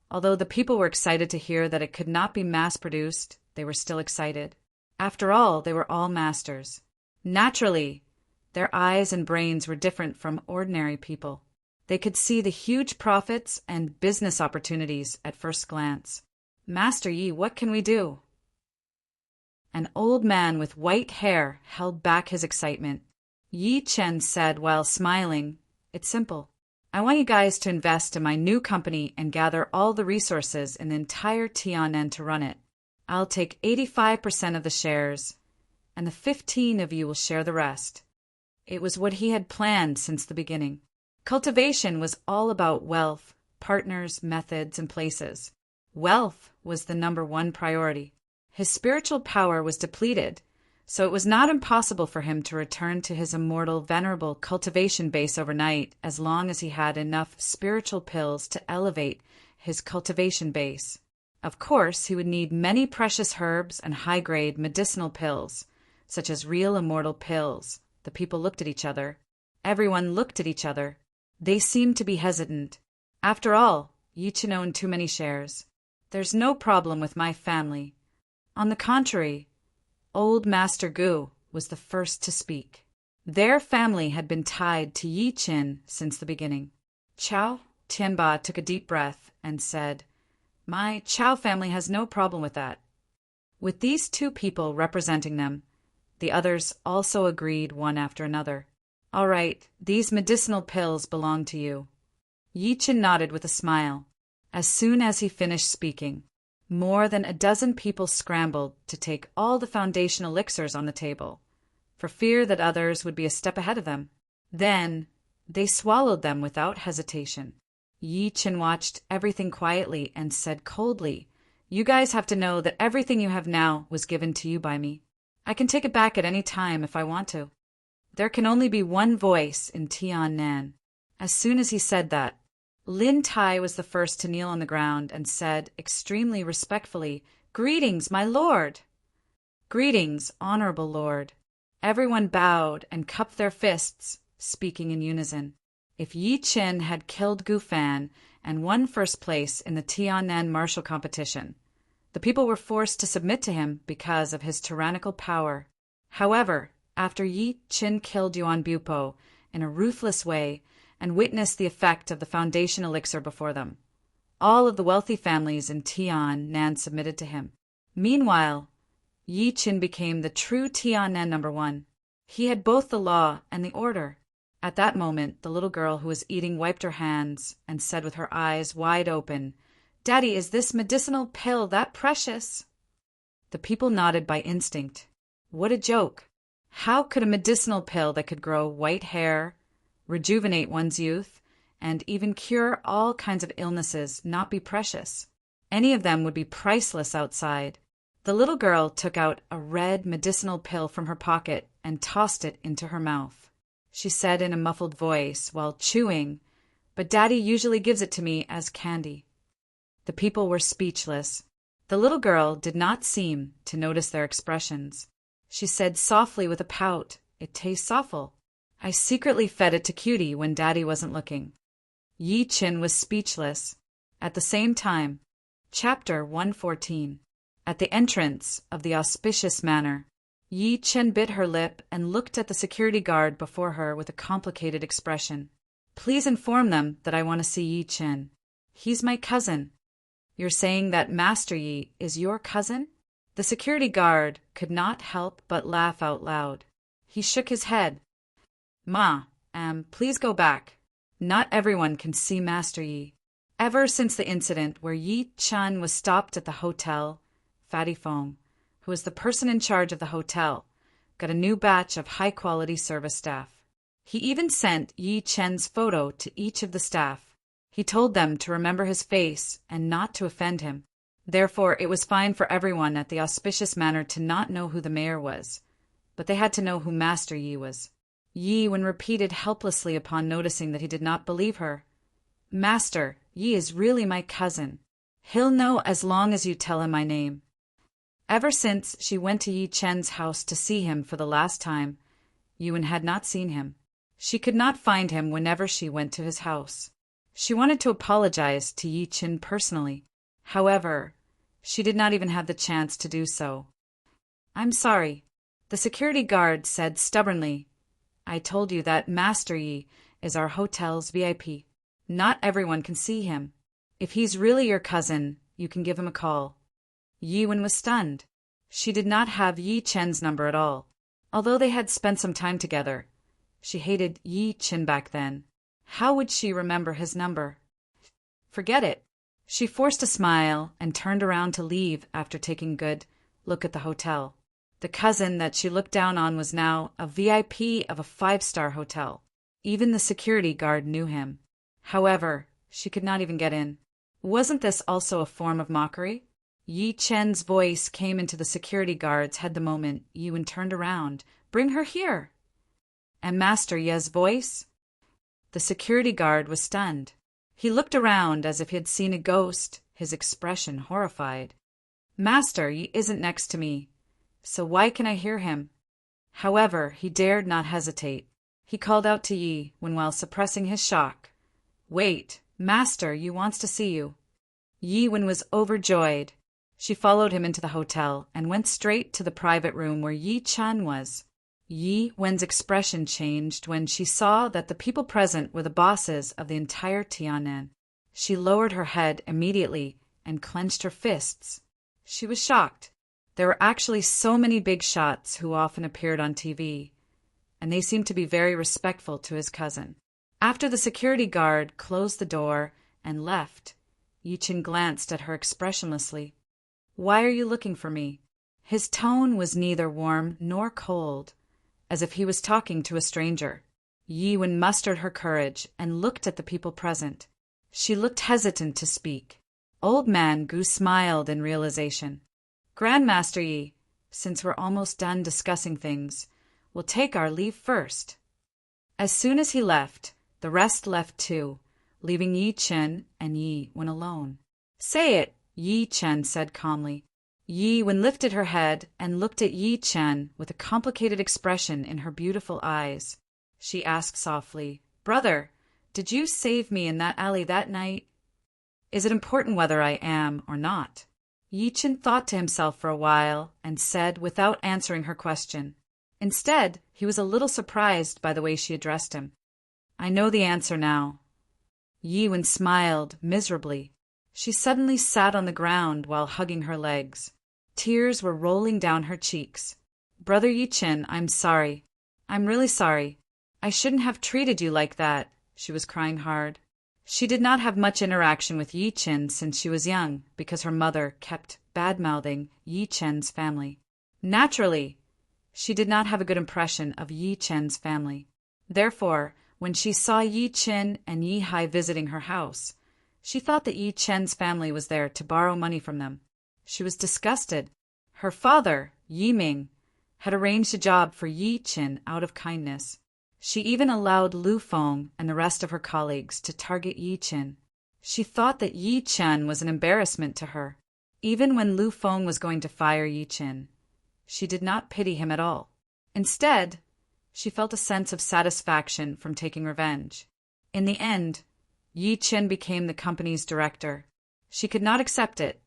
Although the people were excited to hear that it could not be mass-produced, they were still excited. After all, they were all masters. Naturally, their eyes and brains were different from ordinary people. They could see the huge profits and business opportunities at first glance. "Master Yi, what can we do?" An old man with white hair held back his excitement. Yi Chen said while smiling, "It's simple. I want you guys to invest in my new company and gather all the resources in the entire Tianen to run it. I'll take 85% of the shares, and the 15 of you will share the rest." It was what he had planned since the beginning. Cultivation was all about wealth, partners, methods, and places. Wealth was the number one priority. His spiritual power was depleted, so it was not impossible for him to return to his immortal, venerable cultivation base overnight as long as he had enough spiritual pills to elevate his cultivation base. Of course, he would need many precious herbs and high-grade medicinal pills, such as real immortal pills. The people looked at each other. Everyone looked at each other. They seemed to be hesitant. After all, Yi Chen owned too many shares. "There's no problem with my family." On the contrary, Old Master Gu was the first to speak. Their family had been tied to Yi Chen since the beginning. Chow Tianba took a deep breath and said, "My Chow family has no problem with that." With these two people representing them, the others also agreed one after another. "All right, these medicinal pills belong to you." Yi Chen nodded with a smile. As soon as he finished speaking, more than a dozen people scrambled to take all the foundation elixirs on the table, for fear that others would be a step ahead of them. Then they swallowed them without hesitation. Yi Chen watched everything quietly and said coldly, "You guys have to know that everything you have now was given to you by me. I can take it back at any time if I want to. There can only be one voice in Tianan." As soon as he said that, Lin Tai was the first to kneel on the ground and said, extremely respectfully, "Greetings, my lord!" "Greetings, honorable lord." Everyone bowed and cupped their fists, speaking in unison. If Yi Qin had killed Gu Fan and won first place in the Tiannan martial competition, the people were forced to submit to him because of his tyrannical power. However, after Yi Qin killed Yuan Bupo in a ruthless way and witnessed the effect of the foundation elixir before them, all of the wealthy families in Tiannan submitted to him. Meanwhile, Yi Qin became the true Tiannan #1. He had both the law and the order. At that moment, the little girl who was eating wiped her hands and said with her eyes wide open, "Daddy, is this medicinal pill that precious?" The people nodded by instinct. What a joke! How could a medicinal pill that could grow white hair, rejuvenate one's youth, and even cure all kinds of illnesses not be precious? Any of them would be priceless outside. The little girl took out a red medicinal pill from her pocket and tossed it into her mouth. She said in a muffled voice while chewing, "But Daddy usually gives it to me as candy." The people were speechless. The little girl did not seem to notice their expressions. She said softly with a pout, "It tastes awful. I secretly fed it to Cutie when Daddy wasn't looking." Yi Qin was speechless. At the same time, Chapter 114. At the entrance of the auspicious manor, Yi Qin bit her lip and looked at the security guard before her with a complicated expression. "Please inform them that I want to see Yi Qin. He's my cousin." "You're saying that Master Yi is your cousin?" The security guard could not help but laugh out loud. He shook his head. Please go back. Not everyone can see Master Yi." Ever since the incident where Yi Qin was stopped at the hotel, Fatty Fong, who was the person in charge of the hotel, got a new batch of high-quality service staff. He even sent Yi Qin's photo to each of the staff. He told them to remember his face and not to offend him. Therefore, it was fine for everyone at the auspicious manor to not know who the mayor was, but they had to know who Master Yi was. Yi Wen repeated helplessly upon noticing that he did not believe her, "Master, Yi is really my cousin. He'll know as long as you tell him my name." Ever since she went to Yi Qin's house to see him for the last time, Yi Wen had not seen him. She could not find him whenever she went to his house. She wanted to apologize to Yi Qin personally. However, she did not even have the chance to do so. "I'm sorry," the security guard said stubbornly. "I told you that Master Yi is our hotel's VIP. Not everyone can see him. If he's really your cousin, you can give him a call." Yi Wen was stunned. She did not have Yi Qin's number at all. Although they had spent some time together, she hated Yi Qin back then. How would she remember his number? Forget it. She forced a smile and turned around to leave after taking a good look at the hotel. The cousin that she looked down on was now a VIP of a 5-star hotel. Even the security guard knew him. However, she could not even get in. Wasn't this also a form of mockery? Yi Qin's voice came into the security guard's head the moment Yi Wen turned around. "Bring her here!" And Master Yi's voice? The security guard was stunned. He looked around as if he had seen a ghost, his expression horrified. "Master Yi isn't next to me, so why can I hear him?" However, he dared not hesitate. He called out to Yi Wen while suppressing his shock. "Wait, Master Yi wants to see you." Yi Wen was overjoyed. She followed him into the hotel and went straight to the private room where Yi Qin was. Yi Wen's expression changed when she saw that the people present were the bosses of the entire Tiannan. She lowered her head immediately and clenched her fists. She was shocked. There were actually so many big shots who often appeared on TV, and they seemed to be very respectful to his cousin. After the security guard closed the door and left, Yi Qin glanced at her expressionlessly. "Why are you looking for me?" His tone was neither warm nor cold, as if he was talking to a stranger. Yi Wen mustered her courage and looked at the people present. She looked hesitant to speak. Old Man Gu smiled in realization. "Grandmaster Yi, since we're almost done discussing things, we'll take our leave first." As soon as he left, the rest left too, leaving Yi Qin and Yi Wen alone. "Say it," Yi Qin said calmly. Yi Wen lifted her head and looked at Yi Chen with a complicated expression in her beautiful eyes. She asked softly, "Brother, did you save me in that alley that night? Is it important whether I am or not?" Yi Chen thought to himself for a while and said without answering her question. Instead, he was a little surprised by the way she addressed him. "I know the answer now." Yi Wen smiled miserably. She suddenly sat on the ground while hugging her legs. Tears were rolling down her cheeks. "Brother Yi Chen, I'm sorry. I'm really sorry. I shouldn't have treated you like that." She was crying hard. She did not have much interaction with Yi Chen since she was young because her mother kept bad-mouthing Yi Chen's family. Naturally, she did not have a good impression of Yi Chen's family. Therefore, when she saw Yi Chen and Yi Hai visiting her house, she thought that Yi Chen's family was there to borrow money from them. She was disgusted. Her father, Yi Ming, had arranged a job for Yi Chen out of kindness. She even allowed Lu Feng and the rest of her colleagues to target Yi Chen. She thought that Yi Chen was an embarrassment to her. Even when Lu Feng was going to fire Yi Chen, she did not pity him at all. Instead, she felt a sense of satisfaction from taking revenge. In the end, Yi Chen became the company's director. She could not accept it,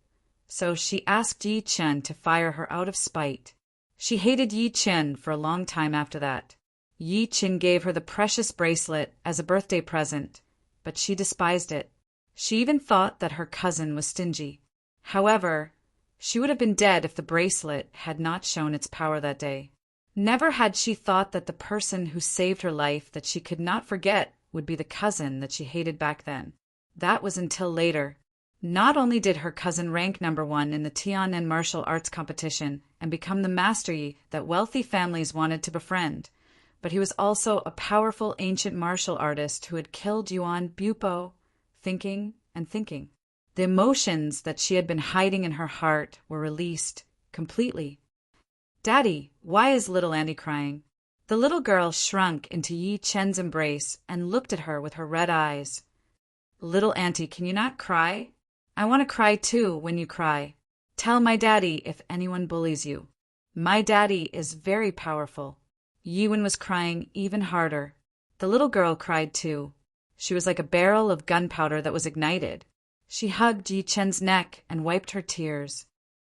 so she asked Yi Chen to fire her out of spite. She hated Yi Chen for a long time after that. Yi Chen gave her the precious bracelet as a birthday present, but she despised it. She even thought that her cousin was stingy. However, she would have been dead if the bracelet had not shown its power that day. Never had she thought that the person who saved her life that she could not forget would be the cousin that she hated back then. That was until later. Not only did her cousin rank #1 in the Tianan martial arts competition and become the master Yi that wealthy families wanted to befriend, but he was also a powerful ancient martial artist who had killed Yuan Bupo, thinking and thinking. The emotions that she had been hiding in her heart were released completely. "Daddy, why is little Andy crying?" The little girl shrunk into Yi Chen's embrace and looked at her with her red eyes. "Little auntie, can you not cry? I want to cry too when you cry. Tell my daddy if anyone bullies you. My daddy is very powerful." Yi Wen was crying even harder. The little girl cried too. She was like a barrel of gunpowder that was ignited. She hugged Yi Chen's neck and wiped her tears.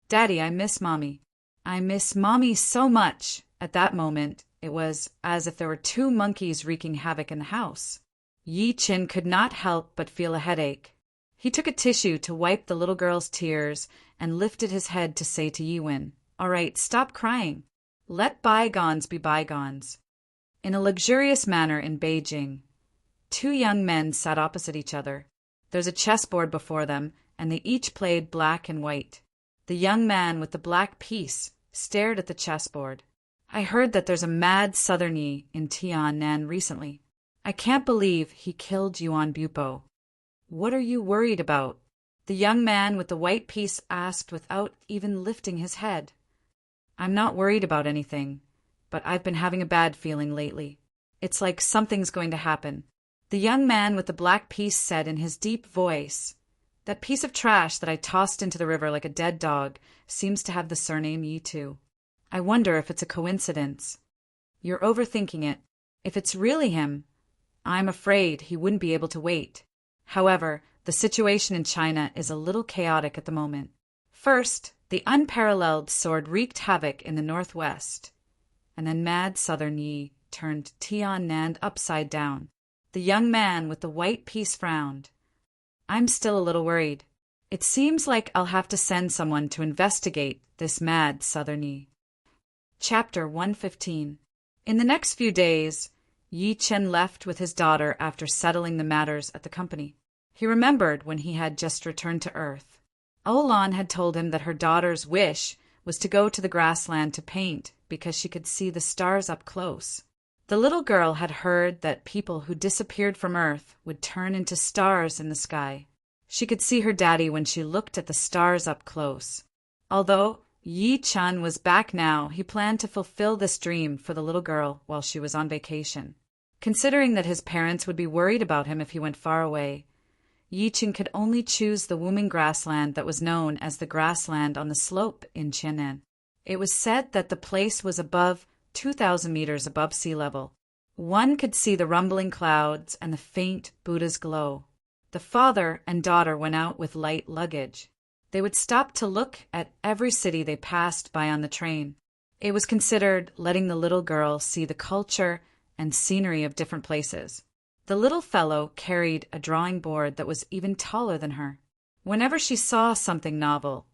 "Daddy, I miss Mommy. I miss Mommy so much." At that moment, it was as if there were two monkeys wreaking havoc in the house. Yi Chen could not help but feel a headache. He took a tissue to wipe the little girl's tears and lifted his head to say to Yi Wen, "All right, stop crying. Let bygones be bygones." In a luxurious manner in Beijing, two young men sat opposite each other. There's a chessboard before them, and they each played black and white. The young man with the black piece stared at the chessboard. "I heard that there's a mad Southern Yi in Tianan recently. I can't believe he killed Yuan Bupo. What are you worried about?" The young man with the white piece asked without even lifting his head. "I'm not worried about anything, but I've been having a bad feeling lately. It's like something's going to happen." The young man with the black piece said in his deep voice, "That piece of trash that I tossed into the river like a dead dog seems to have the surname Yi too. I wonder if it's a coincidence." "You're overthinking it. If it's really him, I'm afraid he wouldn't be able to wait. However, the situation in China is a little chaotic at the moment. First, the unparalleled sword wreaked havoc in the northwest, and then mad Southern Yi turned Tianan upside down." The young man with the white piece frowned. "I'm still a little worried. It seems like I'll have to send someone to investigate this mad Southern Yi." Chapter 115. In the next few days, Yi Chen left with his daughter after settling the matters at the company. He remembered when he had just returned to Earth. Olan had told him that her daughter's wish was to go to the grassland to paint because she could see the stars up close. The little girl had heard that people who disappeared from Earth would turn into stars in the sky. She could see her daddy when she looked at the stars up close. Although Yi Chen was back now, he planned to fulfill this dream for the little girl while she was on vacation. Considering that his parents would be worried about him if he went far away, Yi Chen could only choose the wooming grassland that was known as the grassland on the slope in Qianan. It was said that the place was above 2,000 meters above sea level. One could see the rumbling clouds and the faint Buddha's glow. The father and daughter went out with light luggage. They would stop to look at every city they passed by on the train. It was considered letting the little girl see the culture and scenery of different places. The little fellow carried a drawing board that was even taller than her. Whenever she saw something novel,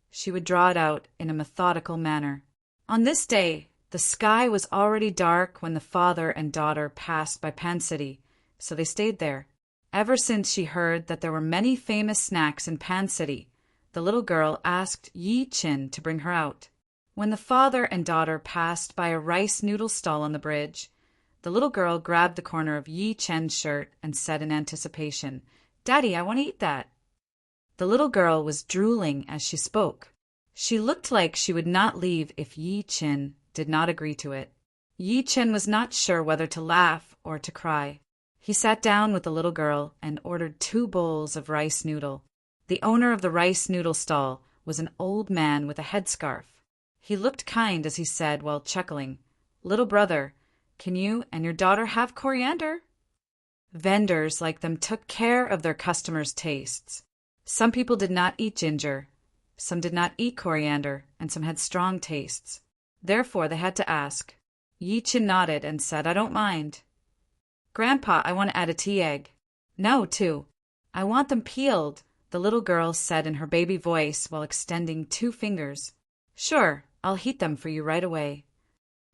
she would draw it out in a methodical manner. On this day, the sky was already dark when the father and daughter passed by Pan City, so they stayed there. Ever since she heard that there were many famous snacks in Pan City, the little girl asked Yi Chen to bring her out. When the father and daughter passed by a rice noodle stall on the bridge, the little girl grabbed the corner of Yi Chen's shirt and said in anticipation, "Daddy, I want to eat that." The little girl was drooling as she spoke. She looked like she would not leave if Yi Chen did not agree to it. Yi Chen was not sure whether to laugh or to cry. He sat down with the little girl and ordered 2 bowls of rice noodle. The owner of the rice noodle stall was an old man with a headscarf. He looked kind as he said while chuckling, "Little brother, can you and your daughter have coriander?" Vendors like them took care of their customers' tastes. Some people did not eat ginger, some did not eat coriander, and some had strong tastes. Therefore they had to ask. Yi Chen nodded and said, "I don't mind." "Grandpa, I want to add a tea egg." "No, too. I want them peeled," the little girl said in her baby voice while extending 2 fingers. "Sure, I'll heat them for you right away."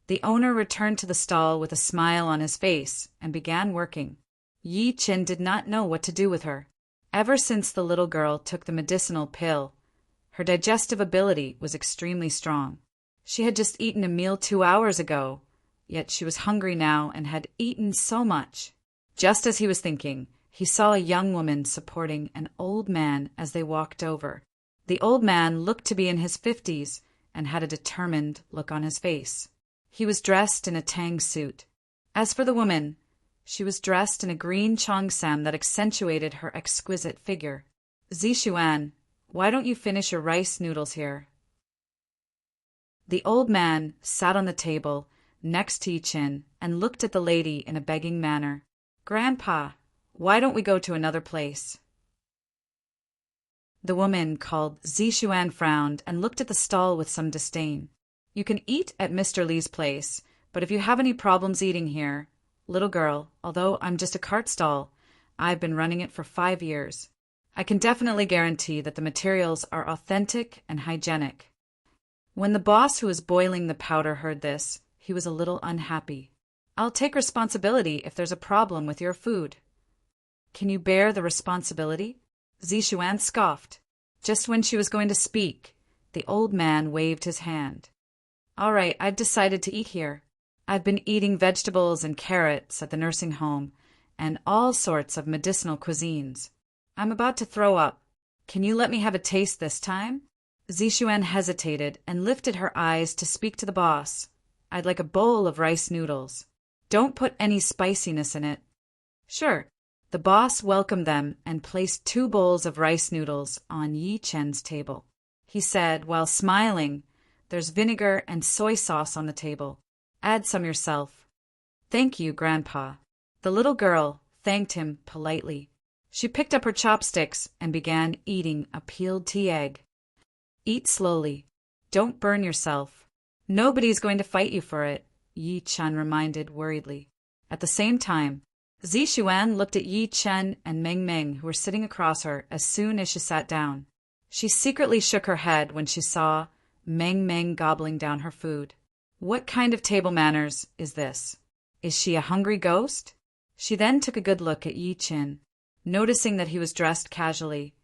The owner returned to the stall with a smile on his face and began working. Yi Chen did not know what to do with her. Ever since the little girl took the medicinal pill, her digestive ability was extremely strong. She had just eaten a meal 2 hours ago, yet she was hungry now and had eaten so much. Just as he was thinking, he saw a young woman supporting an old man as they walked over. The old man looked to be in his 50s and had a determined look on his face. He was dressed in a tang suit. As for the woman, she was dressed in a green cheongsam that accentuated her exquisite figure. "Zishuan, why don't you finish your rice noodles here?" The old man sat on the table next to Yi Chen and looked at the lady in a begging manner. "Grandpa, why don't we go to another place?" The woman called Zishuan frowned and looked at the stall with some disdain. "You can eat at Mr. Li's place, but if you have any problems eating here, little girl, although I'm just a cart stall, I've been running it for 5 years. I can definitely guarantee that the materials are authentic and hygienic." When the boss who was boiling the powder heard this, he was a little unhappy. "I'll take responsibility if there's a problem with your food." "Can you bear the responsibility?" Zishuan scoffed. Just when she was going to speak, the old man waved his hand. "All right, I've decided to eat here. I've been eating vegetables and carrots at the nursing home and all sorts of medicinal cuisines. I'm about to throw up. Can you let me have a taste this time?" Zishuan hesitated and lifted her eyes to speak to the boss. "I'd like a bowl of rice noodles. Don't put any spiciness in it." "Sure." The boss welcomed them and placed 2 bowls of rice noodles on Yi Chen's table. He said, while smiling, "There's vinegar and soy sauce on the table. Add some yourself." "Thank you, Grandpa." The little girl thanked him politely. She picked up her chopsticks and began eating a peeled tea egg. "Eat slowly. Don't burn yourself. Nobody's going to fight you for it," Yi Chen reminded worriedly. At the same time, Zishuan looked at Yi Chen and Meng Meng, who were sitting across her, as soon as she sat down. She secretly shook her head when she saw Meng Meng gobbling down her food. What kind of table manners is this? Is she a hungry ghost? She then took a good look at Yi Chen. Noticing that he was dressed casually,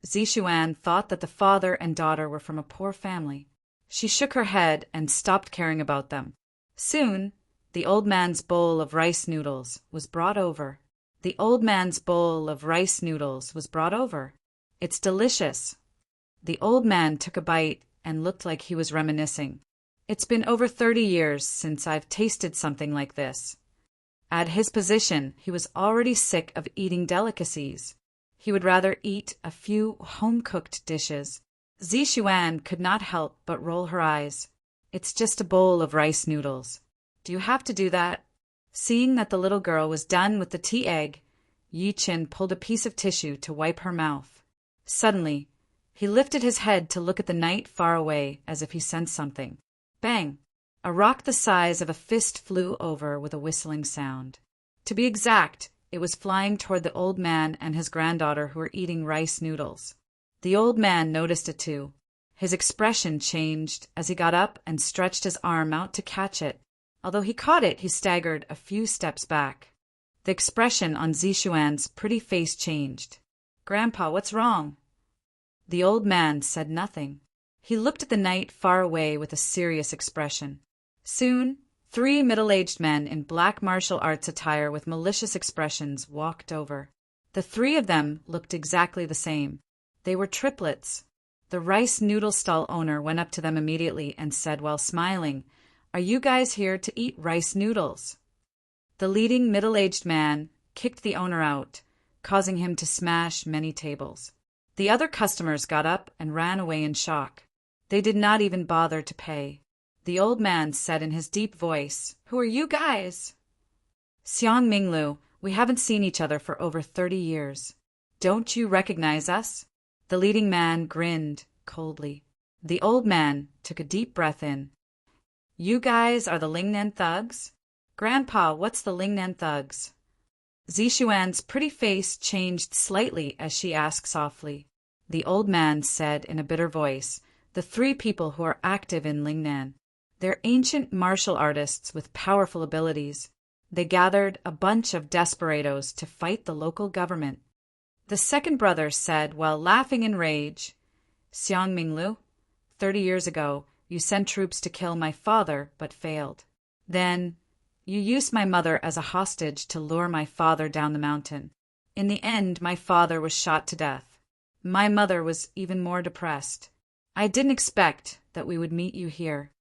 Zishuan thought that the father and daughter were from a poor family. She shook her head and stopped caring about them. Soon, the old man's bowl of rice noodles was brought over. The old man's bowl of rice noodles was brought over. "It's delicious." The old man took a bite and looked like he was reminiscing. "It's been over 30 years since I've tasted something like this." At his position, he was already sick of eating delicacies. He would rather eat a few home-cooked dishes. Zishuan could not help but roll her eyes. It's just a bowl of rice noodles. Do you have to do that? Seeing that the little girl was done with the tea egg, Yi Qin pulled a piece of tissue to wipe her mouth. Suddenly, he lifted his head to look at the night far away as if he sensed something. Bang! A rock the size of a fist flew over with a whistling sound. To be exact, it was flying toward the old man and his granddaughter who were eating rice noodles. The old man noticed it too. His expression changed as he got up and stretched his arm out to catch it. Although he caught it, he staggered a few steps back. The expression on Zishuan's pretty face changed. "Grandpa, what's wrong?" The old man said nothing. He looked at the night far away with a serious expression. Soon, 3 middle-aged men in black martial arts attire with malicious expressions walked over. The 3 of them looked exactly the same. They were triplets. The rice noodle stall owner went up to them immediately and said while smiling, "Are you guys here to eat rice noodles?" The leading middle-aged man kicked the owner out, causing him to smash many tables. The other customers got up and ran away in shock. They did not even bother to pay. The old man said in his deep voice, "Who are you guys?" "Xiang Minglu, we haven't seen each other for over 30 years. Don't you recognize us?" The leading man grinned coldly. The old man took a deep breath in. "You guys are the Lingnan thugs?" "Grandpa, what's the Lingnan thugs?" Zishuan's pretty face changed slightly as she asked softly. The old man said in a bitter voice, "The 3 people who are active in Lingnan. They're ancient martial artists with powerful abilities. They gathered a bunch of desperados to fight the local government." The second brother said while laughing in rage, "Xiang Minglu, 30 years ago, you sent troops to kill my father but failed. Then you used my mother as a hostage to lure my father down the mountain. In the end, my father was shot to death. My mother was even more depressed. I didn't expect that we would meet you here.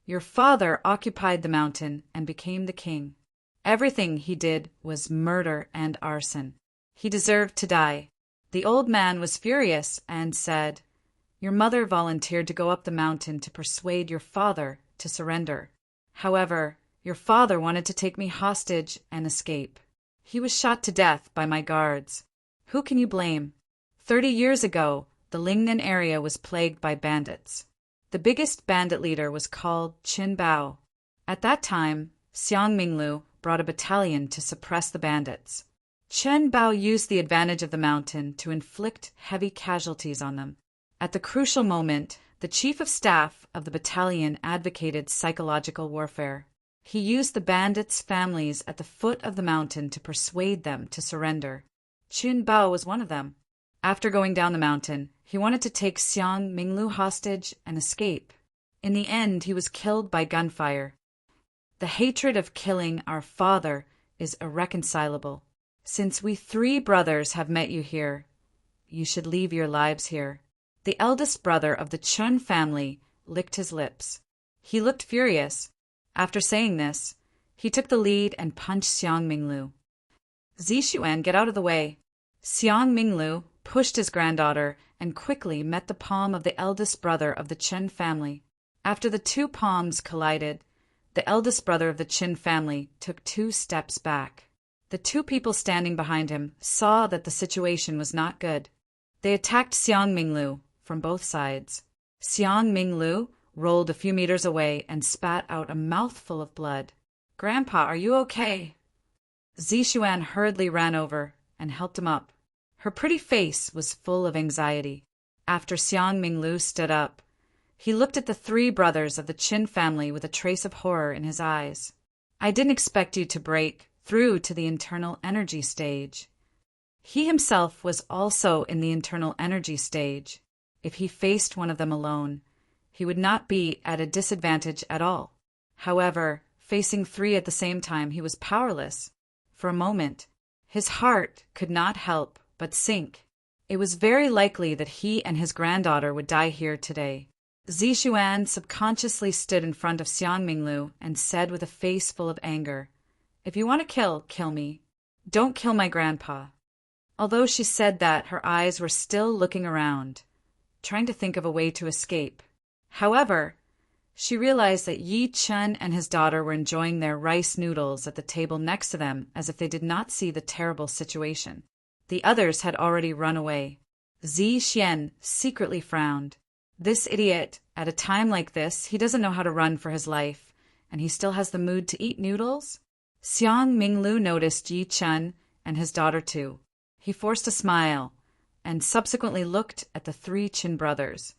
Your father occupied the mountain and became the king. Everything he did was murder and arson. He deserved to die." The old man was furious and said, "Your mother volunteered to go up the mountain to persuade your father to surrender. However, your father wanted to take me hostage and escape. He was shot to death by my guards. Who can you blame? 30 years ago, the Lingnan area was plagued by bandits. The biggest bandit leader was called Qin Bao. At that time, Xiang Minglu brought a battalion to suppress the bandits. Qin Bao used the advantage of the mountain to inflict heavy casualties on them. At the crucial moment, the chief of staff of the battalion advocated psychological warfare. He used the bandits' families at the foot of the mountain to persuade them to surrender. Qin Bao was one of them. After going down the mountain, he wanted to take Xiang Minglu hostage and escape. In the end, he was killed by gunfire. The hatred of killing our father is irreconcilable. Since we 3 brothers have met you here, you should leave your lives here." The eldest brother of the Chun family licked his lips. He looked furious. After saying this, he took the lead and punched Xiang Minglu. "Zishuan, get out of the way." Xiang Minglu pushed his granddaughter and quickly met the palm of the eldest brother of the Chen family. After the 2 palms collided, the eldest brother of the Qin family took 2 steps back. The 2 people standing behind him saw that the situation was not good. They attacked Xiang Minglu from both sides. Xiang Minglu rolled a few meters away and spat out a mouthful of blood. "Grandpa, are you okay?" Zishuan hurriedly ran over and helped him up. Her pretty face was full of anxiety. After Xiang Minglu stood up, he looked at the 3 brothers of the Qin family with a trace of horror in his eyes. "I didn't expect you to break through to the internal energy stage." He himself was also in the internal energy stage. If he faced one of them alone, he would not be at a disadvantage at all. However, facing 3 at the same time, he was powerless. For a moment, his heart could not help but sink. It was very likely that he and his granddaughter would die here today. Zishuan subconsciously stood in front of Xiang Minglu and said with a face full of anger, "If you want to kill me. Don't kill my grandpa." Although she said that, her eyes were still looking around, trying to think of a way to escape. However, she realized that Yi Chen and his daughter were enjoying their rice noodles at the table next to them as if they did not see the terrible situation. The others had already run away. Zi Xian secretly frowned. This idiot, at a time like this, he doesn't know how to run for his life, and he still has the mood to eat noodles? Xiang Minglu noticed Yi Chen and his daughter too. He forced a smile, and subsequently looked at the three Qin brothers.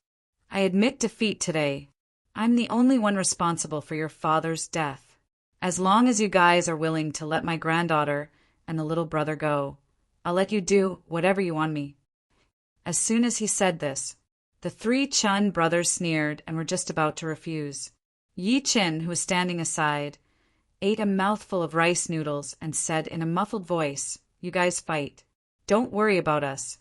I admit defeat today. I'm the only one responsible for your father's death. As long as you guys are willing to let my granddaughter and the little brother go, I'll let you do whatever you want me. As soon as he said this, the three Chen brothers sneered and were just about to refuse. Yi Chen, who was standing aside, ate a mouthful of rice noodles and said in a muffled voice, "You guys fight. Don't worry about us."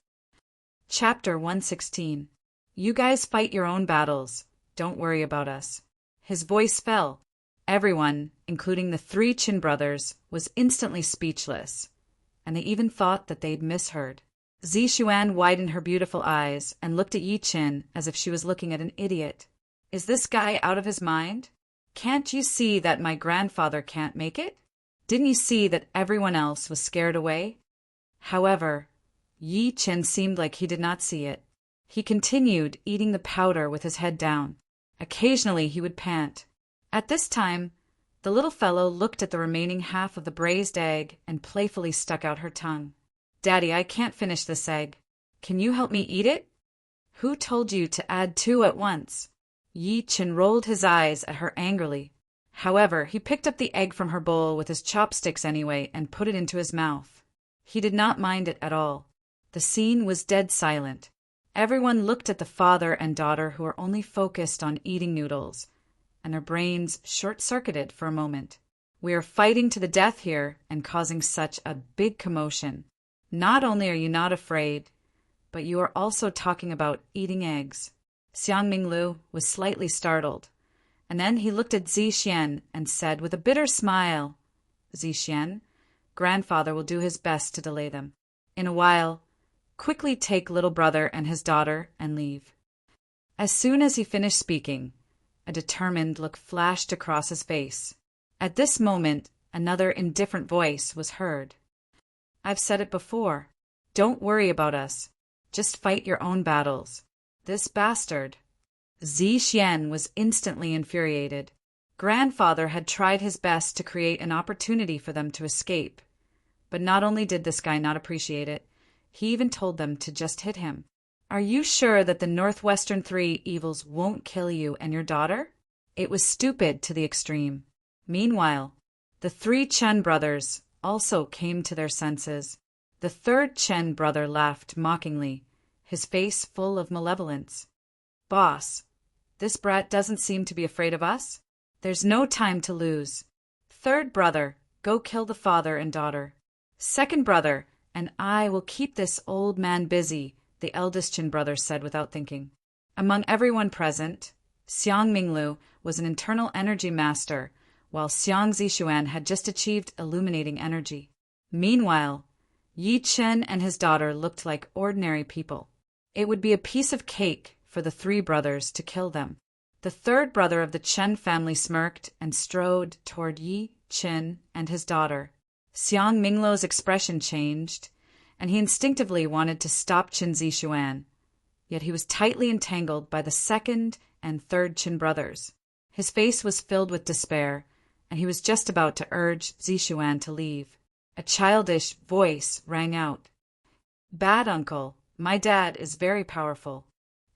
Chapter 116. You guys fight your own battles. Don't worry about us. His voice fell. Everyone, including the three Qin brothers, was instantly speechless, and they even thought that they'd misheard. Zi Xuan widened her beautiful eyes and looked at Yi Chen as if she was looking at an idiot. Is this guy out of his mind? Can't you see that my grandfather can't make it? Didn't you see that everyone else was scared away? However, Yi Chen seemed like he did not see it. He continued eating the powder with his head down. Occasionally he would pant. At this time, the little fellow looked at the remaining half of the braised egg and playfully stuck out her tongue. Daddy, I can't finish this egg. Can you help me eat it? Who told you to add 2 at once? Yi Chen rolled his eyes at her angrily. However, he picked up the egg from her bowl with his chopsticks anyway and put it into his mouth. He did not mind it at all. The scene was dead silent. Everyone looked at the father and daughter who were only focused on eating noodles, and their brains short-circuited for a moment. We are fighting to the death here and causing such a big commotion. Not only are you not afraid, but you are also talking about eating eggs. Xiang Minglu was slightly startled, and then he looked at Zi Xian and said with a bitter smile, Zi Xian, grandfather will do his best to delay them. In a while, quickly take little brother and his daughter and leave. As soon as he finished speaking, a determined look flashed across his face. At this moment, another indifferent voice was heard. I've said it before. Don't worry about us. Just fight your own battles. This bastard. Zi Xian was instantly infuriated. Grandfather had tried his best to create an opportunity for them to escape. But not only did this guy not appreciate it, he even told them to just hit him. Are you sure that the Northwestern Three Evils won't kill you and your daughter? It was stupid to the extreme. Meanwhile, the three Chen brothers also came to their senses. The third Chen brother laughed mockingly, his face full of malevolence. Boss, this brat doesn't seem to be afraid of us. There's no time to lose. Third brother, go kill the father and daughter. Second brother, and I will keep this old man busy, the eldest Qin brother said without thinking. Among everyone present, Xiang Minglu was an internal energy master, while Xiang Zixuan had just achieved illuminating energy. Meanwhile, Yi Chen and his daughter looked like ordinary people. It would be a piece of cake for the three brothers to kill them. The third brother of the Chen family smirked and strode toward Yi Chen and his daughter. Xiang Minglu's expression changed, and he instinctively wanted to stop Qin Zixuan, yet he was tightly entangled by the second and third Qin brothers. His face was filled with despair, and he was just about to urge Zixuan to leave. A childish voice rang out. Bad uncle, my dad is very powerful.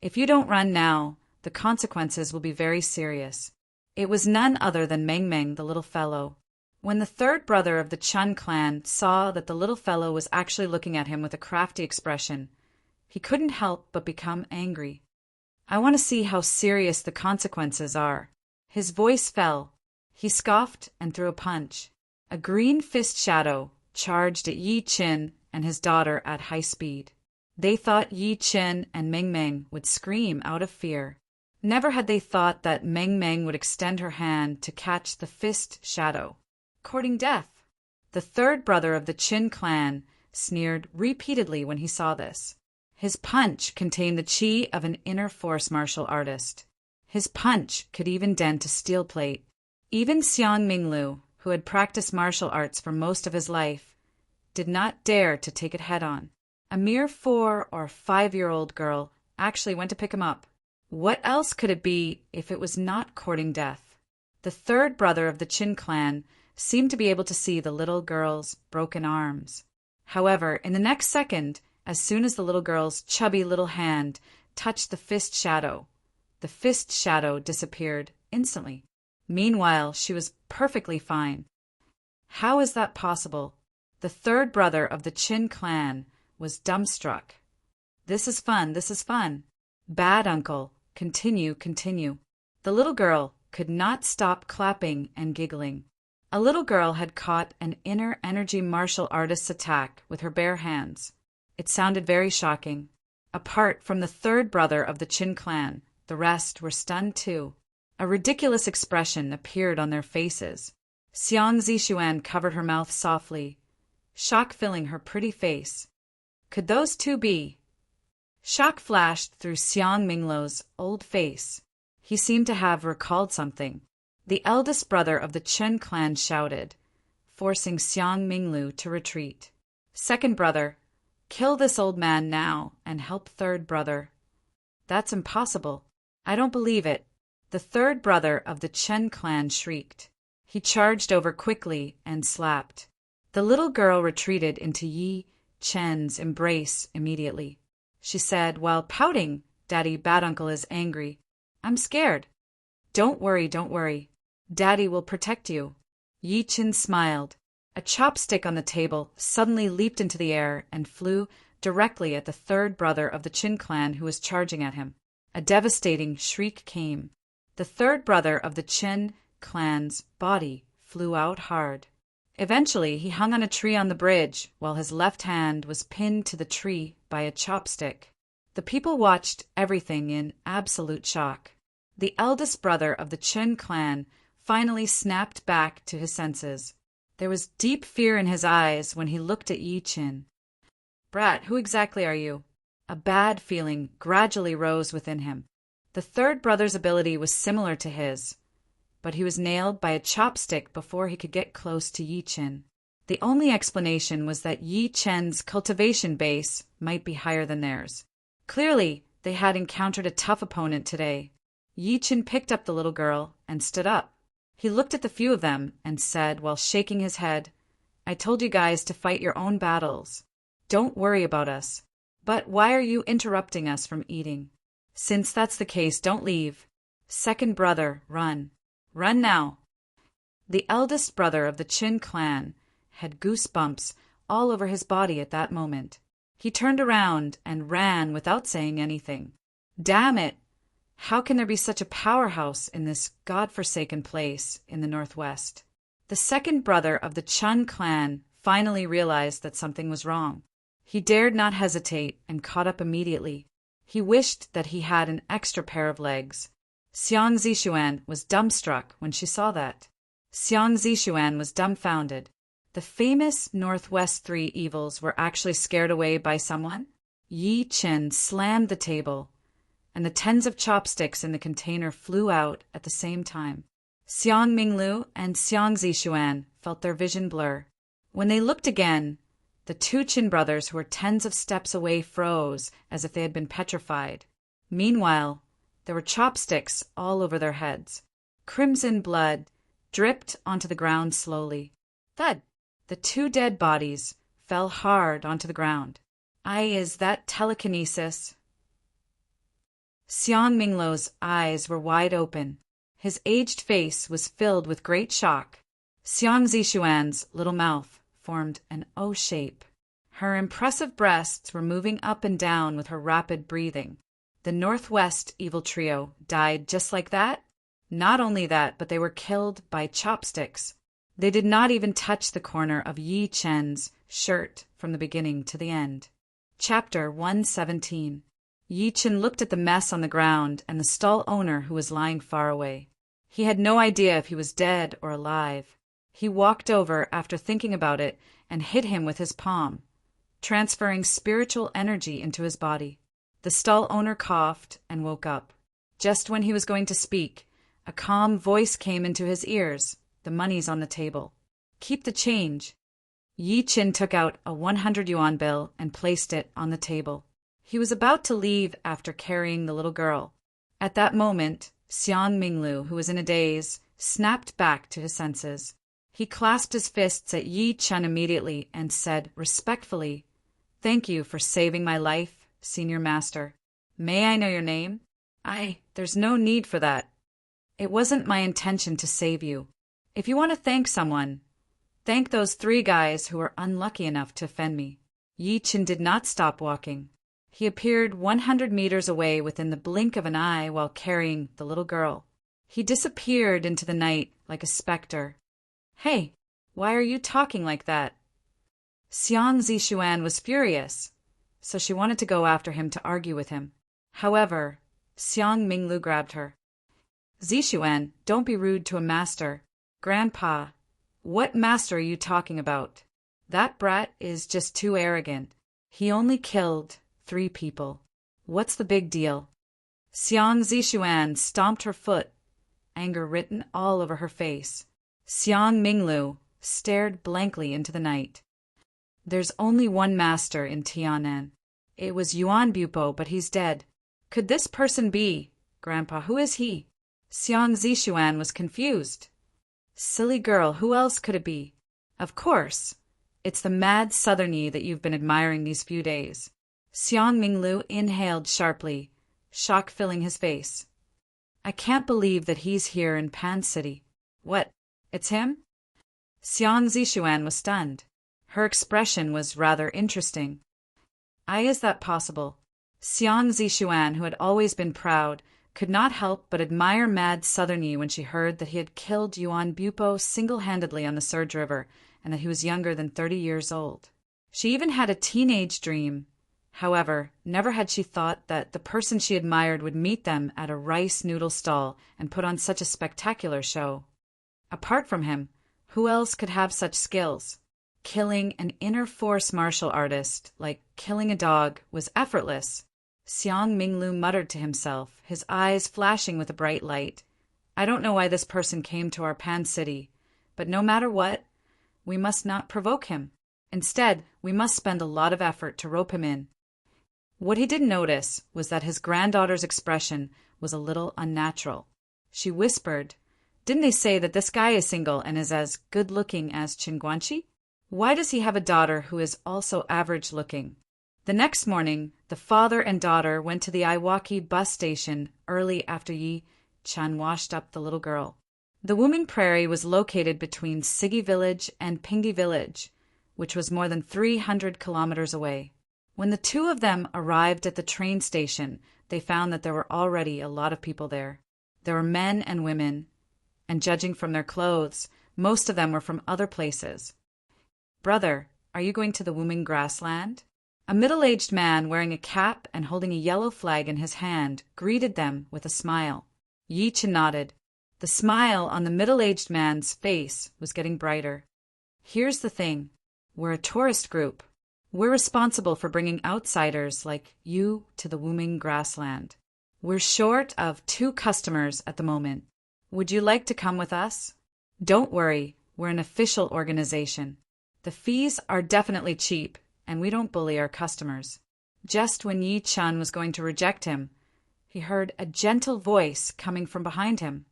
If you don't run now, the consequences will be very serious. It was none other than Meng Meng, the little fellow. When the third brother of the Chun clan saw that the little fellow was actually looking at him with a crafty expression, he couldn't help but become angry. I want to see how serious the consequences are. His voice fell. He scoffed and threw a punch. A green fist shadow charged at Yi Chen and his daughter at high speed. They thought Yi Chen and Meng Meng would scream out of fear. Never had they thought that Meng Meng would extend her hand to catch the fist shadow. Courting death. The third brother of the Qin clan sneered repeatedly when he saw this. His punch contained the chi of an inner force martial artist. His punch could even dent a steel plate. Even Xiang Minglu, who had practiced martial arts for most of his life, did not dare to take it head-on. A mere 4 or 5-year-old girl actually went to pick him up. What else could it be if it was not courting death? The third brother of the Qin clan seemed to be able to see the little girl's broken arms. However, in the next second, as soon as the little girl's chubby little hand touched the fist shadow disappeared instantly. Meanwhile, she was perfectly fine. How is that possible? The third brother of the Qin clan was dumbstruck. This is fun. Bad uncle, continue. The little girl could not stop clapping and giggling. A little girl had caught an inner energy martial artist's attack with her bare hands. It sounded very shocking. Apart from the third brother of the Qin clan, the rest were stunned too. A ridiculous expression appeared on their faces. Xiang Zishuan covered her mouth softly, shock filling her pretty face. Could those two be? Shock flashed through Xiang Minglu's old face. He seemed to have recalled something. The eldest brother of the Chen clan shouted, forcing Xiang Minglu to retreat. Second brother, kill this old man now and help third brother. That's impossible. I don't believe it. The third brother of the Chen clan shrieked. He charged over quickly and slapped. The little girl retreated into Yi Chen's embrace immediately. She said while pouting, Daddy, bad uncle is angry. I'm scared. Don't worry. Daddy will protect you. Yi Chen smiled. A chopstick on the table suddenly leaped into the air and flew directly at the third brother of the Qin clan who was charging at him. A devastating shriek came. The third brother of the Qin clan's body flew out hard. Eventually, he hung on a tree on the bridge, while his left hand was pinned to the tree by a chopstick. The people watched everything in absolute shock. The eldest brother of the Qin clan finally snapped back to his senses. There was deep fear in his eyes when he looked at Yi Chen. Brat, who exactly are you? A bad feeling gradually rose within him. The third brother's ability was similar to his, but he was nailed by a chopstick before he could get close to Yi Chen. The only explanation was that Yi Chen's cultivation base might be higher than theirs. Clearly, they had encountered a tough opponent today. Yi Chen picked up the little girl and stood up. He looked at the few of them and said while shaking his head, I told you guys to fight your own battles. Don't worry about us. But why are you interrupting us from eating? Since that's the case, don't leave. Second brother, run. Run now. The eldest brother of the Qin clan had goosebumps all over his body at that moment. He turned around and ran without saying anything. Damn it! How can there be such a powerhouse in this godforsaken place in the northwest? The second brother of the Chun clan finally realized that something was wrong. He dared not hesitate and caught up immediately. He wished that he had an extra pair of legs. Xiang Zishuan was dumbstruck when she saw that. Xiang Zishuan was dumbfounded. The famous Northwest Three Evils were actually scared away by someone? Yi Chen slammed the table, and the tens of chopsticks in the container flew out at the same time. Xiang Minglu and Xiang Zishuan felt their vision blur. When they looked again, the two Qin brothers who were tens of steps away froze as if they had been petrified. Meanwhile, there were chopsticks all over their heads. Crimson blood dripped onto the ground slowly. Thud! The two dead bodies fell hard onto the ground. Is that telekinesis? Xiang Minglu's eyes were wide open. His aged face was filled with great shock. Xiang Zishuan's little mouth formed an O shape. Her impressive breasts were moving up and down with her rapid breathing. The Northwest Evil Trio died just like that? Not only that, but they were killed by chopsticks. They did not even touch the corner of Yi Chen's shirt from the beginning to the end. Chapter 117. Yi Chen looked at the mess on the ground and the stall owner who was lying far away. He had no idea if he was dead or alive. He walked over after thinking about it and hit him with his palm. transferring spiritual energy into his body. The stall owner coughed and woke up. Just when he was going to speak, a calm voice came into his ears. The money's on the table. Keep the change. Yi Qin took out a 100 yuan bill and placed it on the table. He was about to leave after carrying the little girl. At that moment, Xiang Minglu, who was in a daze, snapped back to his senses. He clasped his fists at Yi Chen immediately and said respectfully, "Thank you for saving my life, Senior Master. May I know your name?" There's no need for that. It wasn't my intention to save you. If you want to thank someone, thank those 3 guys who were unlucky enough to offend me." Yi Chen did not stop walking. He appeared 100 meters away within the blink of an eye while carrying the little girl. He disappeared into the night like a specter. "Hey, why are you talking like that?" Xiang Zishuan was furious, so she wanted to go after him to argue with him. However, Xiang Minglu grabbed her. "Zishuan, don't be rude to a master." "Grandpa, what master are you talking about? That brat is just too arrogant. He only killed 3 people. What's the big deal?" Xiang Zishuan stomped her foot, anger written all over her face. Xiang Minglu stared blankly into the night. "There's only one master in Tianan. It was Yuan Bupo, but he's dead. Could this person be? Grandpa, who is he?" Xiang Zishuan was confused. "Silly girl, who else could it be? Of course, it's the mad Southern Yi that you've been admiring these few days." Xiang Minglu inhaled sharply, shock filling his face. "I can't believe that he's here in Pan City." "What? It's him?" Xiang Zishuan was stunned. Her expression was rather interesting. Is that possible?" Xiang Zishuan, who had always been proud, could not help but admire mad Southern Yi when she heard that he had killed Yuan Bupo single-handedly on the Surge River and that he was younger than 30 years old. She even had a teenage dream. However, never had she thought that the person she admired would meet them at a rice noodle stall and put on such a spectacular show. Apart from him, who else could have such skills? Killing an inner force martial artist, like killing a dog, was effortless. Xiang Minglu muttered to himself, his eyes flashing with a bright light. "I don't know why this person came to our Pan City, but no matter what, we must not provoke him. Instead, we must spend a lot of effort to rope him in." What he didn't notice was that his granddaughter's expression was a little unnatural. She whispered, "Didn't they say that this guy is single and is as good-looking as Qinguanqi? Why does he have a daughter who is also average-looking?" The next morning, the father and daughter went to the Iwaki bus station early after Yi Chen washed up the little girl. The Wuming Prairie was located between Sigi Village and Pingi Village, which was more than 300 kilometers away. When the 2 of them arrived at the train station, they found that there were already a lot of people there. There were men and women, and judging from their clothes, most of them were from other places. "Brother, are you going to the Wuming grassland?" A middle-aged man wearing a cap and holding a yellow flag in his hand greeted them with a smile. Yi Chen nodded. The smile on the middle-aged man's face was getting brighter. "Here's the thing. We're a tourist group. We're responsible for bringing outsiders like you to the Wuming grassland. We're short of 2 customers at the moment. Would you like to come with us? Don't worry, we're an official organization. The fees are definitely cheap, and we don't bully our customers." Just when Yi Chen was going to reject him, he heard a gentle voice coming from behind him.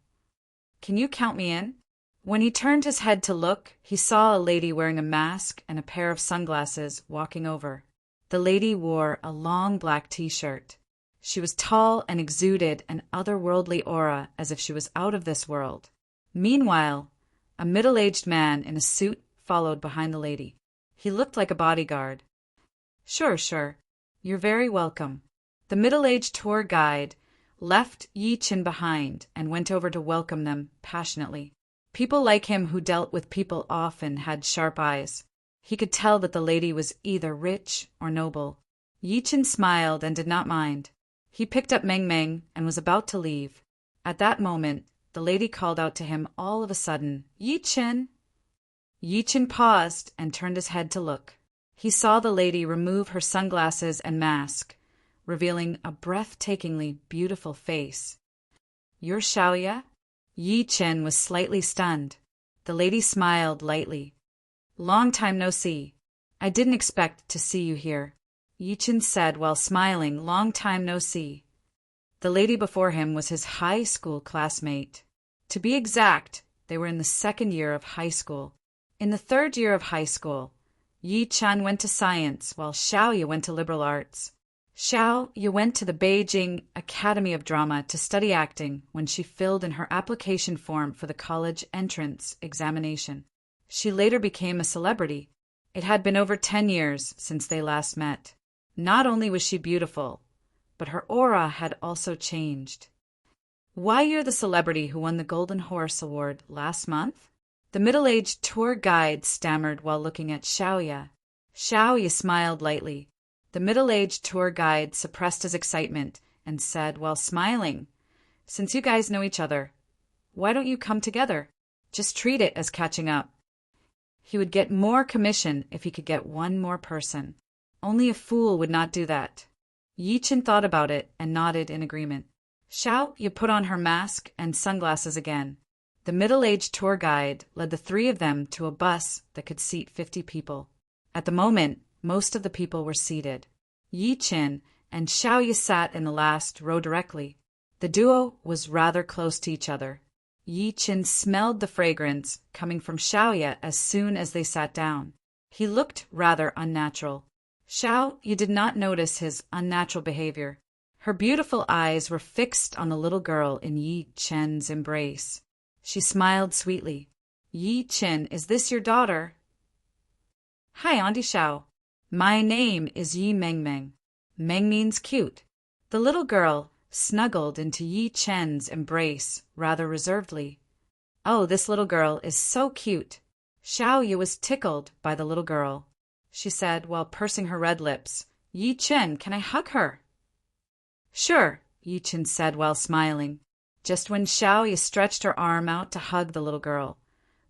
"Can you count me in?" When he turned his head to look, he saw a lady wearing a mask and a pair of sunglasses walking over. The lady wore a long black t-shirt. She was tall and exuded an otherworldly aura as if she was out of this world. Meanwhile, a middle-aged man in a suit followed behind the lady. He looked like a bodyguard. Sure. You're very welcome." The middle-aged tour guide left Yi Chen behind and went over to welcome them passionately. People like him who dealt with people often had sharp eyes. He could tell that the lady was either rich or noble. Yi Chen smiled and did not mind. He picked up Meng Meng and was about to leave. At that moment, the lady called out to him all of a sudden, "Yi Chen!" Yi Chen paused and turned his head to look. He saw the lady remove her sunglasses and mask, revealing a breathtakingly beautiful face. "You're Xiaoya?" Yi Chen was slightly stunned. The lady smiled lightly. "Long time no see. I didn't expect to see you here," Yi Chen said while smiling. "Long time no see." The lady before him was his high school classmate. To be exact, they were in the second year of high school. In the third year of high school, Yi Chen went to science while Xiaoya went to liberal arts. Xiaoya went to the Beijing Academy of Drama to study acting when she filled in her application form for the college entrance examination. She later became a celebrity. It had been over 10 years since they last met. Not only was she beautiful, but her aura had also changed. "Why, you're the celebrity who won the Golden Horse Award last month?" The middle-aged tour guide stammered while looking at Xiaoya. Xiaoya smiled lightly. The middle-aged tour guide suppressed his excitement and said while smiling, "Since you guys know each other, why don't you come together? Just treat it as catching up." He would get more commission if he could get one more person. Only a fool would not do that. Yi Chen thought about it and nodded in agreement. Xiaoya put on her mask and sunglasses again. The middle-aged tour guide led the three of them to a bus that could seat 50 people. At the moment, most of the people were seated. Yi Chen and Xiaoya sat in the last row directly. The duo was rather close to each other. Yi Chen smelled the fragrance coming from Xiaoya as soon as they sat down. He looked rather unnatural. Xiaoya did not notice his unnatural behavior. Her beautiful eyes were fixed on the little girl in Yi Chen's embrace. She smiled sweetly. "Yi Chen, is this your daughter?" "Hi, Auntie Xiao. My name is Yi Meng. Meng means cute." The little girl snuggled into Yi Chen's embrace rather reservedly. "Oh, this little girl is so cute." Xiaoya was tickled by the little girl. She said while pursing her red lips, "Yi Chen, can I hug her?" "Sure," Yi Chen said while smiling. Just when Xiaoya stretched her arm out to hug the little girl,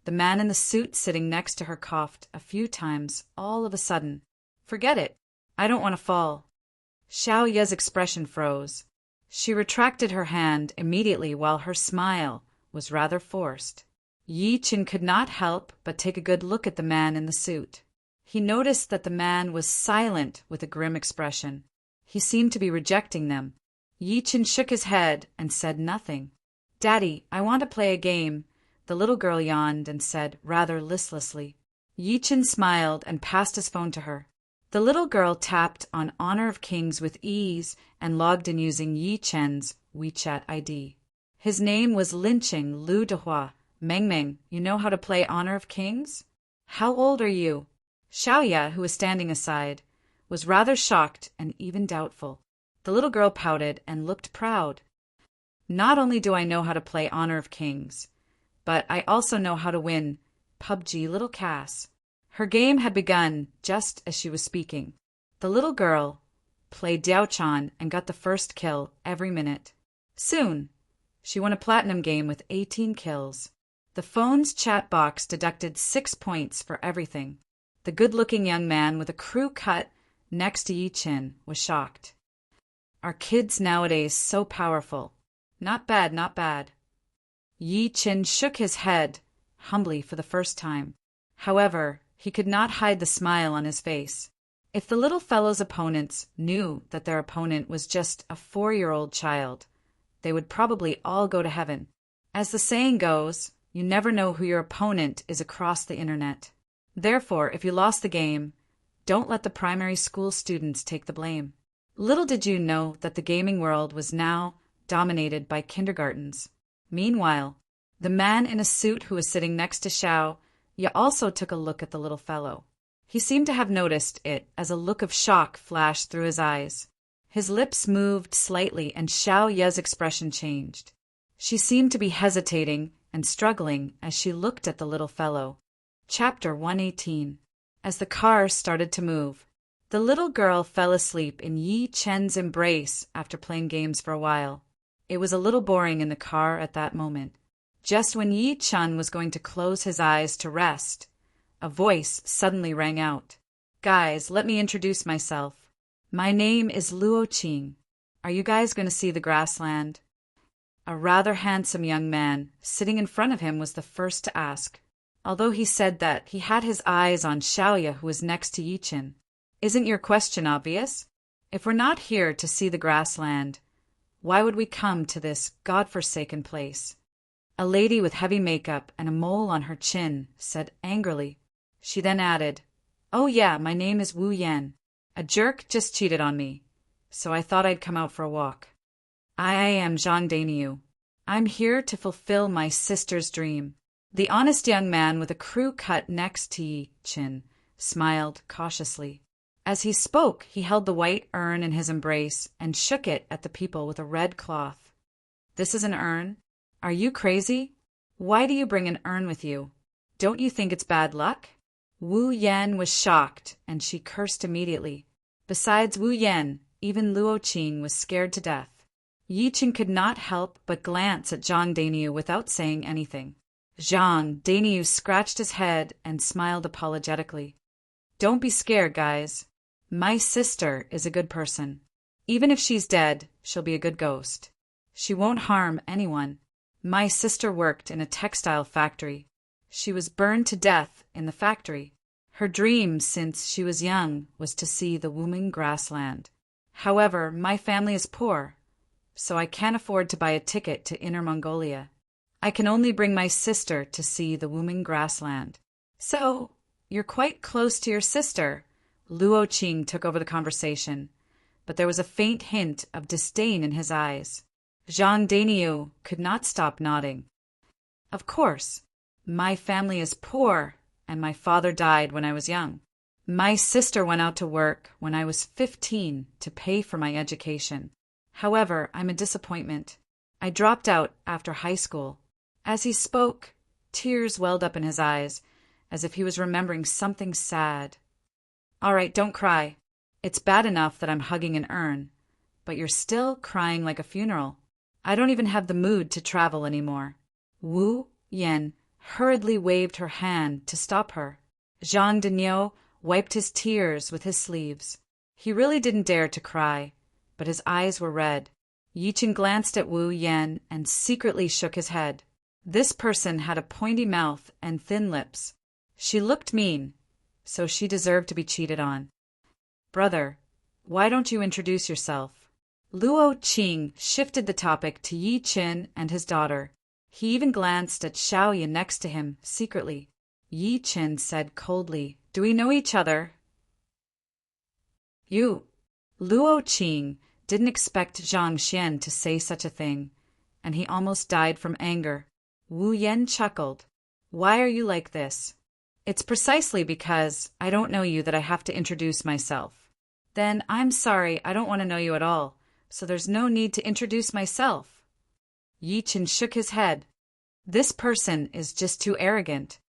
the man in the suit sitting next to her coughed a few times all of a sudden. "Forget it. I don't want to fall." Xiaoya's expression froze. She retracted her hand immediately while her smile was rather forced. Yi Chen could not help but take a good look at the man in the suit. He noticed that the man was silent with a grim expression. He seemed to be rejecting them. Yi Chen shook his head and said nothing. "Daddy, I want to play a game," the little girl yawned and said rather listlessly. Yi Chen smiled and passed his phone to her. The little girl tapped on Honor of Kings with ease and logged in using Yi Chen's WeChat ID. His name was Linqing Lu Dehua. "Meng, you know how to play Honor of Kings? How old are you?" Xiaoya, who was standing aside, was rather shocked and even doubtful. The little girl pouted and looked proud. "Not only do I know how to play Honor of Kings, but I also know how to win PUBG, little Cass." Her game had begun just as she was speaking. The little girl played Diaochan and got the first kill every minute. Soon, she won a platinum game with 18 kills. The phone's chat box deducted 6 points for everything. The good-looking young man with a crew cut next to Yi Chen was shocked. "Are kids nowadays so powerful? Not bad, not bad." Yi Chen shook his head humbly for the first time. However, he could not hide the smile on his face. If the little fellow's opponents knew that their opponent was just a 4-year-old child, they would probably all go to heaven. As the saying goes, you never know who your opponent is across the internet. Therefore, if you lost the game, don't let the primary school students take the blame. Little did you know that the gaming world was now dominated by kindergartens. Meanwhile, the man in a suit who was sitting next to Xiaoya also took a look at the little fellow. He seemed to have noticed it as a look of shock flashed through his eyes. His lips moved slightly and Xiaoya's expression changed. She seemed to be hesitating and struggling as she looked at the little fellow. Chapter 118. As the car started to move, the little girl fell asleep in Yi Chen's embrace after playing games for a while. It was a little boring in the car at that moment. Just when Yi Chen was going to close his eyes to rest, a voice suddenly rang out. Guys, let me introduce myself. My name is Luo Qing. Are you guys going to see the grassland? A rather handsome young man sitting in front of him was the first to ask, although he said that he had his eyes on Xiaoya, who was next to Yichin. Isn't your question obvious? If we're not here to see the grassland, why would we come to this godforsaken place? A lady with heavy makeup and a mole on her chin said angrily. She then added, "Oh yeah, my name is Wu Yan. A jerk just cheated on me, so I thought I'd come out for a walk. I am Zhang Dainiu. I'm here to fulfill my sister's dream." The honest young man with a crew cut next to Yi Chin smiled cautiously. As he spoke, he held the white urn in his embrace and shook it at the people with a red cloth. "This is an urn? Are you crazy? Why do you bring an urn with you? Don't you think it's bad luck?" Wu Yan was shocked, and she cursed immediately. Besides Wu Yan, even Luo Qing was scared to death. Yi Qin could not help but glance at Zhang Dainiu without saying anything. Zhang Dainiu scratched his head and smiled apologetically. "Don't be scared, guys. My sister is a good person. Even if she's dead, she'll be a good ghost. She won't harm anyone. My sister worked in a textile factory. She was burned to death in the factory. Her dream since she was young was to see the Wuming grassland. However, my family is poor, so I can't afford to buy a ticket to Inner Mongolia. I can only bring my sister to see the Wuming grassland." "So, you're quite close to your sister." Luo Qing took over the conversation, but there was a faint hint of disdain in his eyes. Zhang Dainiu could not stop nodding. "Of course. My family is poor, and my father died when I was young. My sister went out to work when I was 15 to pay for my education. However, I'm a disappointment. I dropped out after high school." As he spoke, tears welled up in his eyes, as if he was remembering something sad. "All right, don't cry. It's bad enough that I'm hugging an urn, but you're still crying like a funeral. I don't even have the mood to travel anymore." Wu Yan hurriedly waved her hand to stop her. Zhang Dainiu wiped his tears with his sleeves. He really didn't dare to cry, but his eyes were red. Yichin glanced at Wu Yan and secretly shook his head. This person had a pointy mouth and thin lips. She looked mean, so she deserved to be cheated on. "Brother, why don't you introduce yourself?" Luo Qing shifted the topic to Yi Qin and his daughter. He even glanced at Xiaoya next to him secretly. Yi Qin said coldly, "Do we know each other?" "You." Luo Qing didn't expect Zhang Xian to say such a thing, and he almost died from anger. Wu Yan chuckled. "Why are you like this?" "It's precisely because I don't know you that I have to introduce myself." "Then I'm sorry, I don't want to know you at all, so there's no need to introduce myself." Yi Qin shook his head. "This person is just too arrogant."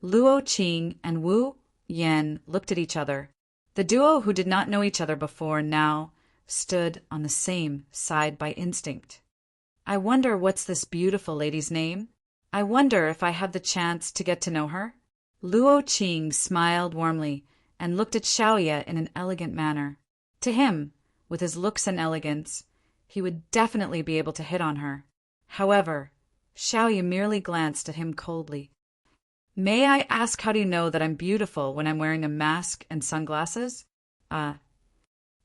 Luo Qing and Wu Yan looked at each other. The duo who did not know each other before now stood on the same side by instinct. "I wonder what's this beautiful lady's name? I wonder if I have the chance to get to know her?" Luo Qing smiled warmly and looked at Xiaoya in an elegant manner. To him, with his looks and elegance, he would definitely be able to hit on her. However, Xiaoya merely glanced at him coldly. "May I ask, how do you know that I'm beautiful when I'm wearing a mask and sunglasses?" Luo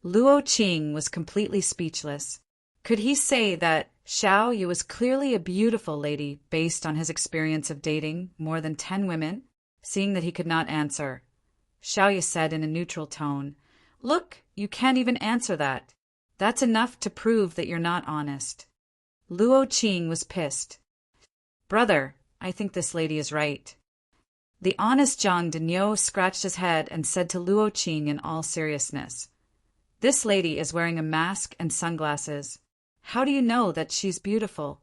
Qing was completely speechless. Could he say that Xiaoya was clearly a beautiful lady based on his experience of dating more than 10 women? Seeing that he could not answer, Xiaoya said in a neutral tone, "Look, you can't even answer that. That's enough to prove that you're not honest." Luo Qing was pissed. "Brother, I think this lady is right." The honest Zhang Dainiu scratched his head and said to Luo Qing in all seriousness, "This lady is wearing a mask and sunglasses. How do you know that she's beautiful?"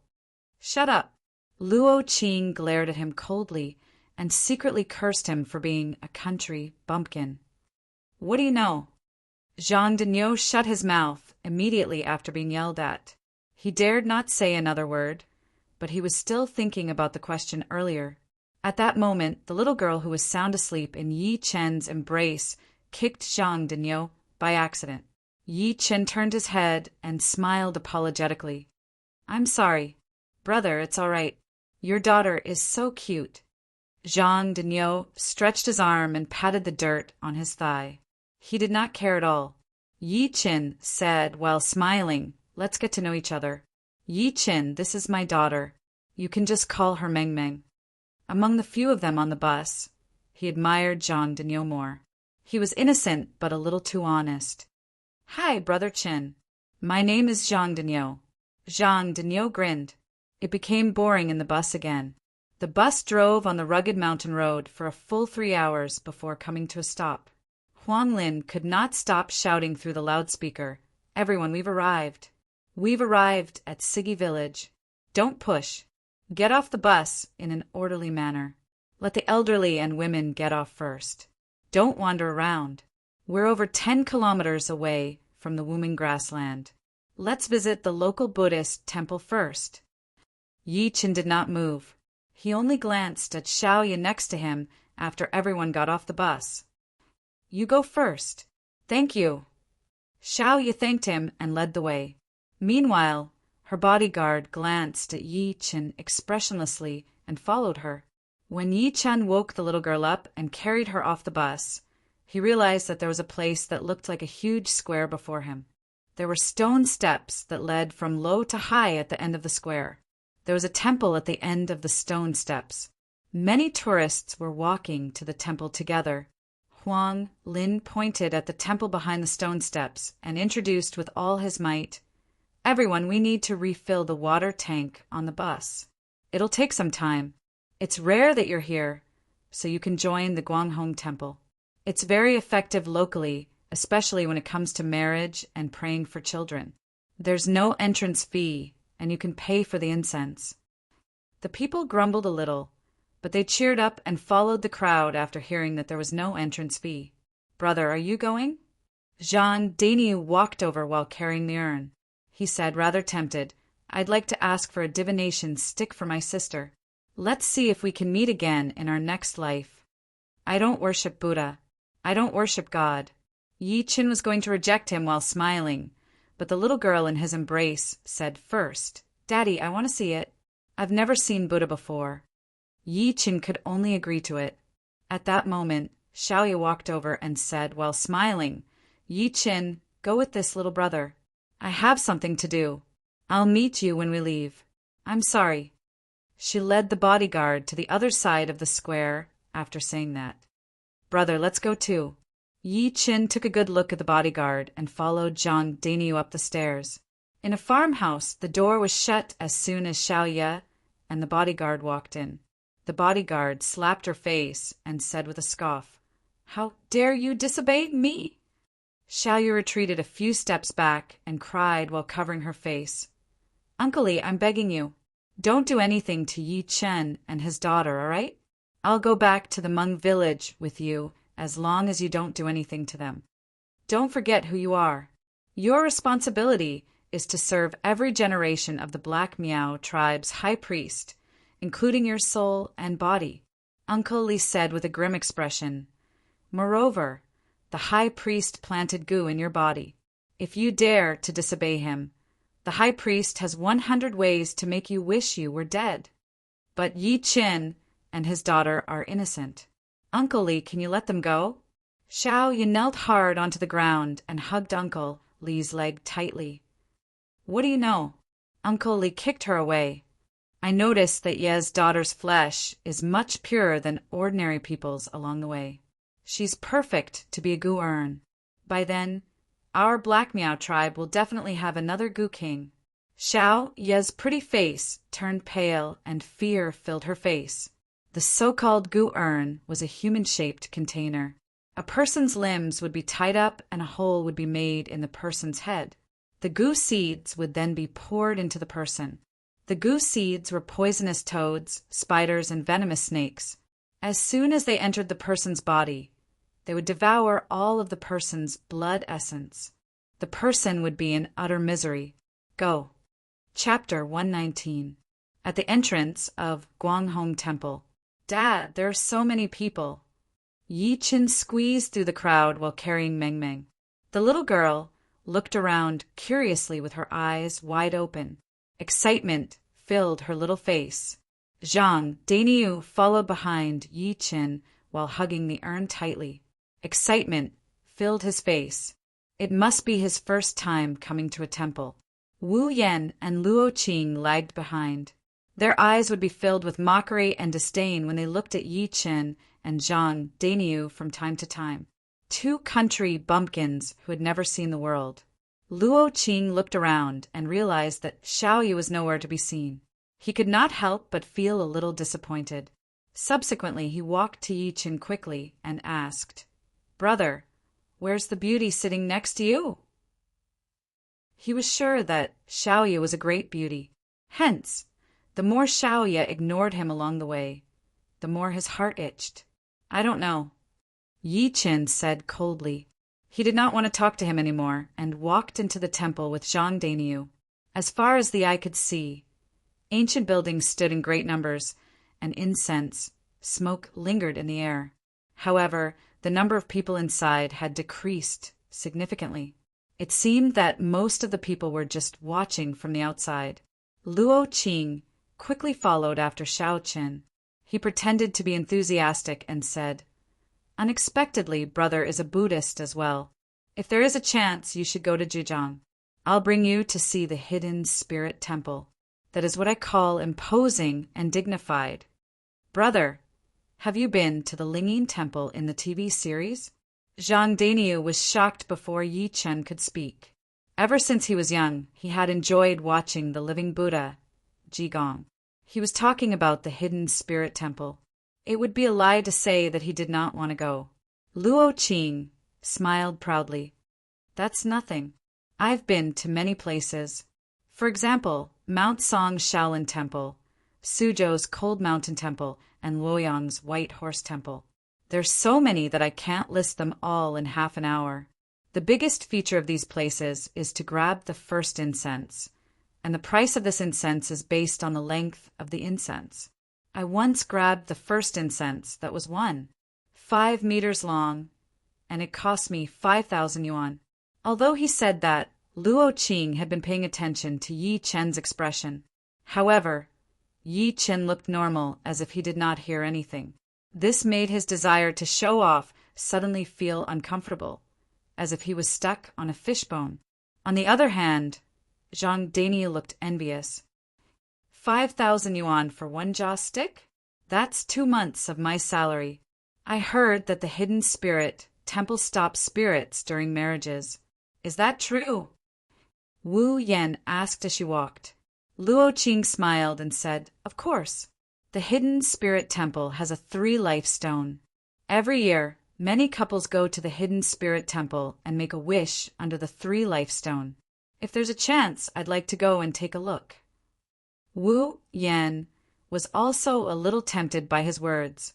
"Shut up." Luo Qing glared at him coldly and secretly cursed him for being a country bumpkin. "What do you know?" Zhang Dainiu shut his mouth immediately after being yelled at. He dared not say another word, but he was still thinking about the question earlier. At that moment, the little girl who was sound asleep in Yi Chen's embrace kicked Zhang Dinyo by accident. Yi Chen turned his head and smiled apologetically. I'm sorry. Brother, it's all right. Your daughter is so cute. Zhang Dinyo stretched his arm and patted the dirt on his thigh. He did not care at all. Yi Chen said while smiling, let's get to know each other. Yi Chen, this is my daughter. You can just call her Meng Meng. Among the few of them on the bus, he admired Zhang Dinyo more. He was innocent but a little too honest. Hi, Brother Chen. My name is Zhang Dinyo. Zhang Dinyo grinned. It became boring in the bus again. The bus drove on the rugged mountain road for a full 3 hours before coming to a stop. Huang Lin could not stop shouting through the loudspeaker, Everyone, we've arrived. We've arrived at Siggy Village. Don't push. Get off the bus in an orderly manner. Let the elderly and women get off first. Don't wander around. We're over 10 kilometers away from the Wuming grassland. Let's visit the local Buddhist temple first. Yi Chen did not move. He only glanced at Xiaoya next to him after everyone got off the bus. You go first. Thank you. Xiaoya thanked him and led the way. Meanwhile, her bodyguard glanced at Yi Chen expressionlessly and followed her. When Yi Chen woke the little girl up and carried her off the bus, he realized that there was a place that looked like a huge square before him. There were stone steps that led from low to high at the end of the square. There was a temple at the end of the stone steps. Many tourists were walking to the temple together. Huang Lin pointed at the temple behind the stone steps and introduced with all his might, Everyone, we need to refill the water tank on the bus. It'll take some time. It's rare that you're here, so you can join the Guanghong Temple. It's very effective locally, especially when it comes to marriage and praying for children. There's no entrance fee, and you can pay for the incense. The people grumbled a little, but they cheered up and followed the crowd after hearing that there was no entrance fee. Brother, are you going? Jean Daigneau walked over while carrying the urn. He said, rather tempted, I'd like to ask for a divination stick for my sister. Let's see if we can meet again in our next life. I don't worship Buddha. I don't worship God. Yi Chen was going to reject him while smiling, but the little girl in his embrace said first, Daddy, I want to see it. I've never seen Buddha before. Yi Chen could only agree to it. At that moment, Xiaoya walked over and said while smiling, Yi Chen, go with this little brother. I have something to do. I'll meet you when we leave. I'm sorry. She led the bodyguard to the other side of the square after saying that. Brother, let's go too. Yi Chen took a good look at the bodyguard and followed Jean Daigneau up the stairs. In a farmhouse, the door was shut as soon as Xiaoya and the bodyguard walked in. The bodyguard slapped her face and said with a scoff, How dare you disobey me? Xiaoya retreated a few steps back and cried while covering her face. Uncle Li, I'm begging you. Don't do anything to Yi Chen and his daughter, all right? I'll go back to the Hmong village with you as long as you don't do anything to them. Don't forget who you are. Your responsibility is to serve every generation of the Black Miao tribe's high priest, including your soul and body, Uncle Li said with a grim expression. Moreover, the high priest planted goo in your body. If you dare to disobey him, the high priest has 100 ways to make you wish you were dead. But Yi Chen and his daughter are innocent. Uncle Li, can you let them go? Xiaoya knelt hard onto the ground and hugged Uncle Li's leg tightly. What do you know? Uncle Li kicked her away. I noticed that Ye's daughter's flesh is much purer than ordinary people's along the way. She's perfect to be a Gu urn. By then, our Black Miao tribe will definitely have another Gu king. Xiao Ye's pretty face turned pale and fear filled her face. The so-called Gu urn was a human-shaped container. A person's limbs would be tied up and a hole would be made in the person's head. The Gu seeds would then be poured into the person. The Gu seeds were poisonous toads, spiders, and venomous snakes. As soon as they entered the person's body, they would devour all of the person's blood essence. The person would be in utter misery. Go. Chapter 119. At the entrance of Guanghong Temple. Dad, there are so many people. Yi Qin squeezed through the crowd while carrying Meng Meng. The little girl looked around curiously with her eyes wide open. Excitement filled her little face. Zhang Daniu followed behind Yi Qin while hugging the urn tightly. Excitement filled his face. It must be his first time coming to a temple. Wu Yan and Luo Qing lagged behind. Their eyes would be filled with mockery and disdain when they looked at Yi Qin and Zhang Daniu from time to time. Two country bumpkins who had never seen the world. Luo Qing looked around and realized that Xiaoyu was nowhere to be seen. He could not help but feel a little disappointed. Subsequently, he walked to Yi Qin quickly and asked, "Brother, where's the beauty sitting next to you?" He was sure that Xiaoyu was a great beauty. Hence, the more Xiaoyu ignored him along the way, the more his heart itched. "I don't know," Yi Qin said coldly. He did not want to talk to him anymore and walked into the temple with Zhang Daniu. As far as the eye could see, ancient buildings stood in great numbers, and incense, smoke lingered in the air. However, the number of people inside had decreased significantly. It seemed that most of the people were just watching from the outside. Luo Qing quickly followed after Xiao Qin. He pretended to be enthusiastic and said, "Unexpectedly, brother is a Buddhist as well. If there is a chance, you should go to Zhejiang. I'll bring you to see the hidden spirit temple. That is what I call imposing and dignified. Brother, have you been to the Lingyin Temple in the TV series?" Zhang Daniu was shocked before Yi Qin could speak. Ever since he was young, he had enjoyed watching the living Buddha, Jigong. He was talking about the hidden spirit temple. It would be a lie to say that he did not want to go. Luo Qing smiled proudly. "That's nothing. I've been to many places. For example, Mount Song's Shaolin Temple, Suzhou's Cold Mountain Temple, and Luoyang's White Horse Temple. There's so many that I can't list them all in half an hour. The biggest feature of these places is to grab the first incense, and the price of this incense is based on the length of the incense. I once grabbed the first incense that was 5 meters long, and it cost me 5,000 yuan. Although he said that, Luo Qing had been paying attention to Yi Qin's expression. However, Yi Qin looked normal, as if he did not hear anything. This made his desire to show off suddenly feel uncomfortable, as if he was stuck on a fishbone. On the other hand, Zhang Daniu looked envious. 5,000 yuan for one jaw stick? That's 2 months of my salary. I heard that the hidden spirit temple stops spirits during marriages. Is that true? Wu Yan asked as she walked. Luo Qing smiled and said, "Of course. The hidden spirit temple has a 3-life stone. Every year, many couples go to the hidden spirit temple and make a wish under the 3-life stone. If there's a chance, I'd like to go and take a look." Wu Yan was also a little tempted by his words.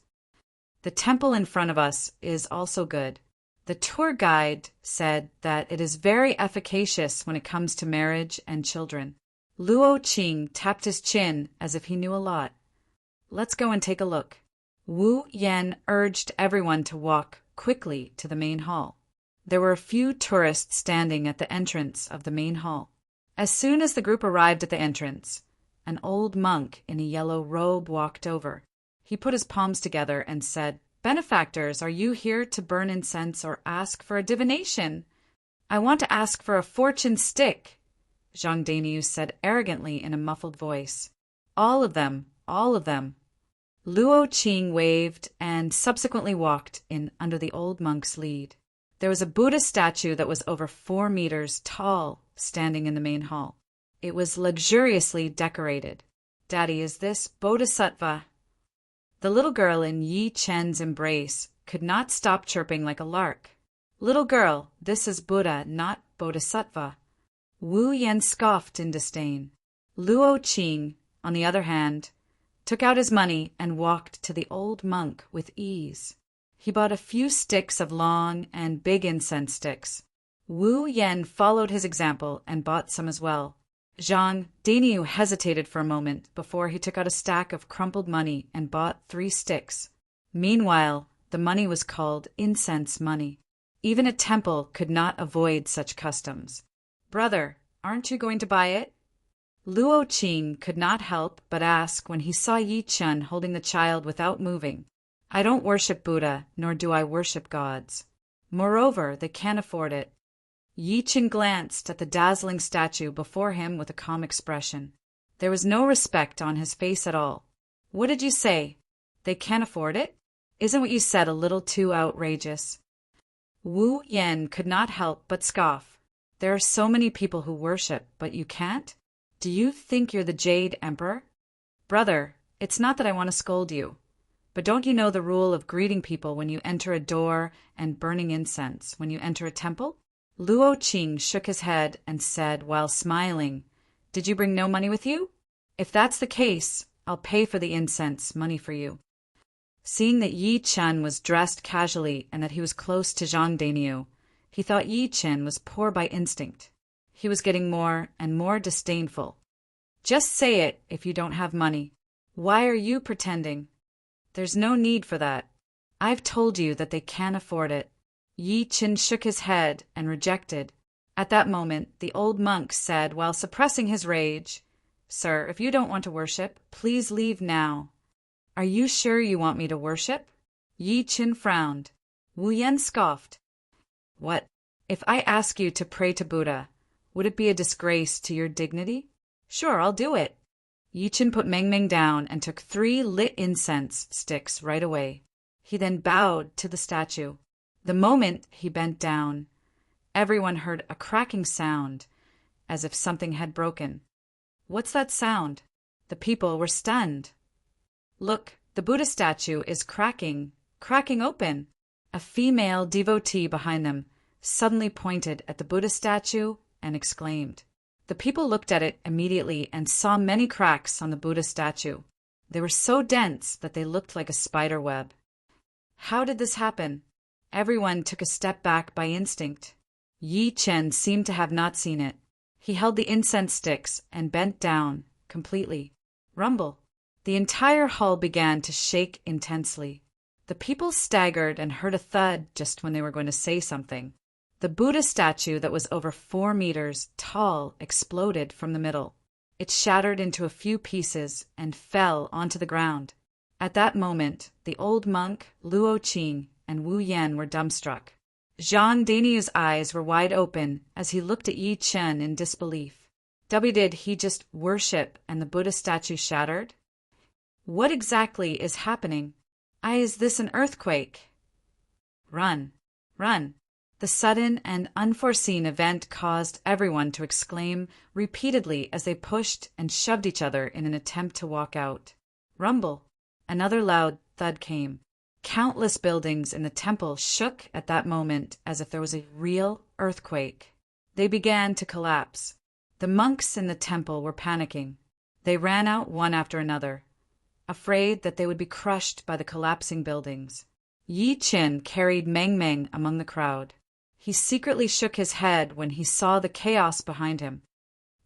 The temple in front of us is also good. The tour guide said that it is very efficacious when it comes to marriage and children. Luo Qing tapped his chin as if he knew a lot. "Let's go and take a look." Wu Yan urged everyone to walk quickly to the main hall. There were a few tourists standing at the entrance of the main hall. As soon as the group arrived at the entrance, an old monk in a yellow robe walked over. He put his palms together and said, "Benefactors, are you here to burn incense or ask for a divination?" "I want to ask for a fortune stick," Zhang Daniu said arrogantly in a muffled voice. All of them. Luo Qing waved and subsequently walked in under the old monk's lead. There was a Buddha statue that was over 4 meters tall standing in the main hall. It was luxuriously decorated. "Daddy, is this Bodhisattva?" The little girl in Yi Qin's embrace could not stop chirping like a lark. "Little girl, this is Buddha, not Bodhisattva." Wu Yan scoffed in disdain. Luo Qing, on the other hand, took out his money and walked to the old monk with ease. He bought a few sticks of long and big incense sticks. Wu Yan followed his example and bought some as well. Zhang Daniu hesitated for a moment before he took out a stack of crumpled money and bought 3 sticks. Meanwhile, The money was called incense money. Even a temple could not avoid such customs. "Brother, aren't you going to buy it?" Luo Qing could not help but ask when he saw Yi Chen holding the child without moving. "I don't worship Buddha, nor do I worship gods. Moreover, they can't afford it." Yi Chen glanced at the dazzling statue before him with a calm expression. There was no respect on his face at all. "What did you say? They can't afford it? Isn't what you said a little too outrageous?" Wu Yan could not help but scoff. "There are so many people who worship, but you can't? Do you think you're the Jade Emperor?" "Brother, it's not that I want to scold you, but don't you know the rule of greeting people when you enter a door and burning incense when you enter a temple?" Luo Qing shook his head and said while smiling, "Did you bring no money with you? If that's the case, I'll pay for the incense money for you." Seeing that Yi Chen was dressed casually and that he was close to Zhang Dainiu, he thought Yi Chen was poor by instinct. He was getting more and more disdainful. "Just say it if you don't have money. Why are you pretending? There's no need for that. I've told you that they can't afford it." Yi Chen shook his head and rejected. At that moment, the old monk said while suppressing his rage, "Sir, if you don't want to worship, please leave now." "Are you sure you want me to worship?" Yi Chen frowned. Wu Yan scoffed. "What? If I ask you to pray to Buddha, would it be a disgrace to your dignity?" "Sure, I'll do it." Yi Chen put Meng Meng down and took 3 lit incense sticks right away. He then bowed to the statue. The moment he bent down, everyone heard a cracking sound, as if something had broken. "What's that sound?" The people were stunned. "Look, the Buddha statue is cracking open." A female devotee behind them suddenly pointed at the Buddha statue and exclaimed. The people looked at it immediately and saw many cracks on the Buddha statue. They were so dense that they looked like a spider web. How did this happen? Everyone took a step back by instinct. Yi Chen seemed to have not seen it. He held the incense sticks and bent down completely. Rumble. The entire hall began to shake intensely. The people staggered and heard a thud just when they were going to say something. The Buddha statue that was over 4 meters tall exploded from the middle. It shattered into a few pieces and fell onto the ground. At that moment, the old monk, Luo Qing, and Wu Yan were dumbstruck. Zhang Dainiu's eyes were wide open as he looked at Yi Chen in disbelief. Did he just worship and the Buddha statue shattered? What exactly is happening? Is this an earthquake? Run, run. The sudden and unforeseen event caused everyone to exclaim repeatedly as they pushed and shoved each other in an attempt to walk out. Rumble. Another loud thud came. Countless buildings in the temple shook at that moment as if there was a real earthquake. They began to collapse. The monks in the temple were panicking. They ran out one after another, afraid that they would be crushed by the collapsing buildings. Yi Chen carried Meng Meng among the crowd. He secretly shook his head when he saw the chaos behind him.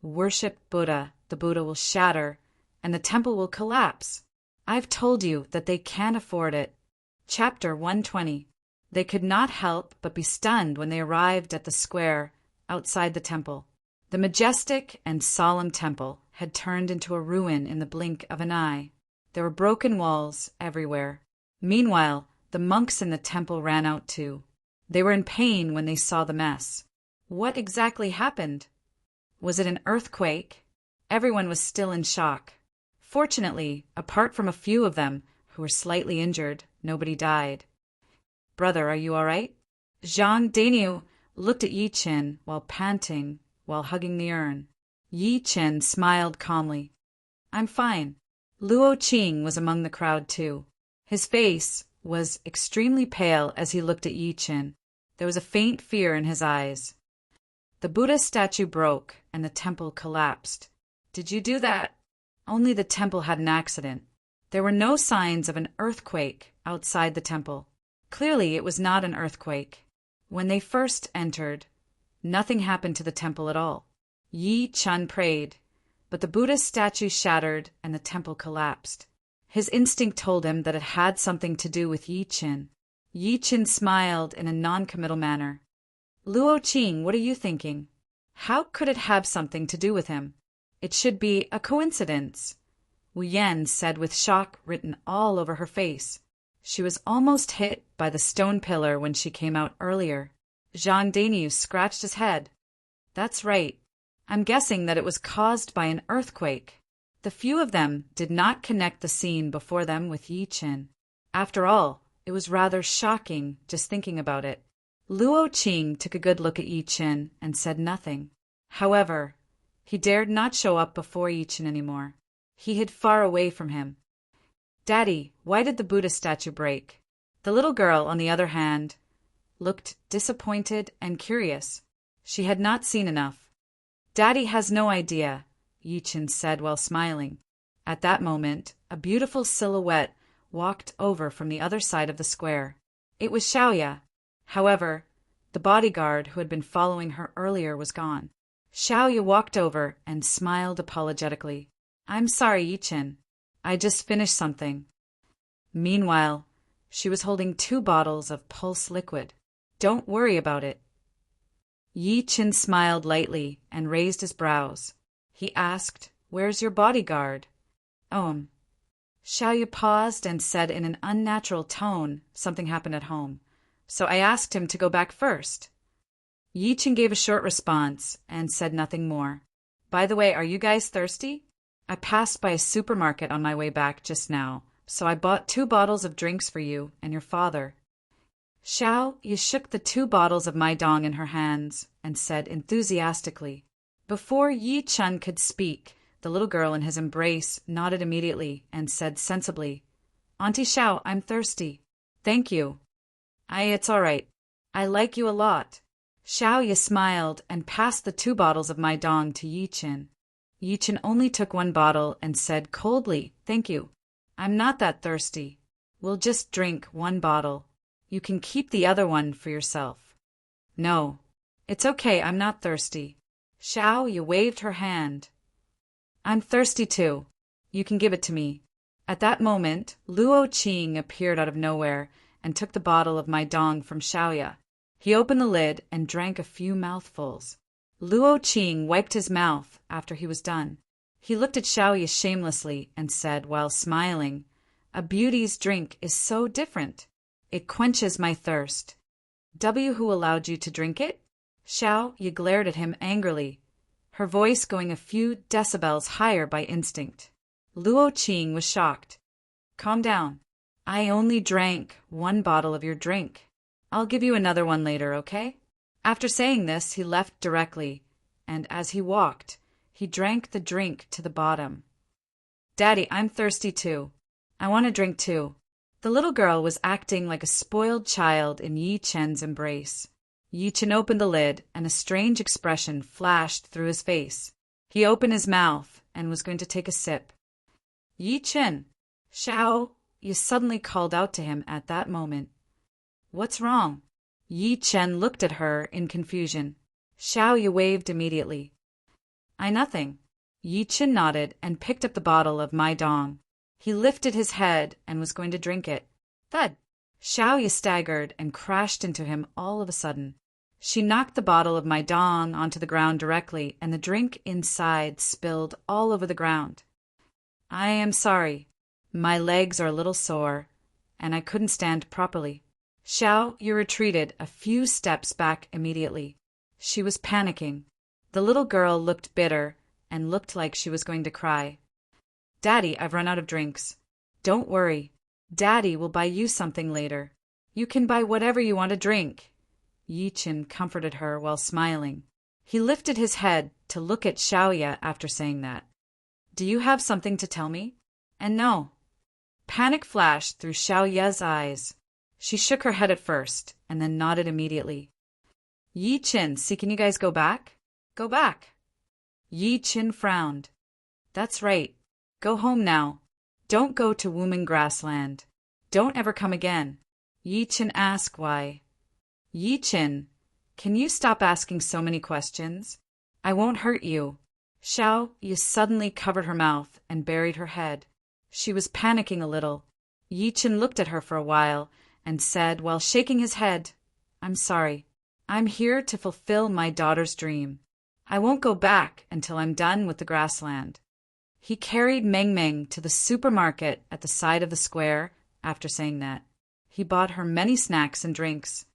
"Worship Buddha, the Buddha will shatter, and the temple will collapse. I've told you that they can't afford it." Chapter 120. They could not help but be stunned when they arrived at the square outside the temple. The majestic and solemn temple had turned into a ruin in the blink of an eye. There were broken walls everywhere. Meanwhile, the monks in the temple ran out too. They were in pain when they saw the mess. What exactly happened? Was it an earthquake? Everyone was still in shock. Fortunately, apart from a few of them who were slightly injured, nobody died. "Brother, are you all right?" Zhang Dainiu looked at Yi Chen while panting, while hugging the urn. Yi Chen smiled calmly. "I'm fine." Luo Qing was among the crowd too. His face was extremely pale as he looked at Yi Chen. There was a faint fear in his eyes. The Buddha statue broke and the temple collapsed. "Did you do that?" Only the temple had an accident. There were no signs of an earthquake outside the temple. Clearly, it was not an earthquake. When they first entered, nothing happened to the temple at all. Yi Chen prayed, but the Buddha statue shattered and the temple collapsed. His instinct told him that it had something to do with Yi Chen. Yi Qin smiled in a non-committal manner. Luo Qing, what are you thinking? How could it have something to do with him? It should be a coincidence, Wu Yan said with shock written all over her face. She was almost hit by the stone pillar when she came out earlier. Jean Danius scratched his head. That's right. I'm guessing that it was caused by an earthquake. The few of them did not connect the scene before them with Yi Qin. After all, it was rather shocking just thinking about it. Luo Qing took a good look at Yi Qin and said nothing. However, he dared not show up before Yi Qin anymore. He hid far away from him. Daddy, why did the Buddha statue break? The little girl, on the other hand, looked disappointed and curious. She had not seen enough. Daddy has no idea, Yi Qin said while smiling. At that moment, a beautiful silhouette walked over from the other side of the square. It was Xiaoya. However, the bodyguard who had been following her earlier was gone. Xiaoya walked over and smiled apologetically. I'm sorry, Yi Qin. I just finished something. Meanwhile, she was holding 2 bottles of pulse liquid. Don't worry about it. Yi Qin smiled lightly and raised his brows. He asked, Where's your bodyguard? Xiaoya paused and said in an unnatural tone something happened at home. So I asked him to go back first. Yi Qin gave a short response and said nothing more. By the way, are you guys thirsty? I passed by a supermarket on my way back just now, so I bought 2 bottles of drinks for you and your father. Xiaoya shook the 2 bottles of Maidong in her hands and said enthusiastically. Before Yi Qin could speak, the little girl in his embrace nodded immediately and said sensibly, Auntie Xiao, I'm thirsty. Thank you. It's all right. I like you a lot. Xiaoya smiled and passed the 2 bottles of Maidong to Yi Qin. Yi Qin only took 1 bottle and said coldly, Thank you. I'm not that thirsty. We'll just drink 1 bottle. You can keep the other one for yourself. No. It's okay, I'm not thirsty. Xiaoya waved her hand. I'm thirsty too. You can give it to me. At that moment, Luo Qing appeared out of nowhere and took the bottle of Maidong from Xiaoya. He opened the lid and drank a few mouthfuls. Luo Qing wiped his mouth after he was done. He looked at Xiaoya shamelessly and said while smiling, A beauty's drink is so different. It quenches my thirst. Who allowed you to drink it? Xiaoya glared at him angrily, her voice going a few decibels higher by instinct. Luo Qing was shocked. Calm down. I only drank 1 bottle of your drink. I'll give you another one later, okay? After saying this, he left directly, and as he walked, he drank the drink to the bottom. Daddy, I'm thirsty too. I want a drink too. The little girl was acting like a spoiled child in Yi Qin's embrace. Yi Qin opened the lid, and a strange expression flashed through his face. He opened his mouth and was going to take a sip. Yi Qin! Xiaoya suddenly called out to him at that moment. What's wrong? Yi Qin looked at her in confusion. Xiaoya waved immediately. Nothing. Yi Qin nodded and picked up the bottle of Maidong. He lifted his head and was going to drink it. Thud! Xiaoya staggered and crashed into him all of a sudden. She knocked the bottle of Maidong onto the ground directly, and the drink inside spilled all over the ground. I am sorry. My legs are a little sore, and I couldn't stand properly. Xiaoya retreated a few steps back immediately. She was panicking. The little girl looked bitter and looked like she was going to cry. Daddy, I've run out of drinks. Don't worry. Daddy will buy you something later. You can buy whatever you want to drink. Yi Qin comforted her while smiling. He lifted his head to look at Xiaoya after saying that. Do you have something to tell me? And no. Panic flashed through Xiaoya's eyes. She shook her head at first and then nodded immediately. Yi Qin, see, can you guys go back? Go back. Yi Qin frowned. That's right. Go home now. Don't go to Wumen Grassland. Don't ever come again. Yi Qin asked why. Yi Qin, can you stop asking so many questions? I won't hurt you. Xiaoya suddenly covered her mouth and buried her head. She was panicking a little. Yi Qin looked at her for a while and said while shaking his head, "I'm sorry. I'm here to fulfill my daughter's dream. I won't go back until I'm done with the grassland." He carried Meng Meng to the supermarket at the side of the square. After saying that, he bought her many snacks and drinks.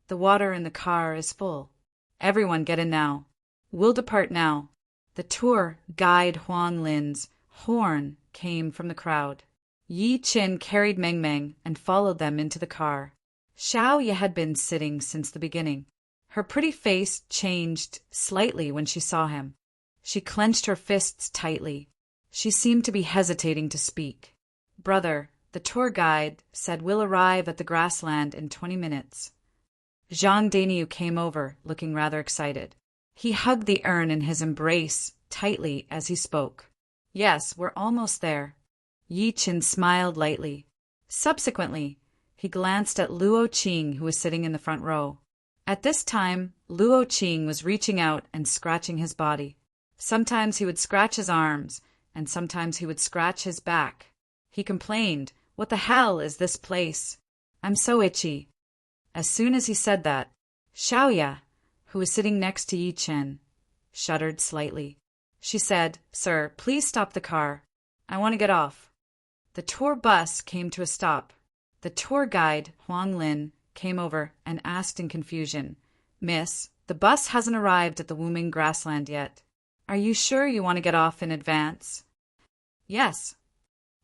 "The water in the car is full. Everyone get in now. We'll depart now." The tour guide Huang Lin's horn came from the crowd. Yi Qin carried Meng Meng and followed them into the car. Xiao Ye had been sitting since the beginning. Her pretty face changed slightly when she saw him. She clenched her fists tightly. She seemed to be hesitating to speak. "Brother," the tour guide said, "we'll arrive at the grassland in 20 minutes. Zhang Daniu came over, looking rather excited. He hugged the urn in his embrace tightly as he spoke. "Yes, we're almost there." Yi Qin smiled lightly. Subsequently, he glanced at Luo Qing, who was sitting in the front row. At this time, Luo Qing was reaching out and scratching his body. Sometimes he would scratch his arms, and sometimes he would scratch his back. He complained, "What the hell is this place? I'm so itchy." As soon as he said that, Xiaoya, who was sitting next to Yi Qin, shuddered slightly. She said, "Sir, please stop the car. I want to get off." The tour bus came to a stop. The tour guide, Huang Lin, came over and asked in confusion, "Miss, the bus hasn't arrived at the Wuming grassland yet. Are you sure you want to get off in advance?" "Yes."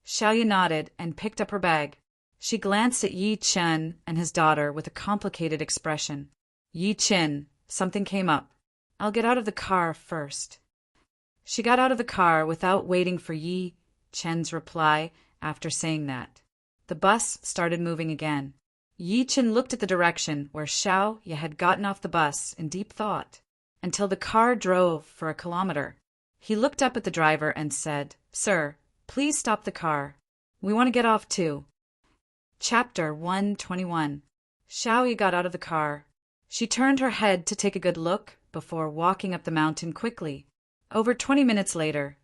Xiaoya nodded and picked up her bag. She glanced at Yi Qin and his daughter with a complicated expression. "Yi Qin, something came up. I'll get out of the car first." She got out of the car without waiting for Yi Qin's reply. After saying that, the bus started moving again. Yi Qin looked at the direction where Xiao Ye had gotten off the bus in deep thought, until the car drove for a kilometer. He looked up at the driver and said, "Sir, please stop the car. We want to get off too." Chapter 121. Xiao Ye got out of the car. She turned her head to take a good look before walking up the mountain quickly. Over 20 minutes later,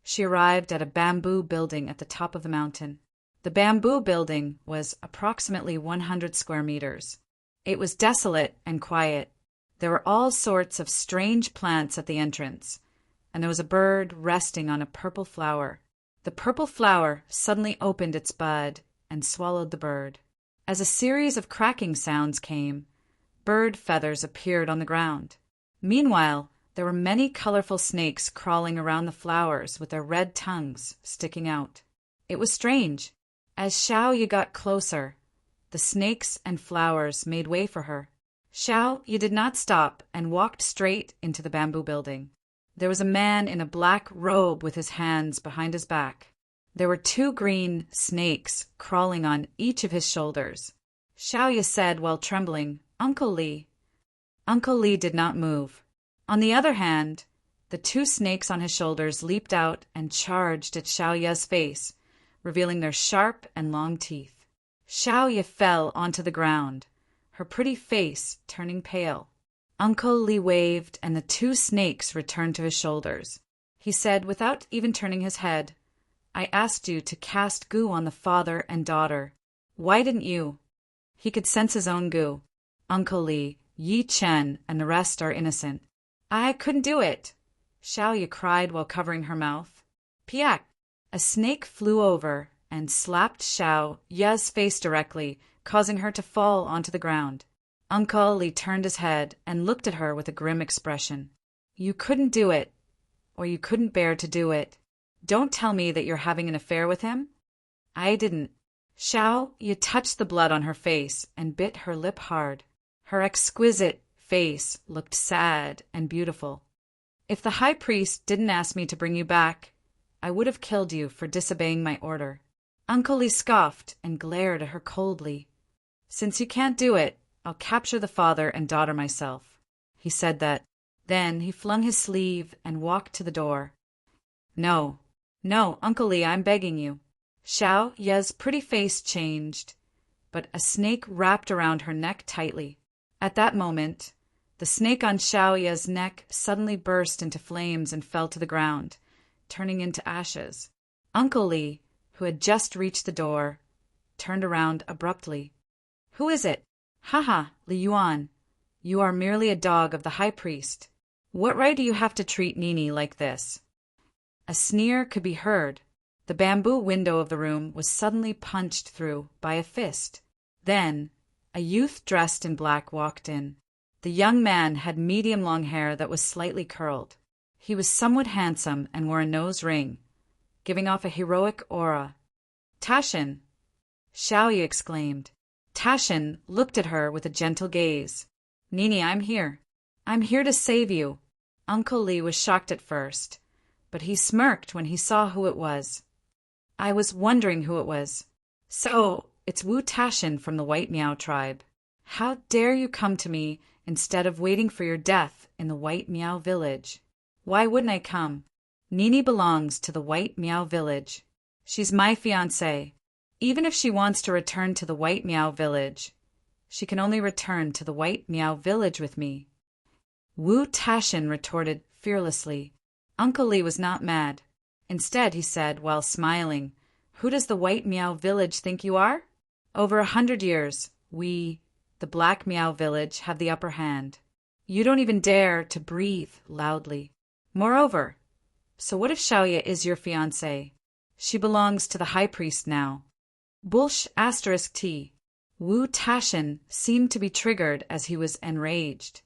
she arrived at a bamboo building at the top of the mountain. The bamboo building was approximately 100 square meters. It was desolate and quiet. There were all sorts of strange plants at the entrance, and there was a bird resting on a purple flower. The purple flower suddenly opened its bud and swallowed the bird. As a series of cracking sounds came, bird feathers appeared on the ground. Meanwhile, there were many colorful snakes crawling around the flowers with their red tongues sticking out. It was strange. As Xiao Ye got closer, the snakes and flowers made way for her. Xiao Ye did not stop and walked straight into the bamboo building. There was a man in a black robe with his hands behind his back. There were 2 green snakes crawling on each of his shoulders. Xiao Ye said while trembling, "Uncle Li." Uncle Li did not move. On the other hand, the 2 snakes on his shoulders leaped out and charged at Xiao Ye's face, revealing their sharp and long teeth. Xiao Ye fell onto the ground, her pretty face turning pale. Uncle Li waved, and the 2 snakes returned to his shoulders. He said without even turning his head, "I asked you to cast goo on the father and daughter. Why didn't you?" He could sense his own goo. "Uncle Li, Yi Chen, and the rest are innocent." "I couldn't do it," Xiao Ye cried while covering her mouth. Piak! A snake flew over and slapped Xiao Ye's face directly, causing her to fall onto the ground. Uncle Li turned his head and looked at her with a grim expression. "You couldn't do it, or you couldn't bear to do it. Don't tell me that you're having an affair with him." "I didn't." Xiao Ye touched the blood on her face and bit her lip hard. Her exquisite face looked sad and beautiful. "If the high priest didn't ask me to bring you back, I would have killed you for disobeying my order." Uncle Li scoffed and glared at her coldly. "Since you can't do it, I'll capture the father and daughter myself." He said that. Then he flung his sleeve and walked to the door. "No, no, Uncle Li, I'm begging you." Xiao Ye's pretty face changed, but a snake wrapped around her neck tightly. At that moment, the snake on Xiao Ye's neck suddenly burst into flames and fell to the ground, turning into ashes. Uncle Li, who had just reached the door, turned around abruptly. Who is it? Haha, Li Yuan. You are merely a dog of the high priest. What right do you have to treat Nini like this? A sneer could be heard. The bamboo window of the room was suddenly punched through by a fist. Then, a youth dressed in black walked in. The young man had medium-long hair that was slightly curled. He was somewhat handsome and wore a nose ring, giving off a heroic aura. Tasshin! Xiaoya exclaimed. Tasshin looked at her with a gentle gaze. Nini, I'm here. I'm here to save you. Uncle Li was shocked at first, but he smirked when he saw who it was. I was wondering who it was. So, it's Wu Tasshin from the White Miao tribe. How dare you come to me instead of waiting for your death in the White Miao village? Why wouldn't I come? Nini belongs to the White Miao village. She's my fiancée. Even if she wants to return to the White Miao village, she can only return to the White Miao village with me. Wu Tasshin retorted fearlessly. Uncle Li was not mad. Instead, he said, while smiling, Who does the White Miao village think you are? Over 100 years, we, the Black Miao village, have the upper hand. You don't even dare to breathe loudly. Moreover, so what if Xiaoya is your fiancée? She belongs to the high priest now. Bullsh *T. Wu Tasshin seemed to be triggered as he was enraged.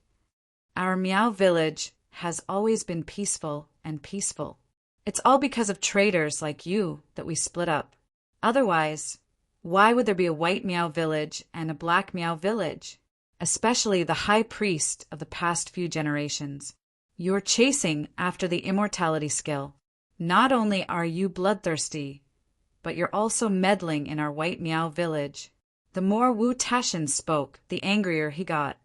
Our Miao village has always been peaceful and peaceful. It's all because of traitors like you that we split up. Otherwise, why would there be a White Miao village and a Black Miao village? Especially the high priest of the past few generations. You're chasing after the immortality skill. Not only are you bloodthirsty, but you're also meddling in our White Miao village. The more Wu Tasshin spoke, the angrier he got.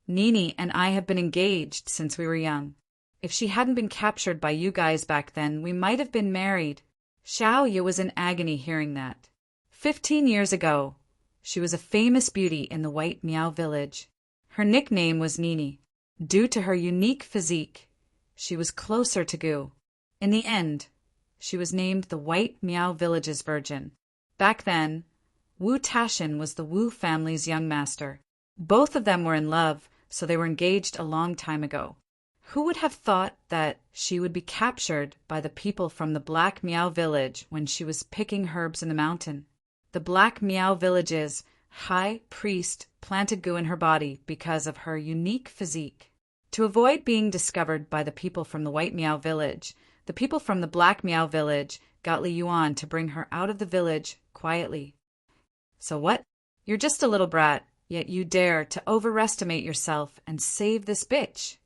Nini and I have been engaged since we were young. If she hadn't been captured by you guys back then, we might have been married. Xiaoya was in agony hearing that. 15 years ago, she was a famous beauty in the White Miao village. Her nickname was Nini. Due to her unique physique, she was closer to Gu. In the end, she was named the White Miao village's virgin. Back then, Wu Tasshin was the Wu family's young master. Both of them were in love, so they were engaged a long time ago. Who would have thought that she would be captured by the people from the Black Miao village when she was picking herbs in the mountain? The Black Miao village's high priest planted Gu in her body because of her unique physique. To avoid being discovered by the people from the White Miao village, the people from the Black Miao village got Li Yuan to bring her out of the village quietly. So what? You're just a little brat, yet you dare to overestimate yourself and save this bitch.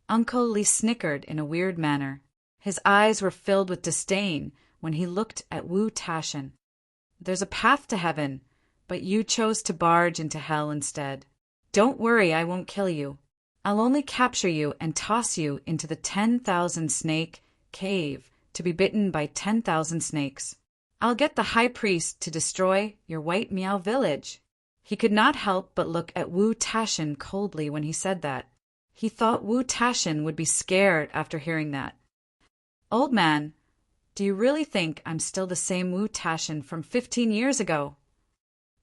Uncle Li snickered in a weird manner. His eyes were filled with disdain when he looked at Wu Tasshin. There's a path to heaven, but you chose to barge into hell instead. Don't worry, I won't kill you. I'll only capture you and toss you into the 10,000 snake cave to be bitten by 10,000 snakes. I'll get the high priest to destroy your White Miao village. He could not help but look at Wu Tasshin coldly when he said that. He thought Wu Tasshin would be scared after hearing that. Old man, do you really think I'm still the same Wu Tasshin from 15 years ago?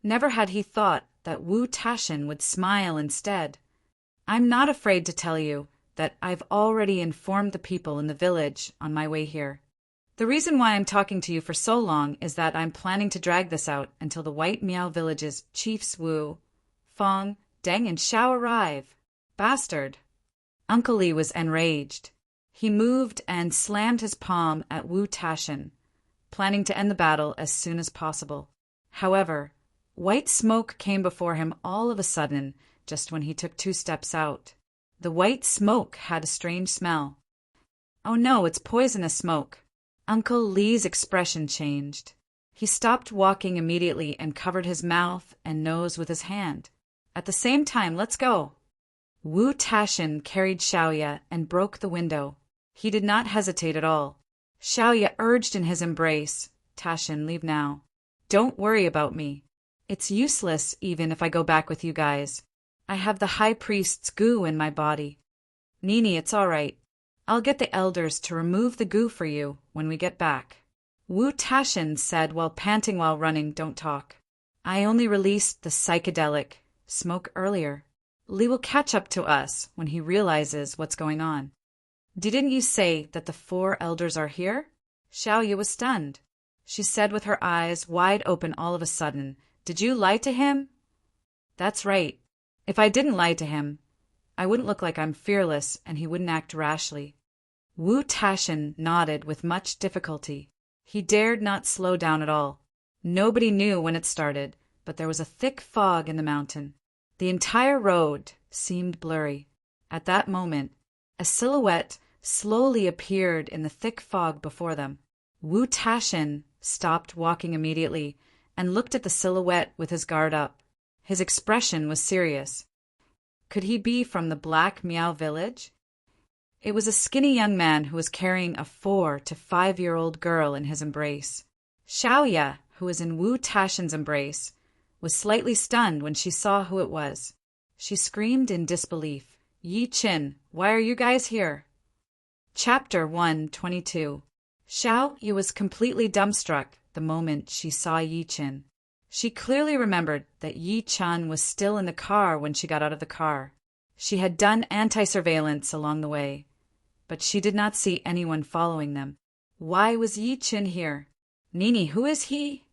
Never had he thought that Wu Tasshin would smile instead. I'm not afraid to tell you that I've already informed the people in the village on my way here. The reason why I'm talking to you for so long is that I'm planning to drag this out until the White Miao village's chiefs Wu, Fong, Deng and Xiao arrive. Bastard. Uncle Li was enraged. He moved and slammed his palm at Wu Tasshin, planning to end the battle as soon as possible. However, white smoke came before him all of a sudden, just when he took 2 steps out. The white smoke had a strange smell. Oh no, it's poisonous smoke. Uncle Li's expression changed. He stopped walking immediately and covered his mouth and nose with his hand. At the same time, let's go. Wu Tasshin carried Xiaoya and broke the window. He did not hesitate at all. Xiaoya urged in his embrace, Tasshin, leave now. Don't worry about me. It's useless even if I go back with you guys. I have the high priest's goo in my body. Nini, it's all right. I'll get the elders to remove the goo for you when we get back. Wu Tasshin said while panting while running, don't talk. I only released the psychedelic smoke earlier. Li will catch up to us when he realizes what's going on. Didn't you say that the 4 elders are here? Xiaoya was stunned. She said with her eyes wide open all of a sudden, Did you lie to him? That's right. If I didn't lie to him, I wouldn't look like I'm fearless and he wouldn't act rashly. Wu Tashin nodded with much difficulty. He dared not slow down at all. Nobody knew when it started, but there was a thick fog in the mountain. The entire road seemed blurry. At that moment, a silhouette slowly appeared in the thick fog before them. Wu Tashin stopped walking immediately and looked at the silhouette with his guard up. His expression was serious. Could he be from the Black Miao village? It was a skinny young man who was carrying a 4 to 5-year-old girl in his embrace. Xiaoya, who was in Wu Tashin's embrace, was slightly stunned when she saw who it was. She screamed in disbelief, Yi Qin, why are you guys here? Chapter 122. Xiaoya was completely dumbstruck the moment she saw Yi Qin. She clearly remembered that Yi Qin was still in the car when she got out of the car. She had done anti-surveillance along the way, but she did not see anyone following them. Why was Yi Qin here? Nini, who is he?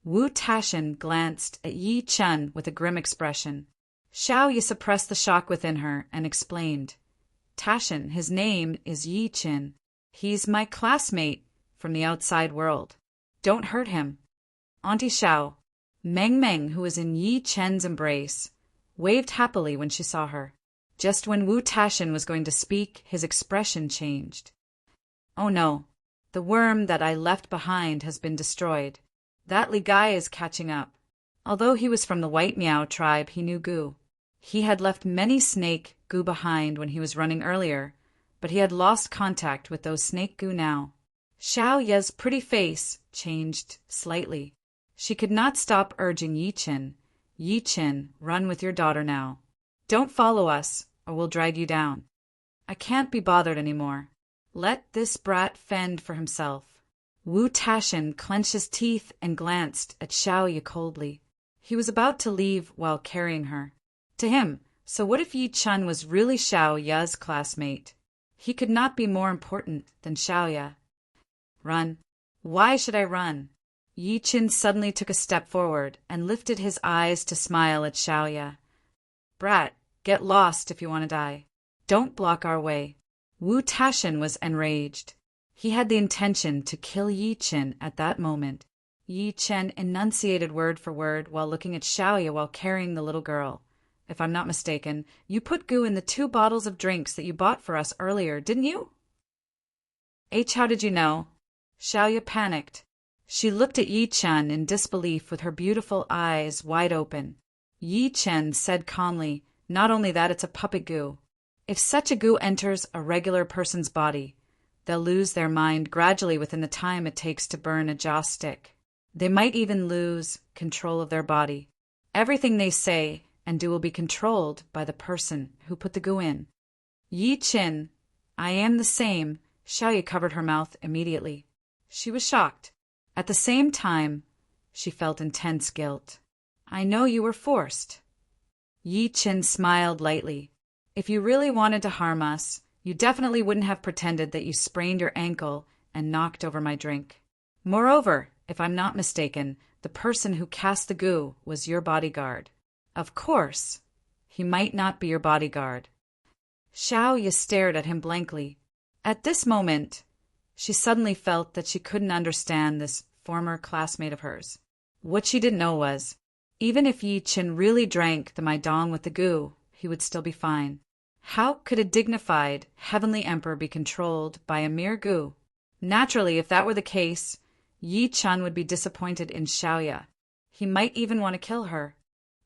Wu Tashin glanced at Yi Qin with a grim expression. Xiaoya suppressed the shock within her and explained, Tashin, his name is Yi Qin. He's my classmate from the outside world. Don't hurt him. Auntie Xiao, Meng Meng, who was in Yi Qin's embrace, waved happily when she saw her. Just when Wu Tashin was going to speak, his expression changed. Oh no, the worm that I left behind has been destroyed. That Li Gai is catching up. Although he was from the White Miao tribe, he knew Gu. He had left many snake Gu behind when he was running earlier, but he had lost contact with those snake Gu now. Xiaoya's pretty face changed slightly. She could not stop urging Yi Qin. Yi Qin, run with your daughter now. Don't follow us, or we'll drag you down. I can't be bothered anymore. Let this brat fend for himself. Wu Tashin clenched his teeth and glanced at Xiaoya coldly. He was about to leave while carrying her. To him, so what if Yi Qin was really Xiaoya's classmate? He could not be more important than Xiaoya. Run. Why should I run? Yi Qin suddenly took a step forward and lifted his eyes to smile at Xiaoya. Brat, get lost if you want to die. Don't block our way. Wu Tashin was enraged. He had the intention to kill Yi Qin at that moment. Yi Qin enunciated word for word while looking at Xiaoya while carrying the little girl. If I'm not mistaken, you put goo in the 2 bottles of drinks that you bought for us earlier, didn't you? How did you know? Xiaoya panicked. She looked at Yi Qin in disbelief with her beautiful eyes wide open. Yi Qin said calmly, not only that, it's a puppet goo. If such a goo enters a regular person's body, they'll lose their mind gradually within the time it takes to burn a joss stick. They might even lose control of their body. Everything they say and do will be controlled by the person who put the goo in. Yi Qin, I am the same. Xiaoya covered her mouth immediately. She was shocked. At the same time, she felt intense guilt. I know you were forced. Yi Qin smiled lightly. If you really wanted to harm us, you definitely wouldn't have pretended that you sprained your ankle and knocked over my drink. Moreover, if I'm not mistaken, the person who cast the goo was your bodyguard. Of course, he might not be your bodyguard. Xiaoya stared at him blankly. At this moment, she suddenly felt that she couldn't understand this former classmate of hers. What she didn't know was, even if Yi Qin really drank the Maidong with the goo, he would still be fine. How could a dignified, heavenly emperor be controlled by a mere goo? Naturally, if that were the case, Yi Qin would be disappointed in Xiaoya. He might even want to kill her.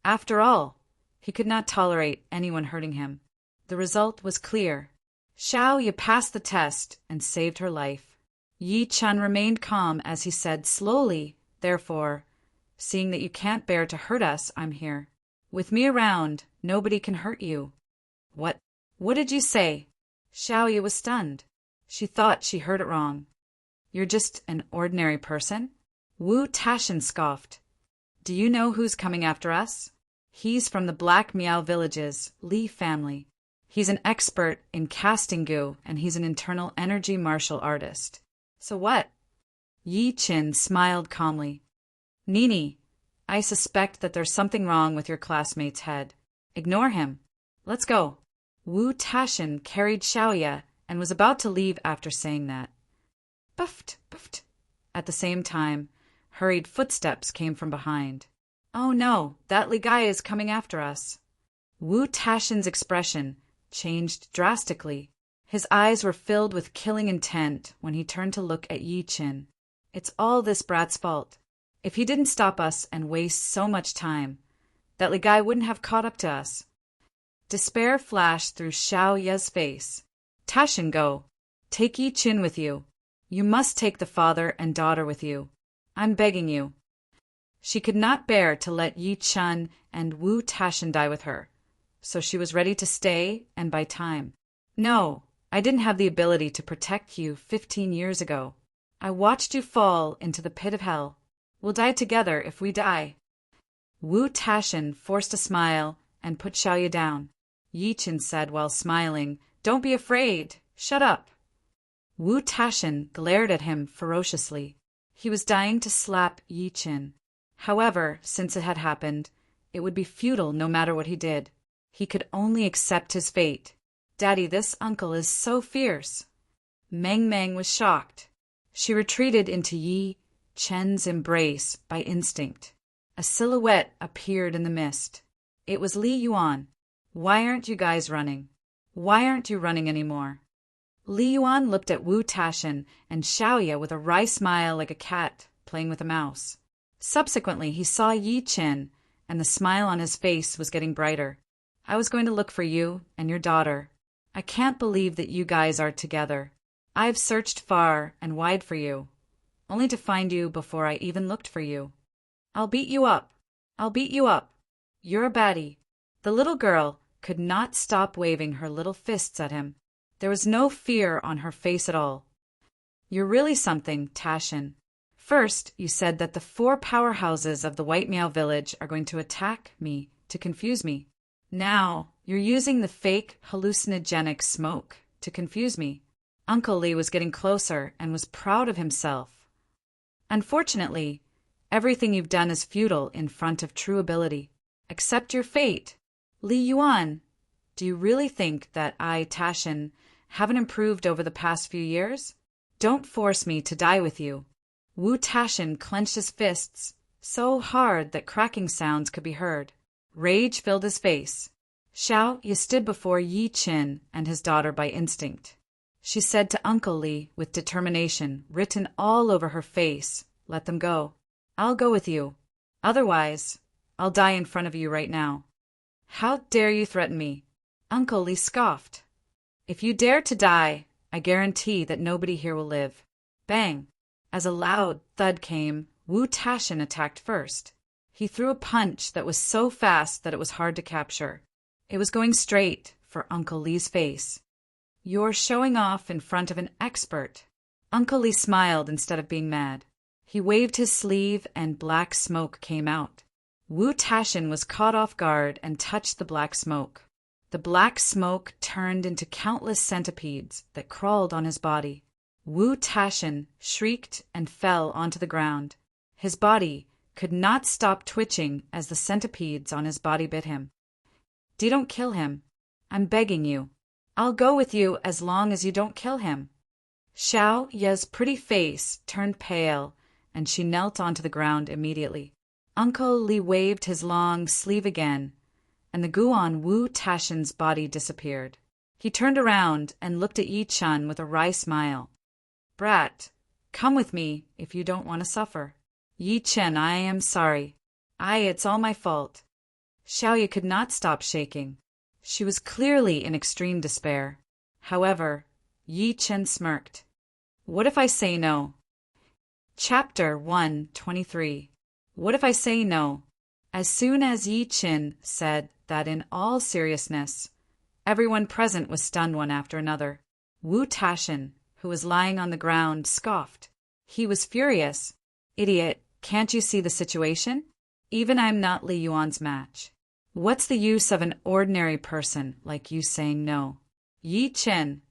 After all, he could not tolerate anyone hurting him. The result was clear. Xiaoya passed the test and saved her life. Yi Qin remained calm as he said slowly, therefore, seeing that you can't bear to hurt us, I'm here. With me around, nobody can hurt you. What did you say? Xiaoya was stunned. She thought she heard it wrong. You're just an ordinary person? Wu Tashin scoffed. Do you know who's coming after us? He's from the Black Meow Village's Lee family. He's an expert in casting goo, and he's an internal energy martial artist. So what? Yi Chin smiled calmly. Nini, I suspect that there's something wrong with your classmate's head. Ignore him. Let's go. Wu Tashin carried Xiaoya and was about to leave after saying that. Buffed, buffed. At the same time, hurried footsteps came from behind. Oh no, that Li guy is coming after us. Wu Tashin's expression changed drastically. His eyes were filled with killing intent when he turned to look at Yi Chin. It's all this brat's fault. If he didn't stop us and waste so much time, that Li guy wouldn't have caught up to us. Despair flashed through Xiao Ye's face. Tashin, go. Take Yi Chin with you. You must take the father and daughter with you. I'm begging you. She could not bear to let Yi Chin and Wu Tashin die with her, so she was ready to stay and buy time. No, I didn't have the ability to protect you 15 years ago. I watched you fall into the pit of hell. We'll die together if we die. Wu Tashin forced a smile and put Xiaoya down. Yi Chin said while smiling, Don't be afraid. Shut up. Wu Tashin glared at him ferociously. He was dying to slap Yi Chin. However, since it had happened, it would be futile no matter what he did. He could only accept his fate. Daddy, this uncle is so fierce. Meng Meng was shocked. She retreated into Yi Chen's embrace by instinct. A silhouette appeared in the mist. It was Li Yuan. Why aren't you guys running? Why aren't you running anymore? Li Yuan looked at Wu Tashin and Xiaoya with a wry smile like a cat playing with a mouse. Subsequently, he saw Yi Chin, and the smile on his face was getting brighter. I was going to look for you and your daughter. I can't believe that you guys are together. I've searched far and wide for you, only to find you before I even looked for you. I'll beat you up. I'll beat you up. You're a baddie. The little girl could not stop waving her little fists at him. There was no fear on her face at all. You're really something, Tashin. First, you said that the 4 powerhouses of the White Meow Village are going to attack me to confuse me. Now, you're using the fake hallucinogenic smoke to confuse me. Uncle Li was getting closer and was proud of himself. Unfortunately, everything you've done is futile in front of true ability. Accept your fate. Li Yuan, do you really think that I, Tashin, haven't improved over the past few years? Don't force me to die with you. Wu Tashin clenched his fists so hard that cracking sounds could be heard. Rage filled his face. Xiao Ye stood before Yi Chin and his daughter by instinct. She said to Uncle Li with determination written all over her face, Let them go. I'll go with you. Otherwise, I'll die in front of you right now. How dare you threaten me? Uncle Li scoffed. If you dare to die, I guarantee that nobody here will live. Bang! As a loud thud came, Wu Tashin attacked first. He threw a punch that was so fast that it was hard to capture. It was going straight for Uncle Li's face. You're showing off in front of an expert. Uncle Li smiled instead of being mad. He waved his sleeve and black smoke came out. Wu Tashin was caught off guard and touched the black smoke. The black smoke turned into countless centipedes that crawled on his body. Wu Tashin shrieked and fell onto the ground. His body could not stop twitching as the centipedes on his body bit him. Don't kill him. I'm begging you. I'll go with you as long as you don't kill him. Xiao Ye's pretty face turned pale, and she knelt onto the ground immediately. Uncle Li waved his long sleeve again, and the goo on Wu Tashin's body disappeared. He turned around and looked at Yi Chin with a wry smile. Brat, come with me if you don't want to suffer. Yi Chin, I am sorry. It's all my fault. Xiaoya could not stop shaking. She was clearly in extreme despair. However, Yi Chin smirked. What if I say no? Chapter 123. What if I say no? As soon as Yi Chin said that in all seriousness, everyone present was stunned one after another. Wu Tashin, who was lying on the ground, scoffed. He was furious. Idiot, can't you see the situation? Even I'm not Li Yuan's match. What's the use of an ordinary person like you saying no? Yi Chen.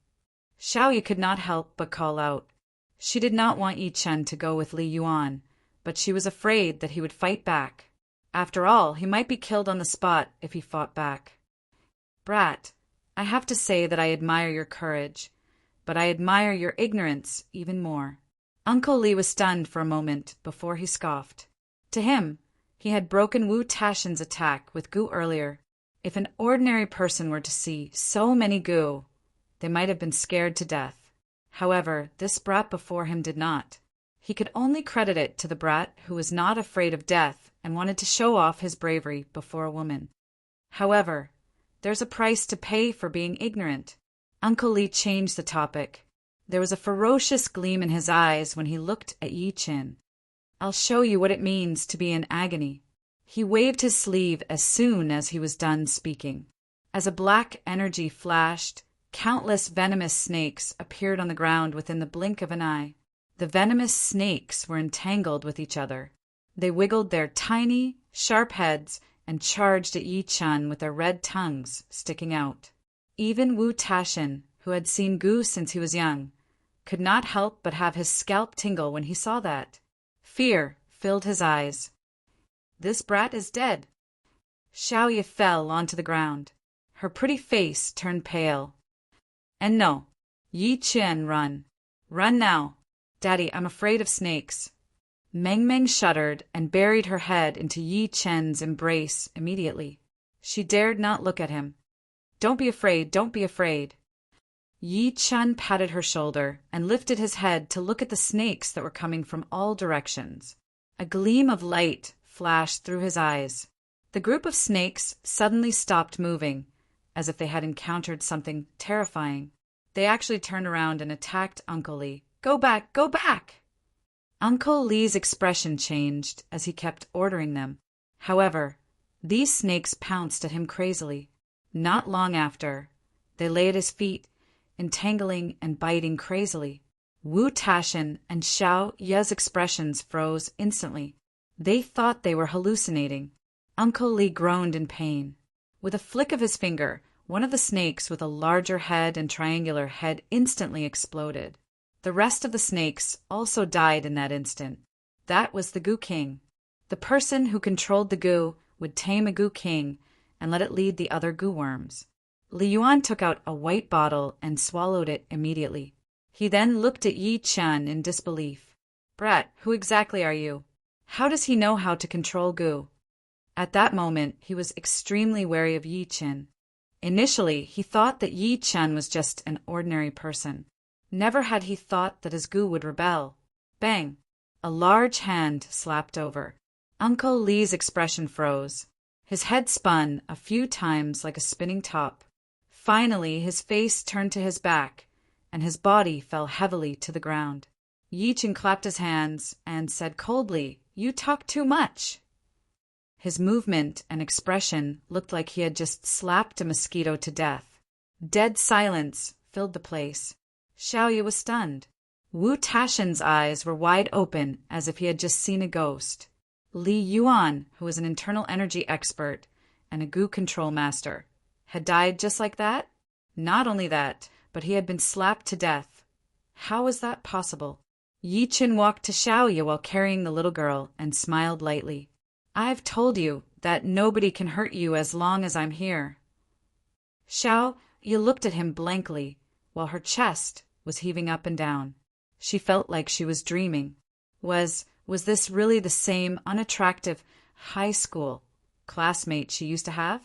Xiaoyu could not help but call out. She did not want Yi Chen to go with Li Yuan, but she was afraid that he would fight back. After all, he might be killed on the spot if he fought back. Brat, I have to say that I admire your courage, but I admire your ignorance even more. Uncle Li was stunned for a moment before he scoffed. To him, he had broken Wu Tashin's attack with Gu earlier. If an ordinary person were to see so many Gu, they might have been scared to death. However, this brat before him did not. He could only credit it to the brat who was not afraid of death and wanted to show off his bravery before a woman. However, there's a price to pay for being ignorant. Uncle Li changed the topic. There was a ferocious gleam in his eyes when he looked at Yi Chen. I'll show you what it means to be in agony. He waved his sleeve as soon as he was done speaking. As a black energy flashed, countless venomous snakes appeared on the ground within the blink of an eye. The venomous snakes were entangled with each other. They wiggled their tiny, sharp heads and charged at Yi Chen with their red tongues sticking out. Even Wu Tashin, who had seen Gu since he was young, could not help but have his scalp tingle when he saw that. Fear filled his eyes. This brat is dead. Xiaoyu fell onto the ground. Her pretty face turned pale. And no, Yi Chen, run. Run now. Daddy, I'm afraid of snakes. Meng Meng shuddered and buried her head into Yi Chen's embrace immediately. She dared not look at him. Don't be afraid, don't be afraid. Yi Chen patted her shoulder and lifted his head to look at the snakes that were coming from all directions. A gleam of light flashed through his eyes. The group of snakes suddenly stopped moving, as if they had encountered something terrifying. They actually turned around and attacked Uncle Li. Go back, go back! Uncle Li's expression changed as he kept ordering them. However, these snakes pounced at him crazily. Not long after, they lay at his feet, entangling and biting crazily. Wu Tashin and Xiao Ye's expressions froze instantly. They thought they were hallucinating. Uncle Li groaned in pain. With a flick of his finger, one of the snakes with a larger head and triangular head instantly exploded. The rest of the snakes also died in that instant. That was the Gu King. The person who controlled the Gu would tame a Gu King and let it lead the other Gu worms. Li Yuan took out a white bottle and swallowed it immediately. He then looked at Yi Chen in disbelief. Brat, who exactly are you? How does he know how to control Gu? At that moment, he was extremely wary of Yi Chen. Initially, he thought that Yi Chen was just an ordinary person. Never had he thought that his Gu would rebel. Bang! A large hand slapped over. Uncle Li's expression froze. His head spun a few times like a spinning top. Finally, his face turned to his back, and his body fell heavily to the ground. Yi Chen clapped his hands and said coldly, "You talk too much." His movement and expression looked like he had just slapped a mosquito to death. Dead silence filled the place. Xiaoyu was stunned. Wu Tashin's eyes were wide open as if he had just seen a ghost. Li Yuan, who was an internal energy expert and a Gu control master, had died just like that? Not only that, but he had been slapped to death. How was that possible? Yi Chen walked to Xiaoyu while carrying the little girl and smiled lightly. I've told you that nobody can hurt you as long as I'm here. Xiaoyu looked at him blankly, while her chest was heaving up and down. She felt like she was dreaming. Was this really the same unattractive high school classmate she used to have?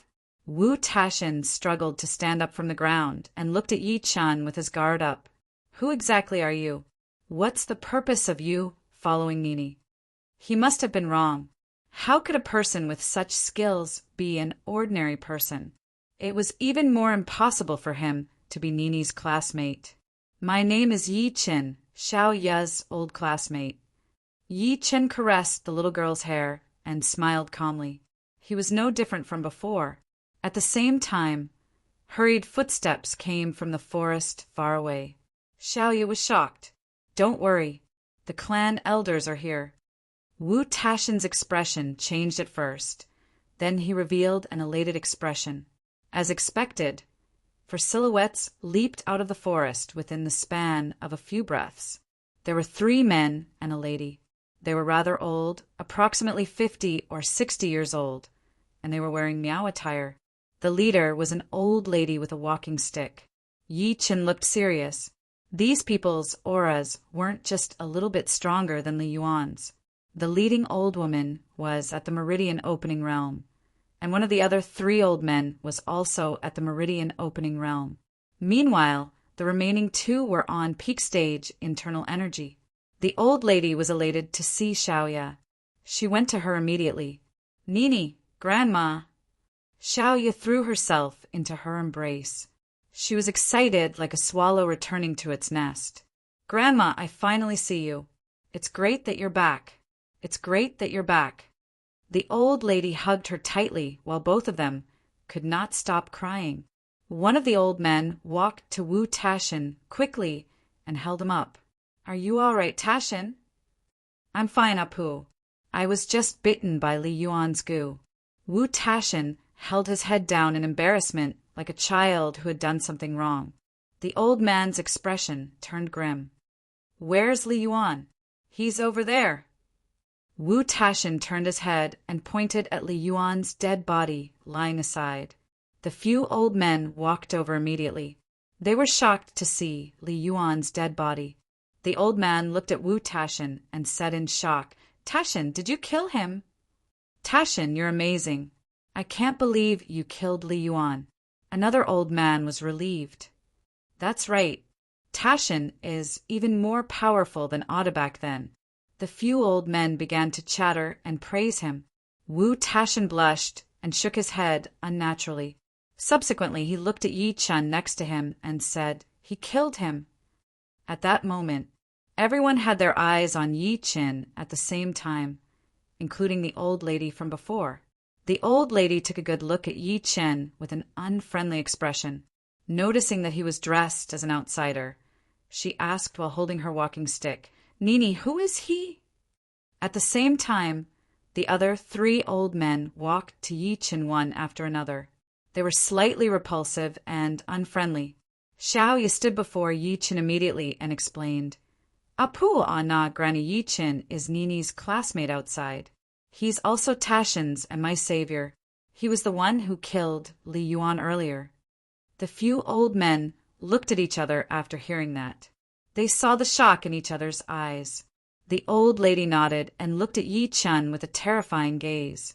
Wu Tashin struggled to stand up from the ground and looked at Yi Chen with his guard up. Who exactly are you? What's the purpose of you following Nini? He must have been wrong. How could a person with such skills be an ordinary person? It was even more impossible for him to be Nini's classmate. My name is Yi Chen, Xiao Ye's old classmate. Yi Chen caressed the little girl's hair and smiled calmly. He was no different from before. At the same time, hurried footsteps came from the forest far away. Xiaoyu was shocked. Don't worry, the clan elders are here. Wu Tashin's expression changed at first. Then he revealed an elated expression. As expected, for silhouettes leaped out of the forest within the span of a few breaths. There were 3 men and a lady. They were rather old, approximately 50 or 60 years old, and they were wearing Miao attire. The leader was an old lady with a walking stick. Yi Chen looked serious. These people's auras weren't just a little bit stronger than Li Yuan's. The leading old woman was at the Meridian Opening Realm, and one of the other 3 old men was also at the Meridian Opening Realm. Meanwhile, the remaining 2 were on peak stage internal energy. The old lady was elated to see Xiaoya. She went to her immediately. "Nini, Grandma." Xiaoya threw herself into her embrace. She was excited like a swallow returning to its nest. "Grandma, I finally see you. It's great that you're back. It's great that you're back." The old lady hugged her tightly while both of them could not stop crying. One of the old men walked to Wu Tashin quickly and held him up. "Are you all right, Tashin?" "I'm fine, Apu. I was just bitten by Li Yuan's goo." Wu Tashin held his head down in embarrassment like a child who had done something wrong. The old man's expression turned grim. "Where's Li Yuan?" "He's over there." Wu Tashin turned his head and pointed at Li Yuan's dead body lying aside. The few old men walked over immediately. They were shocked to see Li Yuan's dead body. The old man looked at Wu Tashin and said in shock, "Tashin, did you kill him?" "Tashin, you're amazing. I can't believe you killed Li Yuan." Another old man was relieved. "That's right. Tashin is even more powerful than Audiobook then." The few old men began to chatter and praise him. Wu Tashin blushed and shook his head unnaturally. Subsequently, he looked at Yi Chen next to him and said, "He killed him." At that moment, everyone had their eyes on Yi Chen at the same time, including the old lady from before. The old lady took a good look at Yi Chen with an unfriendly expression. Noticing that he was dressed as an outsider, she asked while holding her walking stick, "Nini, who is he?" At the same time, the other 3 old men walked to Yi Chen one after another. They were slightly repulsive and unfriendly. Xiaoya stood before Yi Chen immediately and explained, "Apu Ana Granny Yi Chen is Nini's classmate outside. He's also Tashin's and my savior. He was the one who killed Li Yuan earlier." The few old men looked at each other after hearing that. They saw the shock in each other's eyes. The old lady nodded and looked at Yi Chen with a terrifying gaze.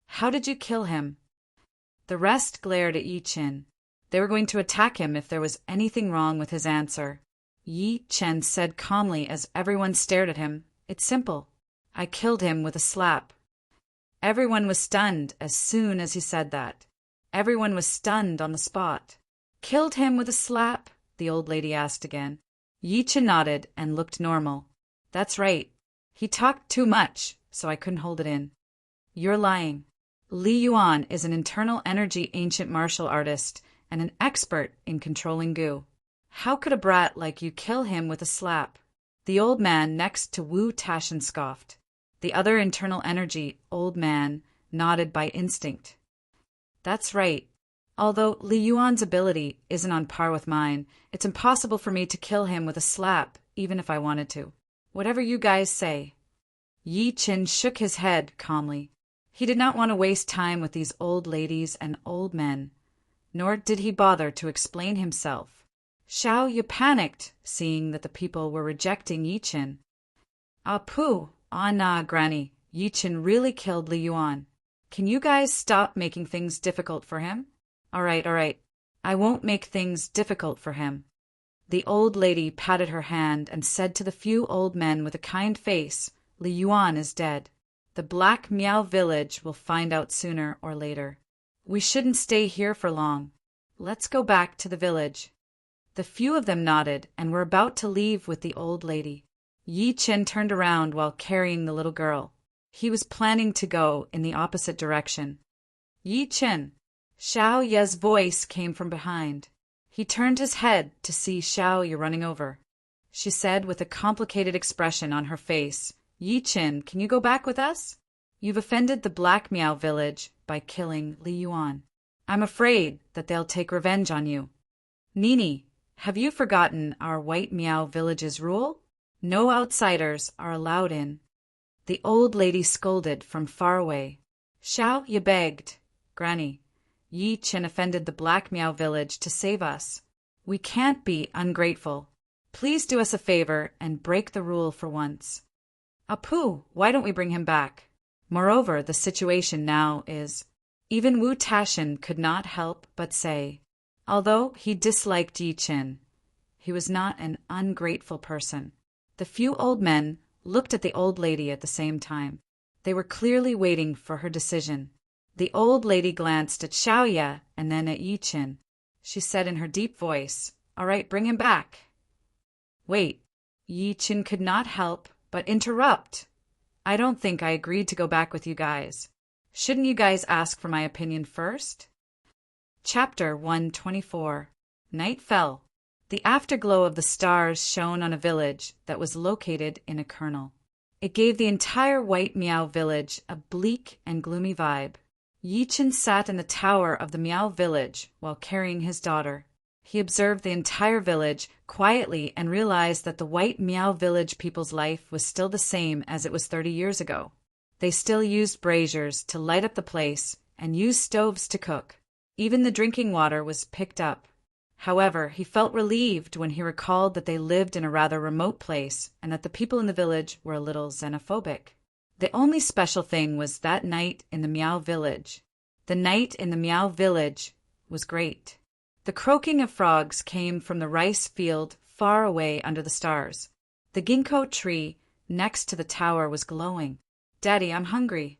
"How did you kill him?" The rest glared at Yi Chen. They were going to attack him if there was anything wrong with his answer. Yi Chen said calmly as everyone stared at him, "It's simple. I killed him with a slap." Everyone was stunned as soon as he said that. Everyone was stunned on the spot. "Killed him with a slap?" the old lady asked again. Yi Chen nodded and looked normal. "That's right. He talked too much, so I couldn't hold it in." "You're lying. Li Yuan is an internal energy ancient martial artist and an expert in controlling goo. How could a brat like you kill him with a slap?" The old man next to Wu Tashin scoffed. The other internal energy old man nodded by instinct. "That's right. Although Li Yuan's ability isn't on par with mine, it's impossible for me to kill him with a slap, even if I wanted to. Whatever you guys say." Yi Chen shook his head calmly. He did not want to waste time with these old ladies and old men, nor did he bother to explain himself. Xiaoya panicked, seeing that the people were rejecting Yi Chen. "Apu, Ana Granny, Yi Chen really killed Li Yuan. Can you guys stop making things difficult for him?" All right. I won't make things difficult for him." The old lady patted her hand and said to the few old men with a kind face, "Li Yuan is dead. The Black Miao village will find out sooner or later. We shouldn't stay here for long. Let's go back to the village." The few of them nodded and were about to leave with the old lady. Yi Chen turned around while carrying the little girl. He was planning to go in the opposite direction. "Yi Chen!" Xiaoya's voice came from behind. He turned his head to see Xiaoya running over. She said with a complicated expression on her face, Yi Chin, can you go back with us? You've offended the Black Miao village by killing Li Yuan. I'm afraid that they'll take revenge on you. Nini, have you forgotten our White Miao village's rule? No outsiders are allowed in. The old lady scolded from far away. Xiao, you begged. Granny, Yi Chin offended the Black Miao village to save us. We can't be ungrateful. Please do us a favor and break the rule for once. Apu, why don't we bring him back? Moreover, the situation now is... Even Wu Tashin could not help but say, although he disliked Yi Chin, he was not an ungrateful person. The few old men looked at the old lady at the same time. They were clearly waiting for her decision. The old lady glanced at Xiaoya and then at Yi Chin. She said in her deep voice, "All right, bring him back." Wait, Yi Chin could not help but interrupt. I don't think I agreed to go back with you guys. Shouldn't you guys ask for my opinion first? Chapter 124. Night fell. The afterglow of the stars shone on a village that was located in a kernel. It gave the entire White Miao village a bleak and gloomy vibe. Yi Chin sat in the tower of the Miao village while carrying his daughter. He observed the entire village quietly and realized that the White Miao village people's life was still the same as it was 30 years ago. They still used braziers to light up the place and used stoves to cook. Even the drinking water was picked up. However, he felt relieved when he recalled that they lived in a rather remote place and that the people in the village were a little xenophobic. The only special thing was that night in the Miao village. The night in the Miao village was great. The croaking of frogs came from the rice field far away under the stars. The ginkgo tree next to the tower was glowing. "Daddy, I'm hungry."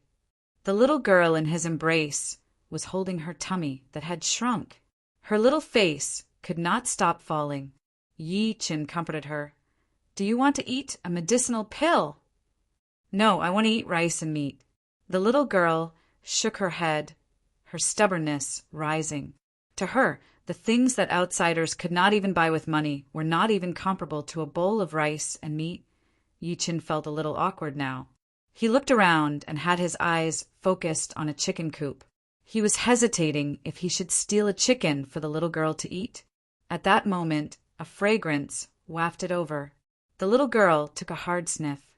The little girl in his embrace was holding her tummy that had shrunk. Her little face could not stop falling. Yi Chin comforted her. "Do you want to eat a medicinal pill?" "No, I want to eat rice and meat." The little girl shook her head, her stubbornness rising. To her, the things that outsiders could not even buy with money were not even comparable to a bowl of rice and meat. Yi Chin felt a little awkward now. He looked around and had his eyes focused on a chicken coop. He was hesitating if he should steal a chicken for the little girl to eat. At that moment, a fragrance wafted over. The little girl took a hard sniff.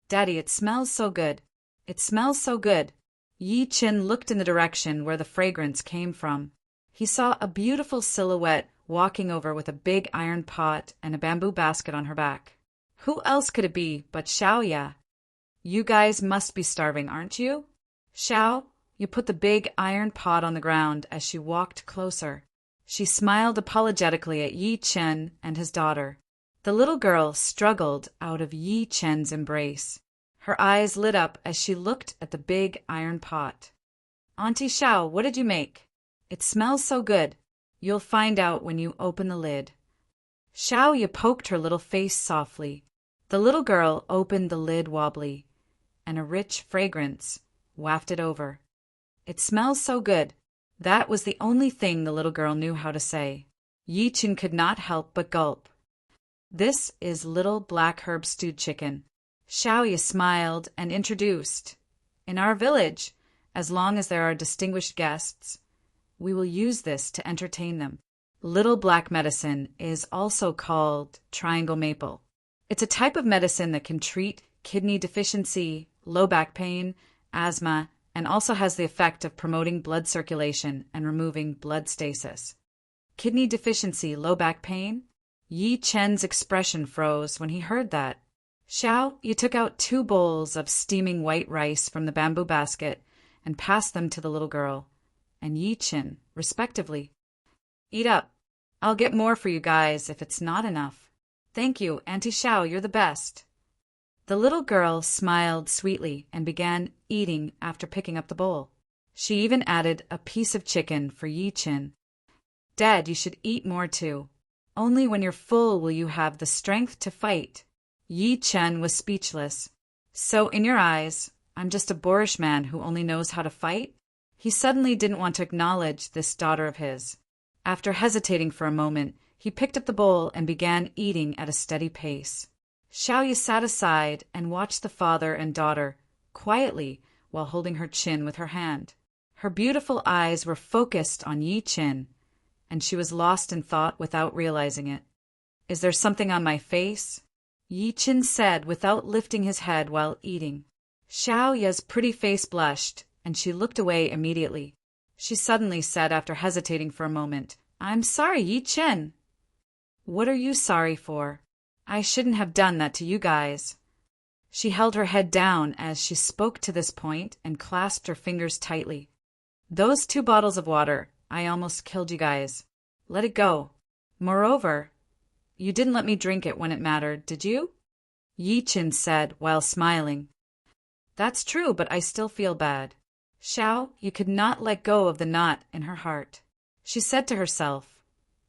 "Daddy, it smells so good. It smells so good." Yi Chin looked in the direction where the fragrance came from. He saw a beautiful silhouette walking over with a big iron pot and a bamboo basket on her back. Who else could it be but Xiaoya? "You guys must be starving, aren't you?" Xiao, you put the big iron pot on the ground as she walked closer. She smiled apologetically at Yi Chin and his daughter. The little girl struggled out of Yi Chin's embrace. Her eyes lit up as she looked at the big iron pot. "Auntie Xiao, what did you make? It smells so good. You'll find out when you open the lid." Xiaoya poked her little face softly. The little girl opened the lid wobbly, and a rich fragrance wafted over. "It smells so good." That was the only thing the little girl knew how to say. Yi Chin could not help but gulp. "This is little black herb stewed chicken." Xiaoya smiled and introduced. "In our village, as long as there are distinguished guests, we will use this to entertain them. Little black medicine is also called triangle maple. It's a type of medicine that can treat kidney deficiency, low back pain, asthma, and also has the effect of promoting blood circulation and removing blood stasis." Kidney deficiency, low back pain? Yi Chen's expression froze when he heard that. Xiao, you took out 2 bowls of steaming white rice from the bamboo basket and passed them to the little girl and Yi Chen, respectively. "Eat up. I'll get more for you guys if it's not enough." "Thank you, Auntie Xiao, you're the best." The little girl smiled sweetly and began eating after picking up the bowl. She even added a piece of chicken for Yi Chin. "Dad, you should eat more too. Only when you're full will you have the strength to fight." Yi Chen was speechless. "So in your eyes, I'm just a boorish man who only knows how to fight?" He suddenly didn't want to acknowledge this daughter of his. After hesitating for a moment, he picked up the bowl and began eating at a steady pace. Xiaoyu sat aside and watched the father and daughter quietly while holding her chin with her hand. Her beautiful eyes were focused on Yi Qin, and she was lost in thought without realizing it. Is there something on my face? Yi Qin said without lifting his head while eating. Xiaoya's pretty face blushed, and she looked away immediately. She suddenly said after hesitating for a moment, I'm sorry, Yi Qin. What are you sorry for? I shouldn't have done that to you guys. She held her head down as she spoke to this point and clasped her fingers tightly. Those 2 bottles of water, I almost killed you guys. Let it go. Moreover, you didn't let me drink it when it mattered, did you? Yi Qin said while smiling. That's true, but I still feel bad. Xiao, you could not let go of the knot in her heart. She said to herself,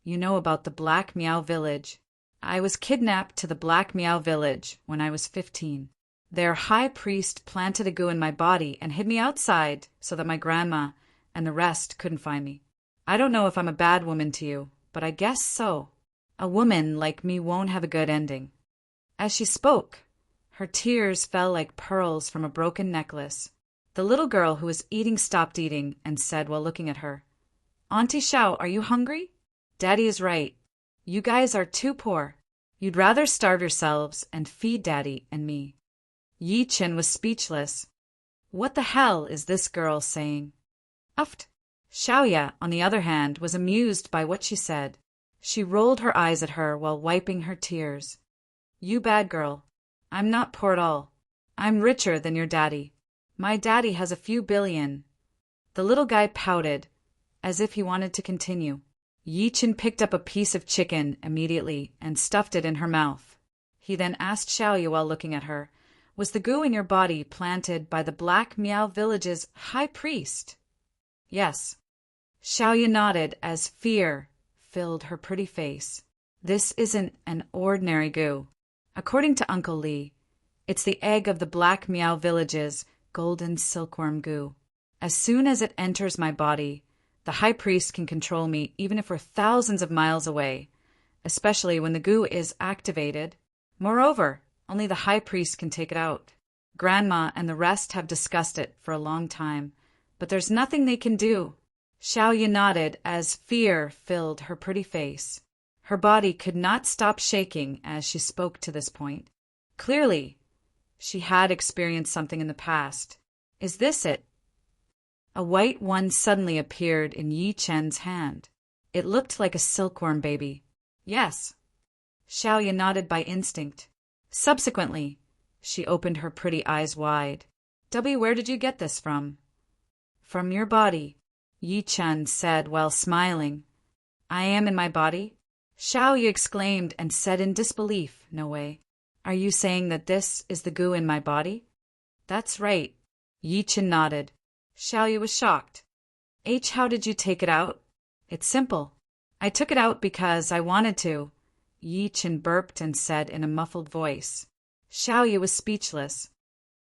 you know about the Black Miao village. I was kidnapped to the Black Miao village when I was 15. Their high priest planted a goo in my body and hid me outside so that my grandma and the rest couldn't find me. I don't know if I'm a bad woman to you, but I guess so. A woman like me won't have a good ending. As she spoke, her tears fell like pearls from a broken necklace. The little girl who was eating stopped eating and said while looking at her, Auntie Xiao, are you hungry? Daddy is right. You guys are too poor. You'd rather starve yourselves and feed Daddy and me. Yi Qin was speechless. What the hell is this girl saying? Uffed. Xiaoya, on the other hand, was amused by what she said. She rolled her eyes at her while wiping her tears. You bad girl. I'm not poor at all. I'm richer than your daddy. My daddy has a few billion. The little guy pouted, as if he wanted to continue. Yi Qin picked up a piece of chicken immediately and stuffed it in her mouth. He then asked Xiaoyu while looking at her, was the goo in your body planted by the Black Miao village's high priest? Yes. Xiaoyu nodded as fear filled her pretty face. This isn't an ordinary goo. According to Uncle Li, it's the egg of the Black Miao village's golden silkworm goo. As soon as it enters my body, the high priest can control me even if we're thousands of miles away, especially when the goo is activated. Moreover, only the high priest can take it out. Grandma and the rest have discussed it for a long time, but there's nothing they can do. Xiaoyu nodded as fear filled her pretty face. Her body could not stop shaking as she spoke to this point. Clearly, she had experienced something in the past. Is this it? A white one suddenly appeared in Yi Chen's hand. It looked like a silkworm baby. Yes. Xiaoyu nodded by instinct. Subsequently, she opened her pretty eyes wide. Where did you get this from? From your body, Yi Chen said while smiling. I am in my body? Xiaoyu exclaimed and said in disbelief, no way. Are you saying that this is the goo in my body? That's right. Yi Chen nodded. Xiaoyu was shocked. How did you take it out? It's simple. I took it out because I wanted to. Yi Chen burped and said in a muffled voice. Xiaoyu was speechless.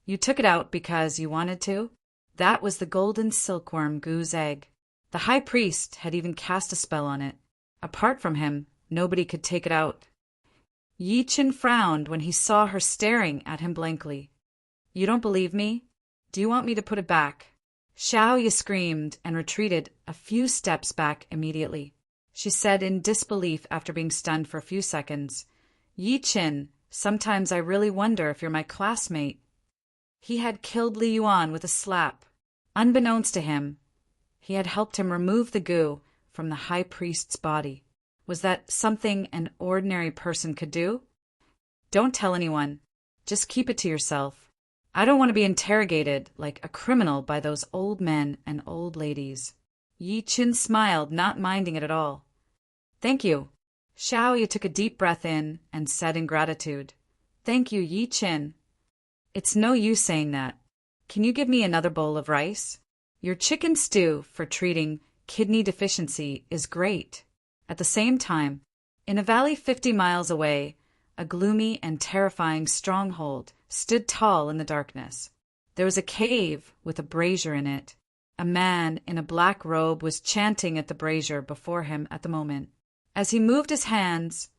You took it out because you wanted to? That was the golden silkworm goo's egg. The high priest had even cast a spell on it. Apart from him, nobody could take it out. Yi Chen frowned when he saw her staring at him blankly. You don't believe me? Do you want me to put it back? Xiaoyu screamed and retreated a few steps back immediately. She said in disbelief after being stunned for a few seconds, Yi Chen, sometimes I really wonder if you're my classmate. He had killed Li Yuan with a slap. Unbeknownst to him, he had helped him remove the goo from the high priest's body. Was that something an ordinary person could do? Don't tell anyone. Just keep it to yourself. I don't want to be interrogated like a criminal by those old men and old ladies. Yi Chen smiled, not minding it at all. Thank you. Xiaoyu took a deep breath in and said in gratitude, Thank you, Yi Chen. It's no use saying that. Can you give me another bowl of rice? Your chicken stew for treating kidney deficiency is great. At the same time, in a valley 50 miles away, a gloomy and terrifying stronghold stood tall in the darkness. There was a cave with a brazier in it. A man in a black robe was chanting at the brazier before him at the moment. As he moved his hands,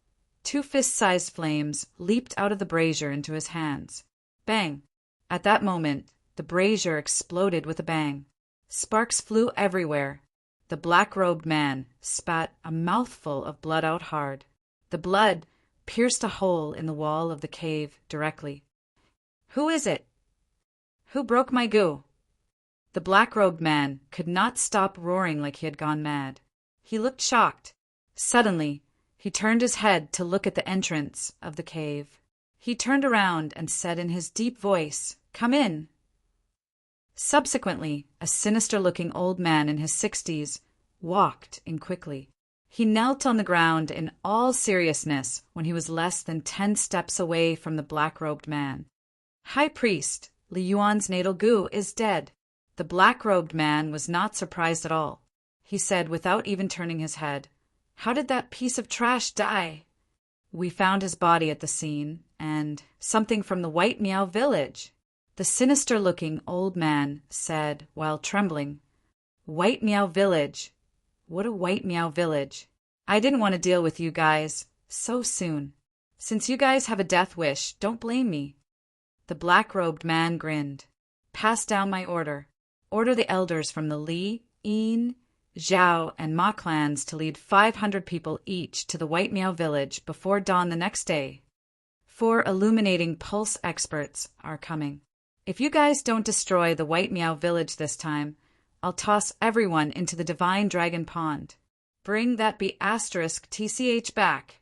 2 fist-sized flames leaped out of the brazier into his hands. Bang! At that moment, the brazier exploded with a bang. Sparks flew everywhere. The black-robed man spat a mouthful of blood out hard. The blood pierced a hole in the wall of the cave directly. "Who is it? Who broke my goo?" The black-robed man could not stop roaring like he had gone mad. He looked shocked. Suddenly, he turned his head to look at the entrance of the cave. He turned around and said in his deep voice, "Come in." Subsequently, a sinister-looking old man in his 60s walked in quickly. He knelt on the ground in all seriousness when he was less than 10 steps away from the black-robed man. "High Priest, Li Yuan's natal gu is dead." The black-robed man was not surprised at all. He said without even turning his head, "How did that piece of trash die?" "We found his body at the scene, and something from the White Meow village." The sinister-looking old man said while trembling, "White Meow village? What a White Meow village? I didn't want to deal with you guys so soon. Since you guys have a death wish, don't blame me." The black-robed man grinned. "Pass down my order. Order the elders from the Li, Yin, Zhao, and Ma clans to lead 500 people each to the White Meow village before dawn the next day. 4 illuminating pulse experts are coming. If you guys don't destroy the White Meow village this time, I'll toss everyone into the Divine Dragon Pond. Bring that be *TCH back."